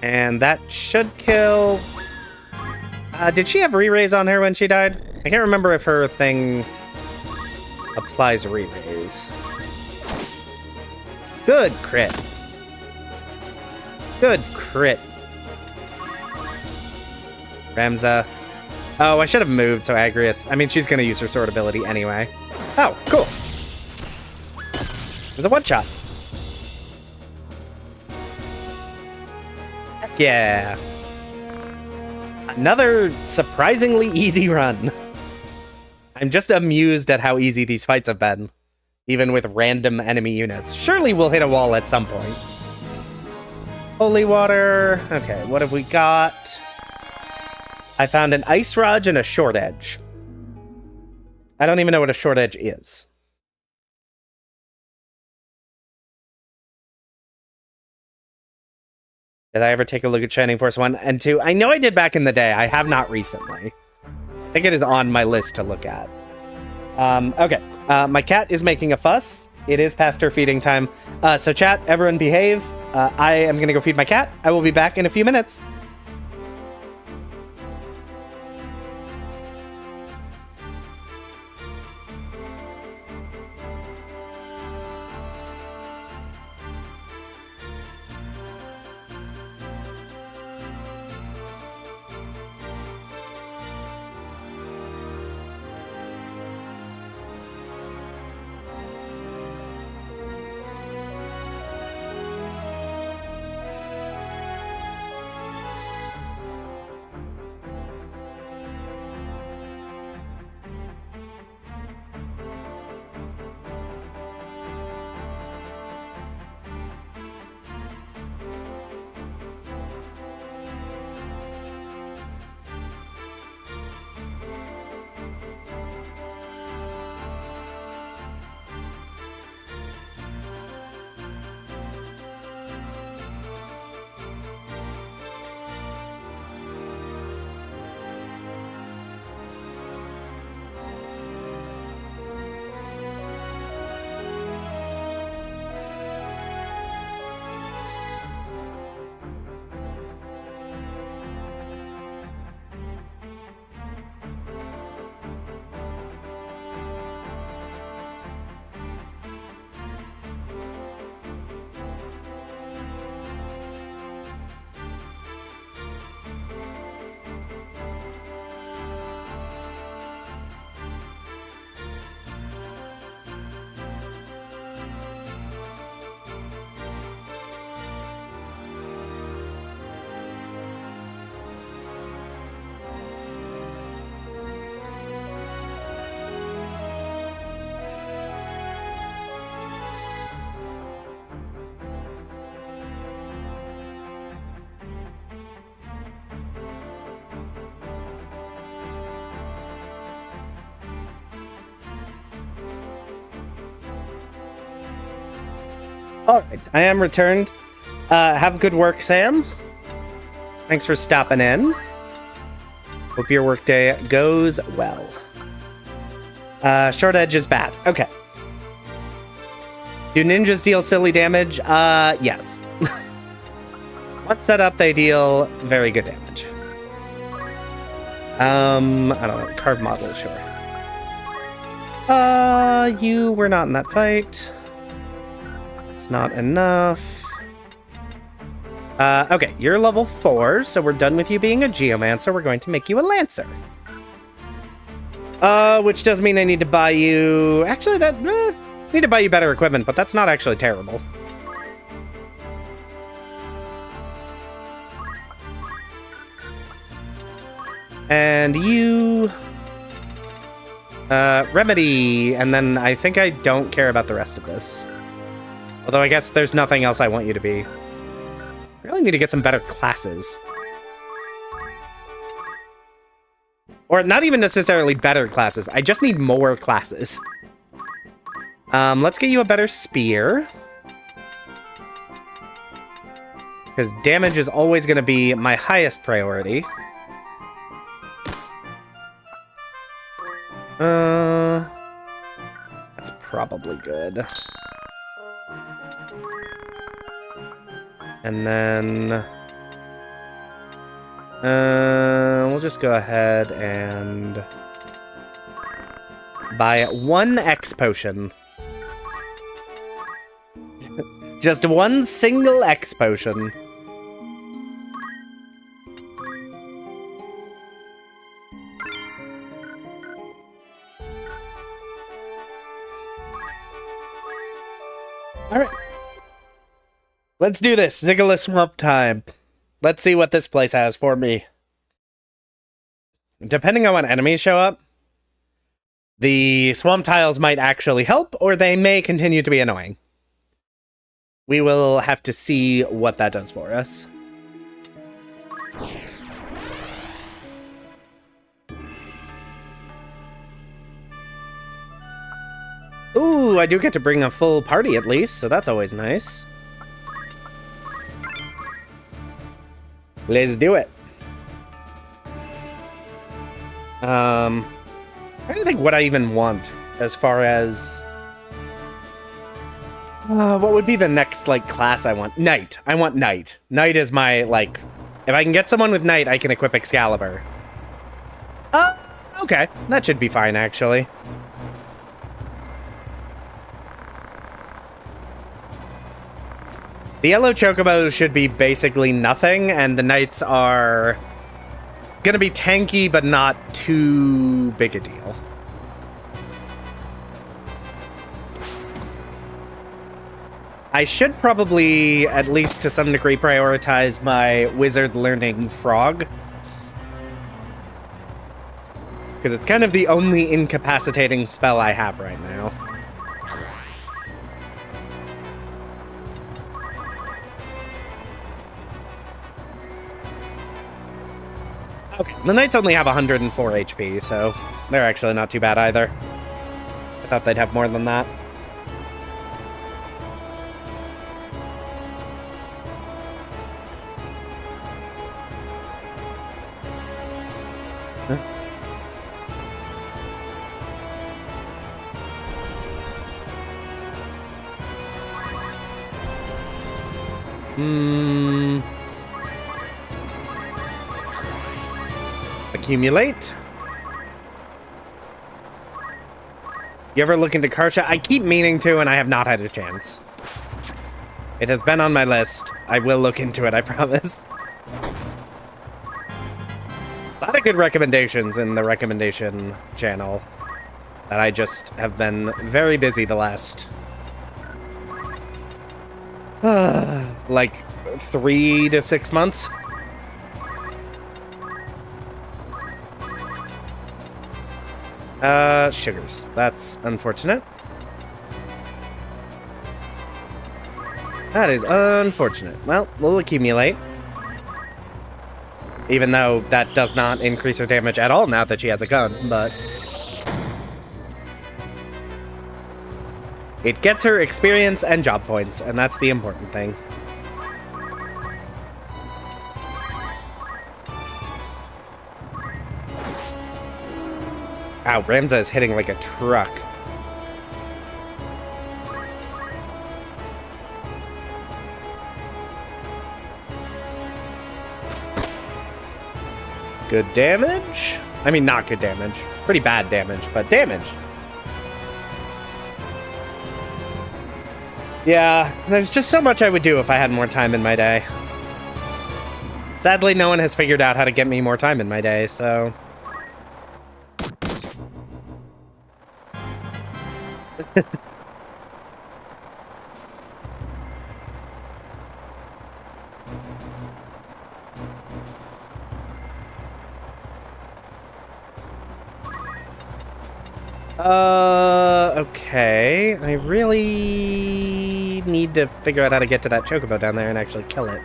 And that should kill... did she have re-raise on her when she died? I can't remember if her thing applies re-raise. Good crit. Good crit. Ramza. Oh, I should have moved, so Agrius... I mean, she's going to use her sword ability anyway. Oh, cool. There's a one-shot. Heck yeah. Another surprisingly easy run. I'm just amused at how easy these fights have been. Even with random enemy units. Surely we'll hit a wall at some point. Holy water. Okay, what have we got? I found an ice rod and a short edge. I don't even know what a short edge is. Did I ever take a look at Shining Force 1 and 2? I know I did back in the day. I have not recently. I think it is on my list to look at. Okay. My cat is making a fuss. It is past her feeding time. So chat, everyone behave. I am going to go feed my cat. I will be back in a few minutes. Alright, I am returned. Have good work, Sam. Thanks for stopping in. Hope your workday goes well. Short edge is bad. Okay. Do ninjas deal silly damage? Yes. Once set up, they deal very good damage. I don't know. Carve model, sure. You were not in that fight. It's not enough. Okay, you're level 4, so we're done with you being a Geomancer. We're going to make you a Lancer. Which does mean I need to buy you... Actually, need to buy you better equipment, but that's not actually terrible. And you... Remedy, and then I think I don't care about the rest of this. Although I guess there's nothing else I want you to be. I really need to get some better classes. Or not even necessarily better classes, I just need more classes. Let's get you a better spear. Because damage is always going to be my highest priority. That's probably good. And then... we'll just go ahead and... buy 1 X potion. Just 1 single X potion. Alright. Let's do this. Zigala Swamp time. Let's see what this place has for me. Depending on what enemies show up, the swamp tiles might actually help, or they may continue to be annoying. We will have to see what that does for us. Ooh, I do get to bring a full party at least, so that's always nice. Let's do it. I'm trying to think what I even want as far as... what would be the next, like, class I want? Knight. I want Knight. Knight is my, like... If I can get someone with Knight, I can equip Excalibur. Okay. That should be fine, actually. The yellow chocobos should be basically nothing, and the Knights are gonna be tanky, but not too big a deal. I should probably, at least to some degree, prioritize my wizard learning frog. Because it's kind of the only incapacitating spell I have right now. Okay, the Knights only have 104 HP, so they're actually not too bad either. I thought they'd have more than that. Accumulate. You ever look into Karsha? I keep meaning to, and I have not had a chance. It has been on my list. I will look into it, I promise. A lot of good recommendations in the recommendation channel that I just have been very busy the last... like 3 to 6 months. Sugars. That's unfortunate. That is unfortunate. Well, we'll accumulate. Even though that does not increase her damage at all now that she has a gun, but... It gets her experience and job points, and that's the important thing. Ow, Ramza is hitting like a truck. Good damage? I mean, not good damage. Pretty bad damage, but damage. Yeah, there's just so much I would do if I had more time in my day. Sadly, no one has figured out how to get me more time in my day, so... Okay. I really need to figure out how to get to that chocobo down there and actually kill it.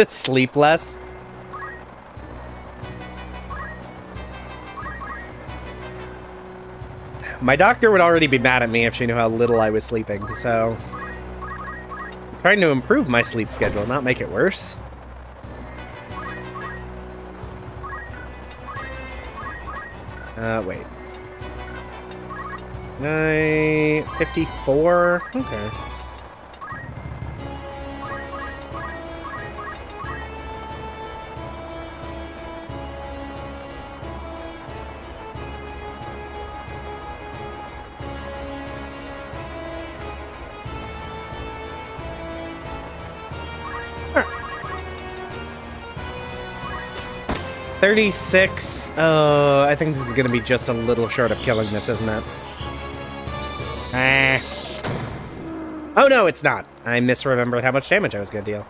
Sleep less. My doctor would already be mad at me if she knew how little I was sleeping, so... I'm trying to improve my sleep schedule, not make it worse. Wait. 54? Okay. Huh. 36. I think this is going to be just a little short of killing this, isn't it? Oh, no, it's not. I misremembered how much damage I was going to deal.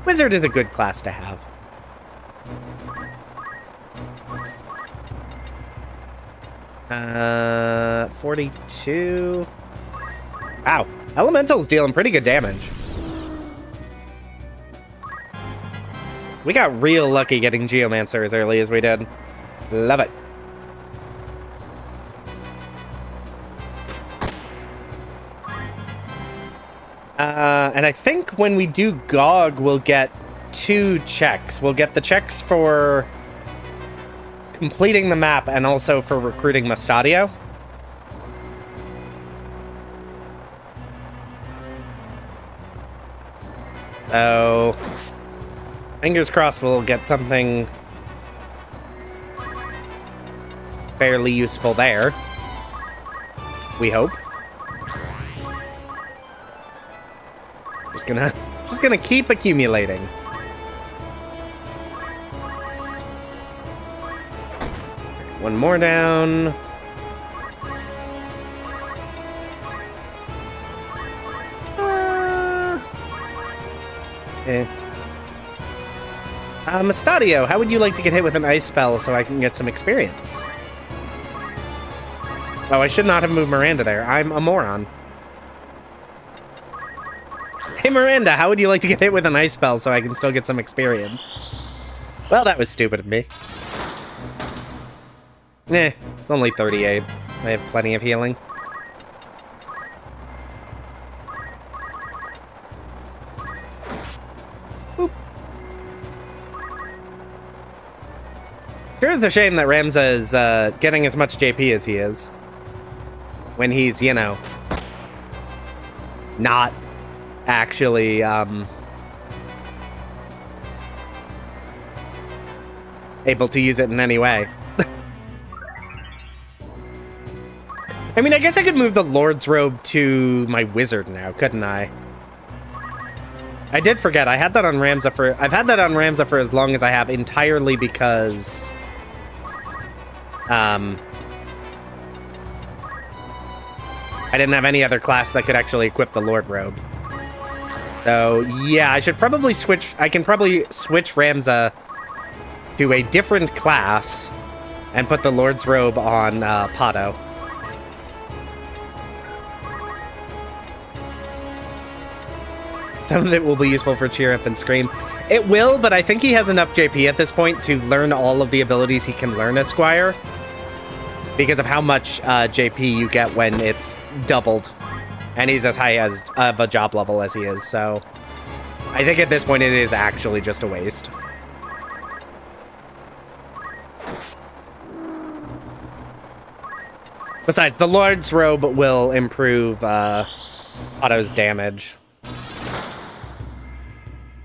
Wizard is a good class to have. Uh, 42. Ow. Elemental's dealing pretty good damage. We got real lucky getting Geomancer as early as we did. Love it. And I think when we do GOG, we'll get 2 checks. We'll get the checks for completing the map and also for recruiting Mustadio. So, fingers crossed we'll get something fairly useful there. We hope. Just gonna keep accumulating. One more down. Mustadio, how would you like to get hit with an ice spell so I can get some experience? Oh, I should not have moved Miranda there. I'm a moron. Hey, Miranda, how would you like to get hit with an ice spell so I can still get some experience? Well, that was stupid of me. It's only 38. I have plenty of healing. Boop. Sure is a shame that Ramza is getting as much JP as he is. When he's, you know, not actually able to use it in any way. I mean, I guess I could move the Lord's Robe to my Wizard now, couldn't I? I did forget, I had that on Ramza for... I've had that on Ramza for as long as I have, entirely because... I didn't have any other class that could actually equip the Lord Robe. So, yeah, I should probably switch... I can probably switch Ramza to a different class and put the Lord's Robe on Pato. Some of it will be useful for Cheer Up and Scream. It will, but I think he has enough JP at this point to learn all of the abilities he can learn as Squire, because of how much JP you get when it's doubled, and he's as high as of a job level as he is, so I think at this point it is actually just a waste. Besides, the Lord's Robe will improve Otto's damage.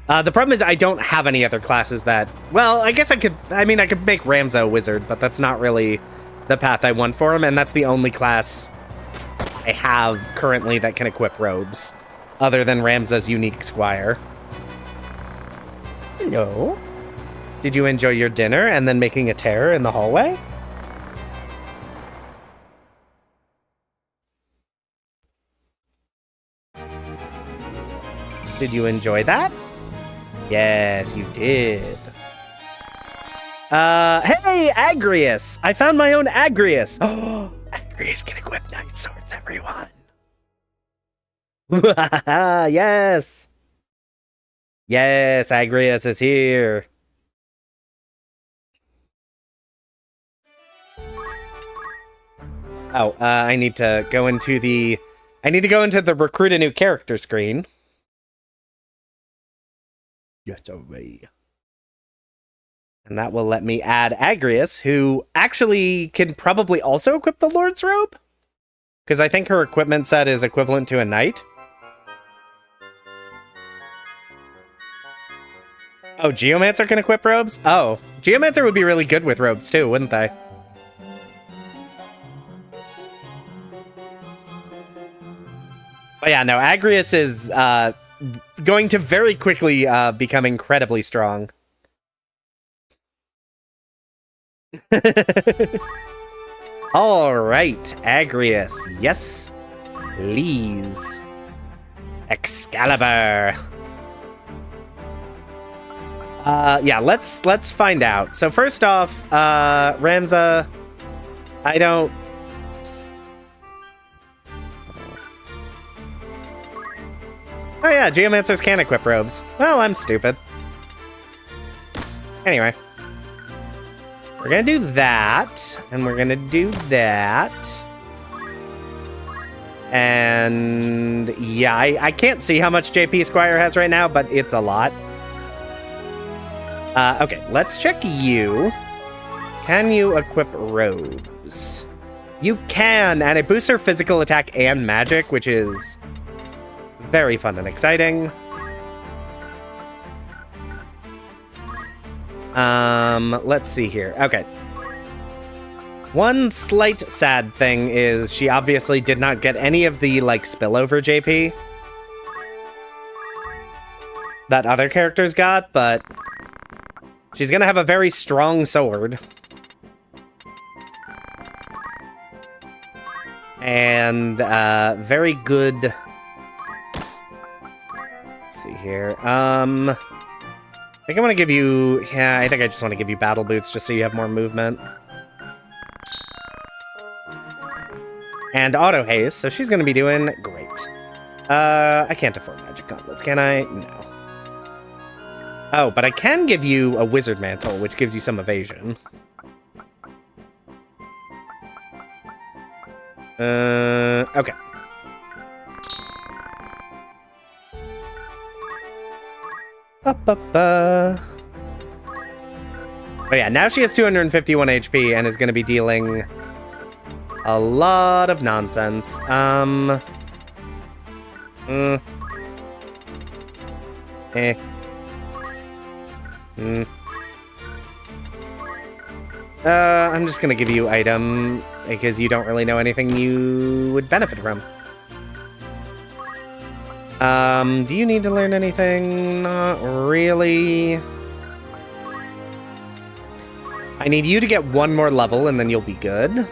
The problem is I don't have any other classes that... Well, I guess I could make Ramza a wizard, but that's not really the path I want for him, and that's the only class I have currently that can equip robes, other than Ramza's unique Squire. Hello. Did you enjoy your dinner and then making a terror in the hallway? Did you enjoy that? Yes, you did. Hey, Agrius! I found my own Agrius! Oh, Agrius can equip night swords, everyone! Yes! Yes, Agrius is here! Oh, I need to go into the recruit a new character screen. Yes, away. And that will let me add Agrius, who actually can probably also equip the Lord's Robe? Because I think her equipment set is equivalent to a knight. Oh, Geomancer can equip robes? Oh, Geomancer would be really good with robes too, wouldn't they? But yeah, no, Agrius is going to very quickly become incredibly strong. All right, Agrius. Yes, please. Excalibur. Yeah, let's find out. So first off, Ramza, I don't... Oh yeah, Geomancers can equip robes. Well, I'm stupid. Anyway. We're gonna do that, and we're gonna do that. And yeah, I can't see how much JP Squire has right now, but it's a lot. Okay, let's check you. Can you equip robes? You can, and it boosts her physical attack and magic, which is very fun and exciting. Let's see here. Okay. One slight sad thing is she obviously did not get any of the, like, spillover JP that other characters got, but she's gonna have a very strong sword. And, very good... Let's see here. I think I want to give you... Yeah, I think I just want to give you battle boots just so you have more movement. And auto haste, so she's going to be doing great. I can't afford magic gauntlets, can I? No. Oh, but I can give you a wizard mantle, which gives you some evasion. Okay. But yeah, now she has 251 HP and is going to be dealing a lot of nonsense. I'm just going to give you item because you don't really know anything you would benefit from. Do you need to learn anything? Not really. I need you to get one more level and then you'll be good.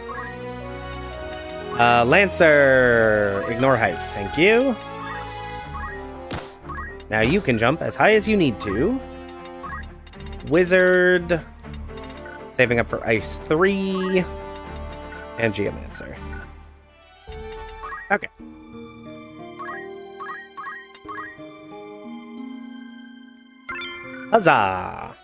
Lancer, ignore height, thank you. Now you can jump as high as you need to. Wizard, saving up for Ice 3, and Geomancer. Okay. Huzzah!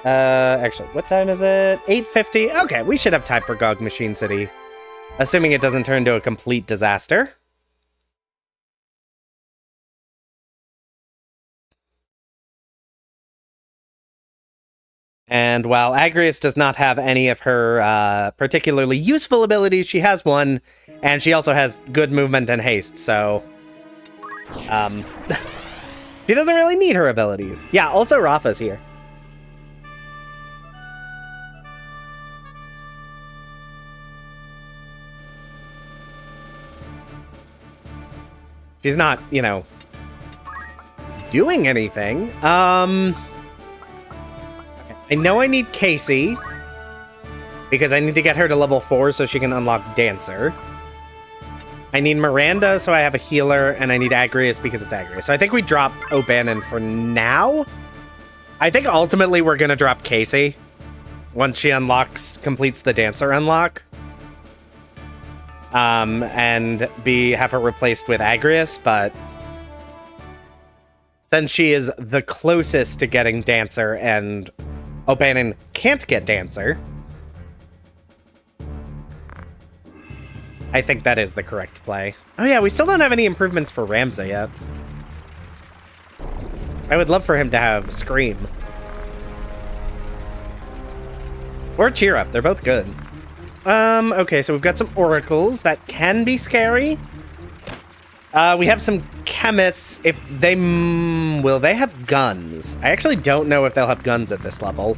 Actually, what time is it? 8:50? Okay, we should have time for Gog Machine City. Assuming it doesn't turn into a complete disaster. And while Agrias does not have any of her particularly useful abilities, she has one, and she also has good movement and haste, so... she doesn't really need her abilities. Yeah, also Rafa's here. She's not, you know, doing anything. Okay. I know I need Casey, because I need to get her to level 4 so she can unlock Dancer. I need Miranda so I have a healer, and I need Agrias because it's Agrias. So I think we drop O'Bannon for now. I think ultimately we're going to drop Casey once she completes the Dancer unlock. And have her replaced with Agrias, but since she is the closest to getting Dancer and O'Bannon can't get Dancer, I think that is the correct play. Oh yeah, we still don't have any improvements for Ramza yet. I would love for him to have Scream. Or Cheer Up, they're both good. Okay, so we've got some oracles that can be scary. We have some chemists. If they... will they have guns? I actually don't know if they'll have guns at this level.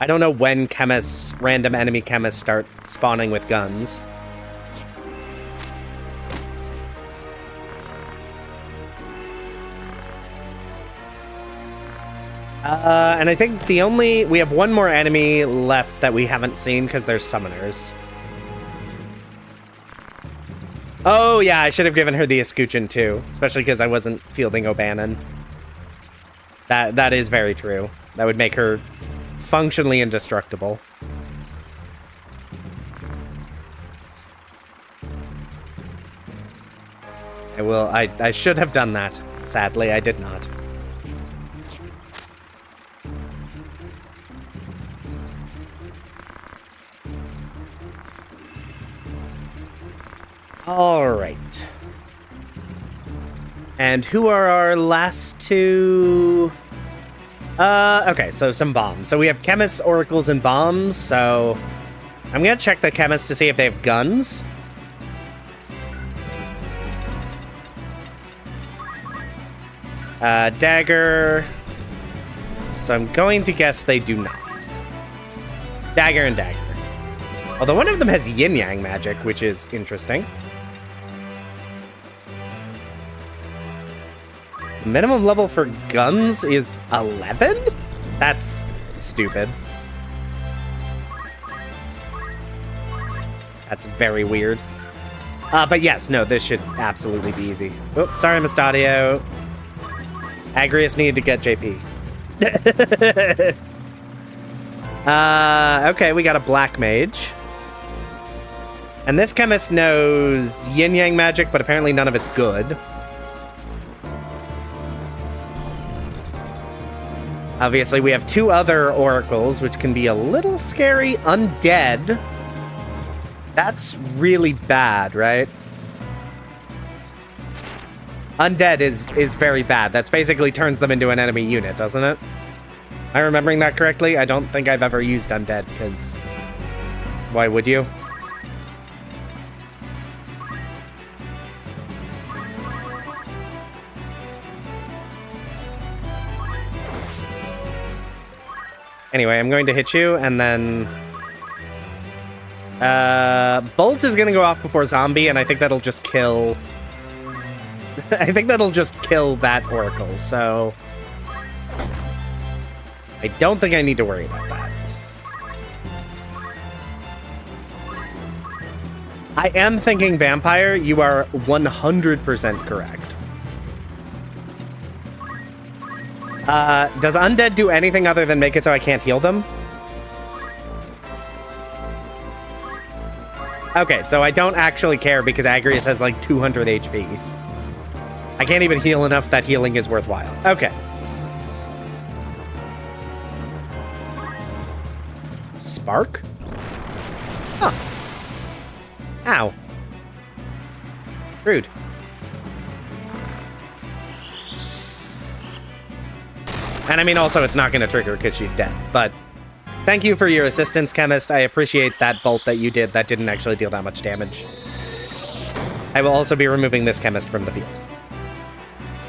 I don't know when chemists, random enemy chemists, start spawning with guns. And I think we have one more enemy left that we haven't seen because there's summoners. Oh yeah, I should have given her the escutcheon too, especially because I wasn't fielding O'Bannon. That is very true. That would make her functionally indestructible. I should have done that. Sadly, I did not. All right. And who are our last two? Okay, so some bombs. So we have chemists, oracles, and bombs, so I'm gonna check the chemists to see if they have guns. Dagger. So I'm going to guess they do not. Dagger and dagger. Although one of them has yin-yang magic, which is interesting. Minimum level for guns is 11? That's stupid. That's very weird. But yes, no, this should absolutely be easy. Oh, sorry, Mustadio. Agrias needed to get JP. Okay, we got a black mage. And this chemist knows yin-yang magic, but apparently none of it's good. Obviously, we have two other oracles, which can be a little scary. Undead. That's really bad, right? Undead is very bad. That's basically turns them into an enemy unit, doesn't it? Am I remembering that correctly? I don't think I've ever used undead, because... why would you? Anyway, I'm going to hit you, and then... Bolt is gonna go off before Zombie, and I think that'll just kill... I think that'll just kill that Oracle, so... I don't think I need to worry about that. I am thinking Vampire. You are 100% correct. Does Undead do anything other than make it so I can't heal them? Okay, so I don't actually care because Agrias has like 200 HP. I can't even heal enough that healing is worthwhile. Okay. Spark? Huh. Ow. Rude. And I mean, also, it's not going to trigger because she's dead, but thank you for your assistance, Chemist. I appreciate that bolt that you did. That didn't actually deal that much damage. I will also be removing this Chemist from the field.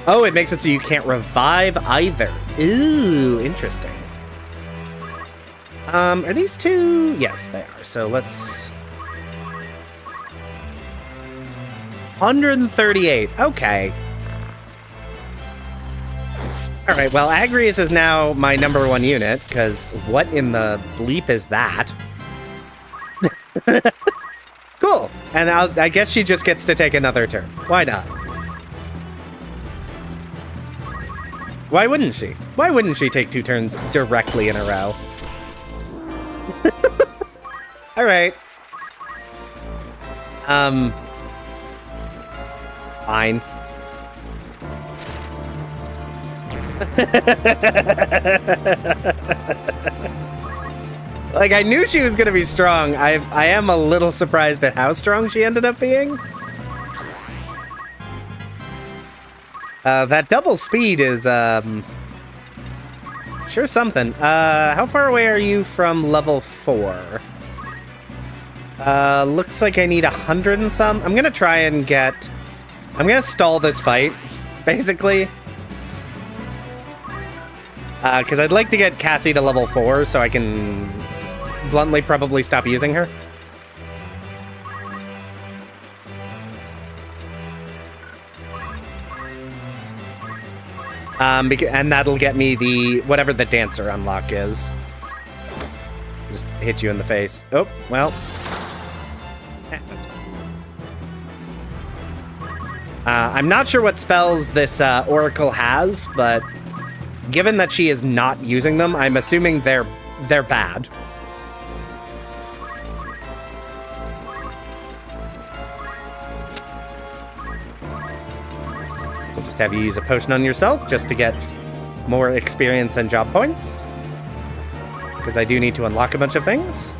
Oh, it makes it so you can't revive either. Ooh, interesting. Are these two? Yes, they are. So let's... 138. Okay. All right, well, Agrius is now my #1 unit, because what in the bleep is that? Cool. And I guess she just gets to take another turn. Why not? Why wouldn't she? Why wouldn't she take 2 turns directly in a row? All right. Fine. Like, I knew she was gonna be strong. I am a little surprised at how strong she ended up being. That double speed is, sure something. How far away are you from level 4? Looks like I need 100 and some. I'm gonna try and get... I'm gonna stall this fight, basically. Because I'd like to get Cassie to level 4 so I can bluntly probably stop using her. And that'll get me the whatever the dancer unlock is. Just hit you in the face. Oh, well. That's fine. I'm not sure what spells this Oracle has, but given that she is not using them, I'm assuming they're bad. We'll just have you use a potion on yourself just to get more experience and job points. Because I do need to unlock a bunch of things.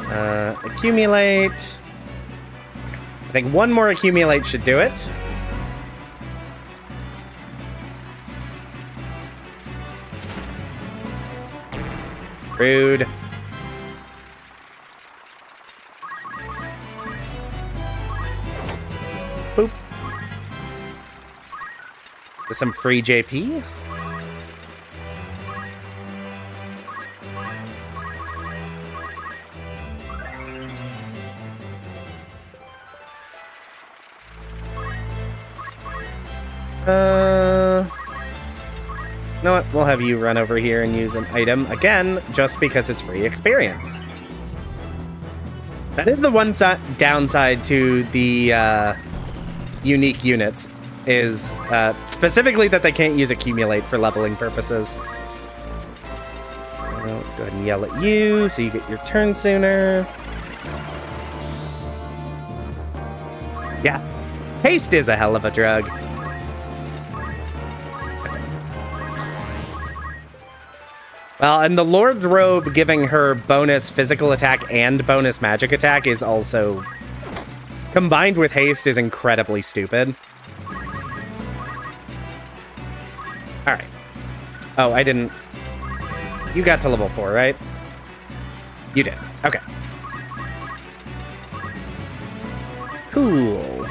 Alright. Accumulate. I think one more accumulate should do it. Rude. Boop. With some free JP. You know what? We'll have you run over here and use an item again, just because it's free experience. That is the one downside to the unique units, is specifically that they can't use accumulate for leveling purposes. Let's go ahead and yell at you so you get your turn sooner. Yeah, haste is a hell of a drug. Well, and the Lord's Robe giving her bonus physical attack and bonus magic attack is also... combined with haste is incredibly stupid. Alright. Oh, I didn't... You got to level 4, right? You did. Okay. Cool.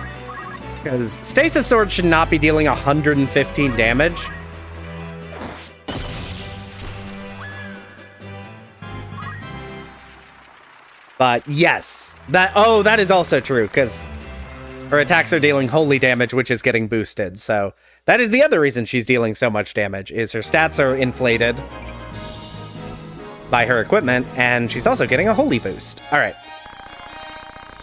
Because Stasis Sword should not be dealing 115 damage. But yes, that is also true, because her attacks are dealing holy damage, which is getting boosted. So that is the other reason she's dealing so much damage, is her stats are inflated by her equipment, and she's also getting a holy boost. All right.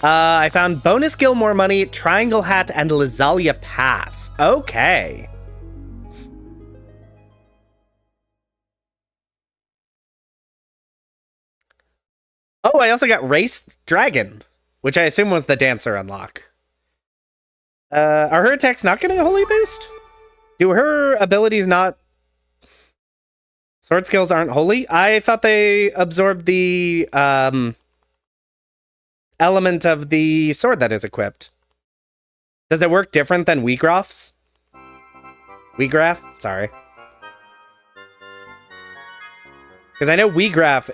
I found bonus Gilmore money, Triangle Hat, and Lazalia Pass. Okay. Oh, I also got Race Dragon, which I assume was the dancer unlock. Are her attacks not getting a holy boost? Do her abilities not... Sword skills aren't holy? I thought they absorbed the element of the sword that is equipped. Does it work different than Wheatgraf's? Wheatgraf? Sorry. Because I know Wheatgraf...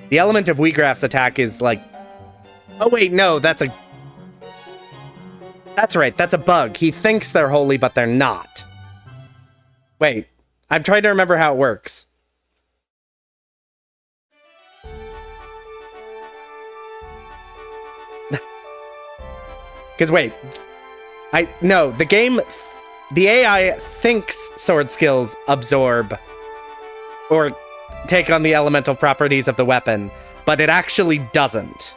The element of Wheatgraf's attack is like... Oh wait, no, that's a... That's right, that's a bug. He thinks they're holy, but they're not. Wait, I'm trying to remember how it works. Because wait, no, the game, the AI thinks sword skills absorb or take on the elemental properties of the weapon, but it actually doesn't.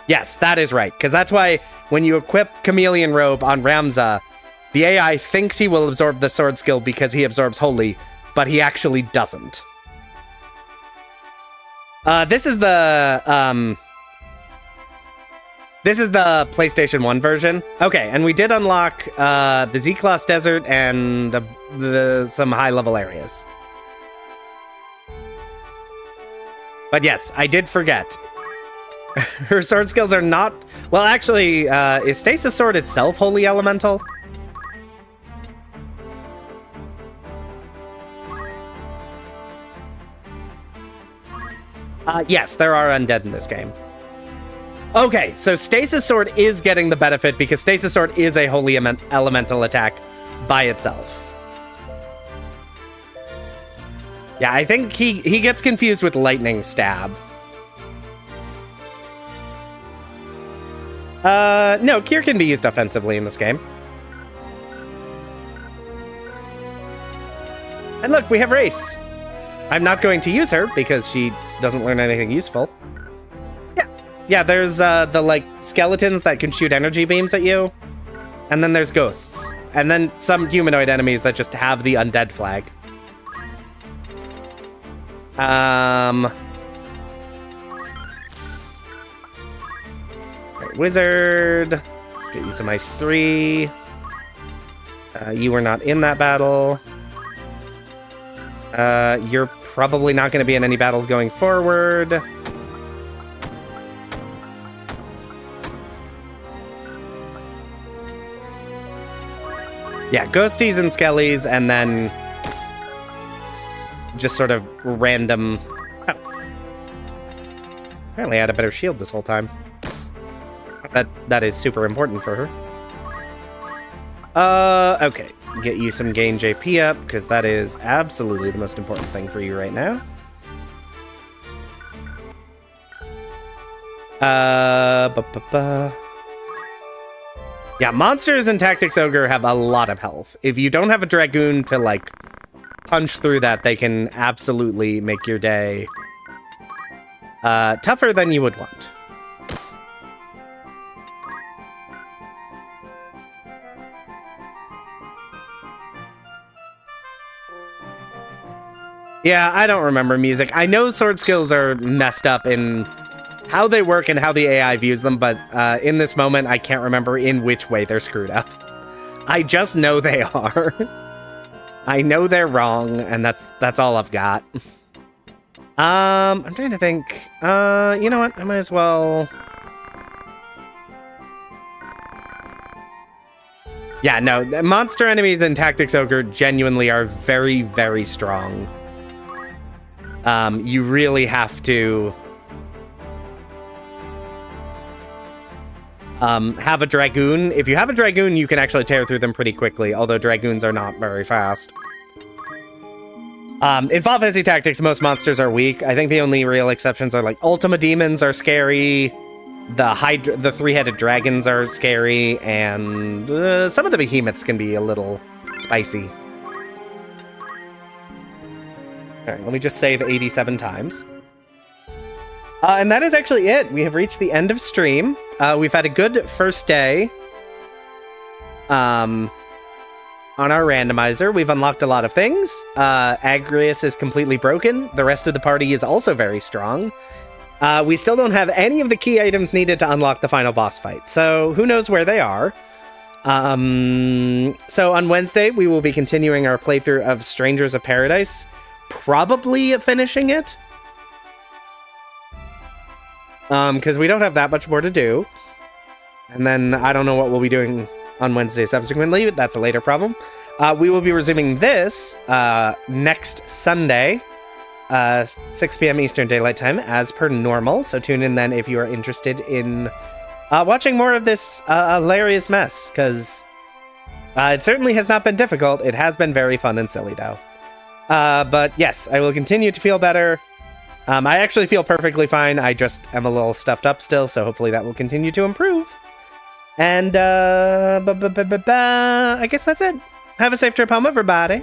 Yes, that is right, because that's why when you equip Chameleon Robe on Ramza, the AI thinks he will absorb the sword skill because he absorbs holy, but he actually doesn't. This is the PlayStation 1 version. Okay, and we did unlock the Z-Class Desert and some high-level areas. But yes, I did forget. Her sword skills are not... Well, actually, is Stasis Sword itself holy elemental? Yes, there are undead in this game. Okay, so Stasis Sword is getting the benefit because Stasis Sword is a holy elemental attack by itself. Yeah, I think he gets confused with Lightning Stab. No, Kier can be used offensively in this game. And look, we have Race. I'm not going to use her because she doesn't learn anything useful. Yeah, there's the like skeletons that can shoot energy beams at you. And then there's ghosts. And then some humanoid enemies that just have the undead flag. Right, wizard. Let's get you some ice 3. You were not in that battle. You're probably not going to be in any battles going forward. Yeah, ghosties and skellies, and then just sort of random... Oh. Apparently I had a better shield this whole time. That is super important for her. Okay. Get you some gain JP up, because that is absolutely the most important thing for you right now. Yeah, monsters and Tactics Ogre have a lot of health. If you don't have a Dragoon to, like, punch through that, they can absolutely make your day tougher than you would want. Yeah, I don't remember music. I know sword skills are messed up in how they work and how the AI views them, but in this moment, I can't remember in which way they're screwed up. I just know they are. I know they're wrong, and that's all I've got. I'm trying to think. You know what? I might as well... Yeah, no, monster enemies and Tactics Ogre genuinely are very, very strong. You really have to have a Dragoon. If you have a Dragoon, you can actually tear through them pretty quickly, although Dragoons are not very fast. In Final Fantasy Tactics, most monsters are weak. I think the only real exceptions are, like, Ultima Demons are scary, the three-headed dragons are scary, and some of the behemoths can be a little spicy. Alright, let me just save 87 times. And that is actually it. We have reached the end of stream. We've had a good first day on our randomizer. We've unlocked a lot of things. Agrius is completely broken. The rest of the party is also very strong. We still don't have any of the key items needed to unlock the final boss fight, so who knows where they are. So on Wednesday, we will be continuing our playthrough of Strangers of Paradise, probably finishing it. Because we don't have that much more to do. And then I don't know what we'll be doing on Wednesday subsequently, but that's a later problem. We will be resuming this next Sunday, 6 p.m. Eastern Daylight Time, as per normal. So tune in then if you are interested in watching more of this hilarious mess, because it certainly has not been difficult. It has been very fun and silly, though. But yes, I will continue to feel better. I actually feel perfectly fine. I just am a little stuffed up still, so hopefully that will continue to improve. And I guess that's it. Have a safe trip home, everybody.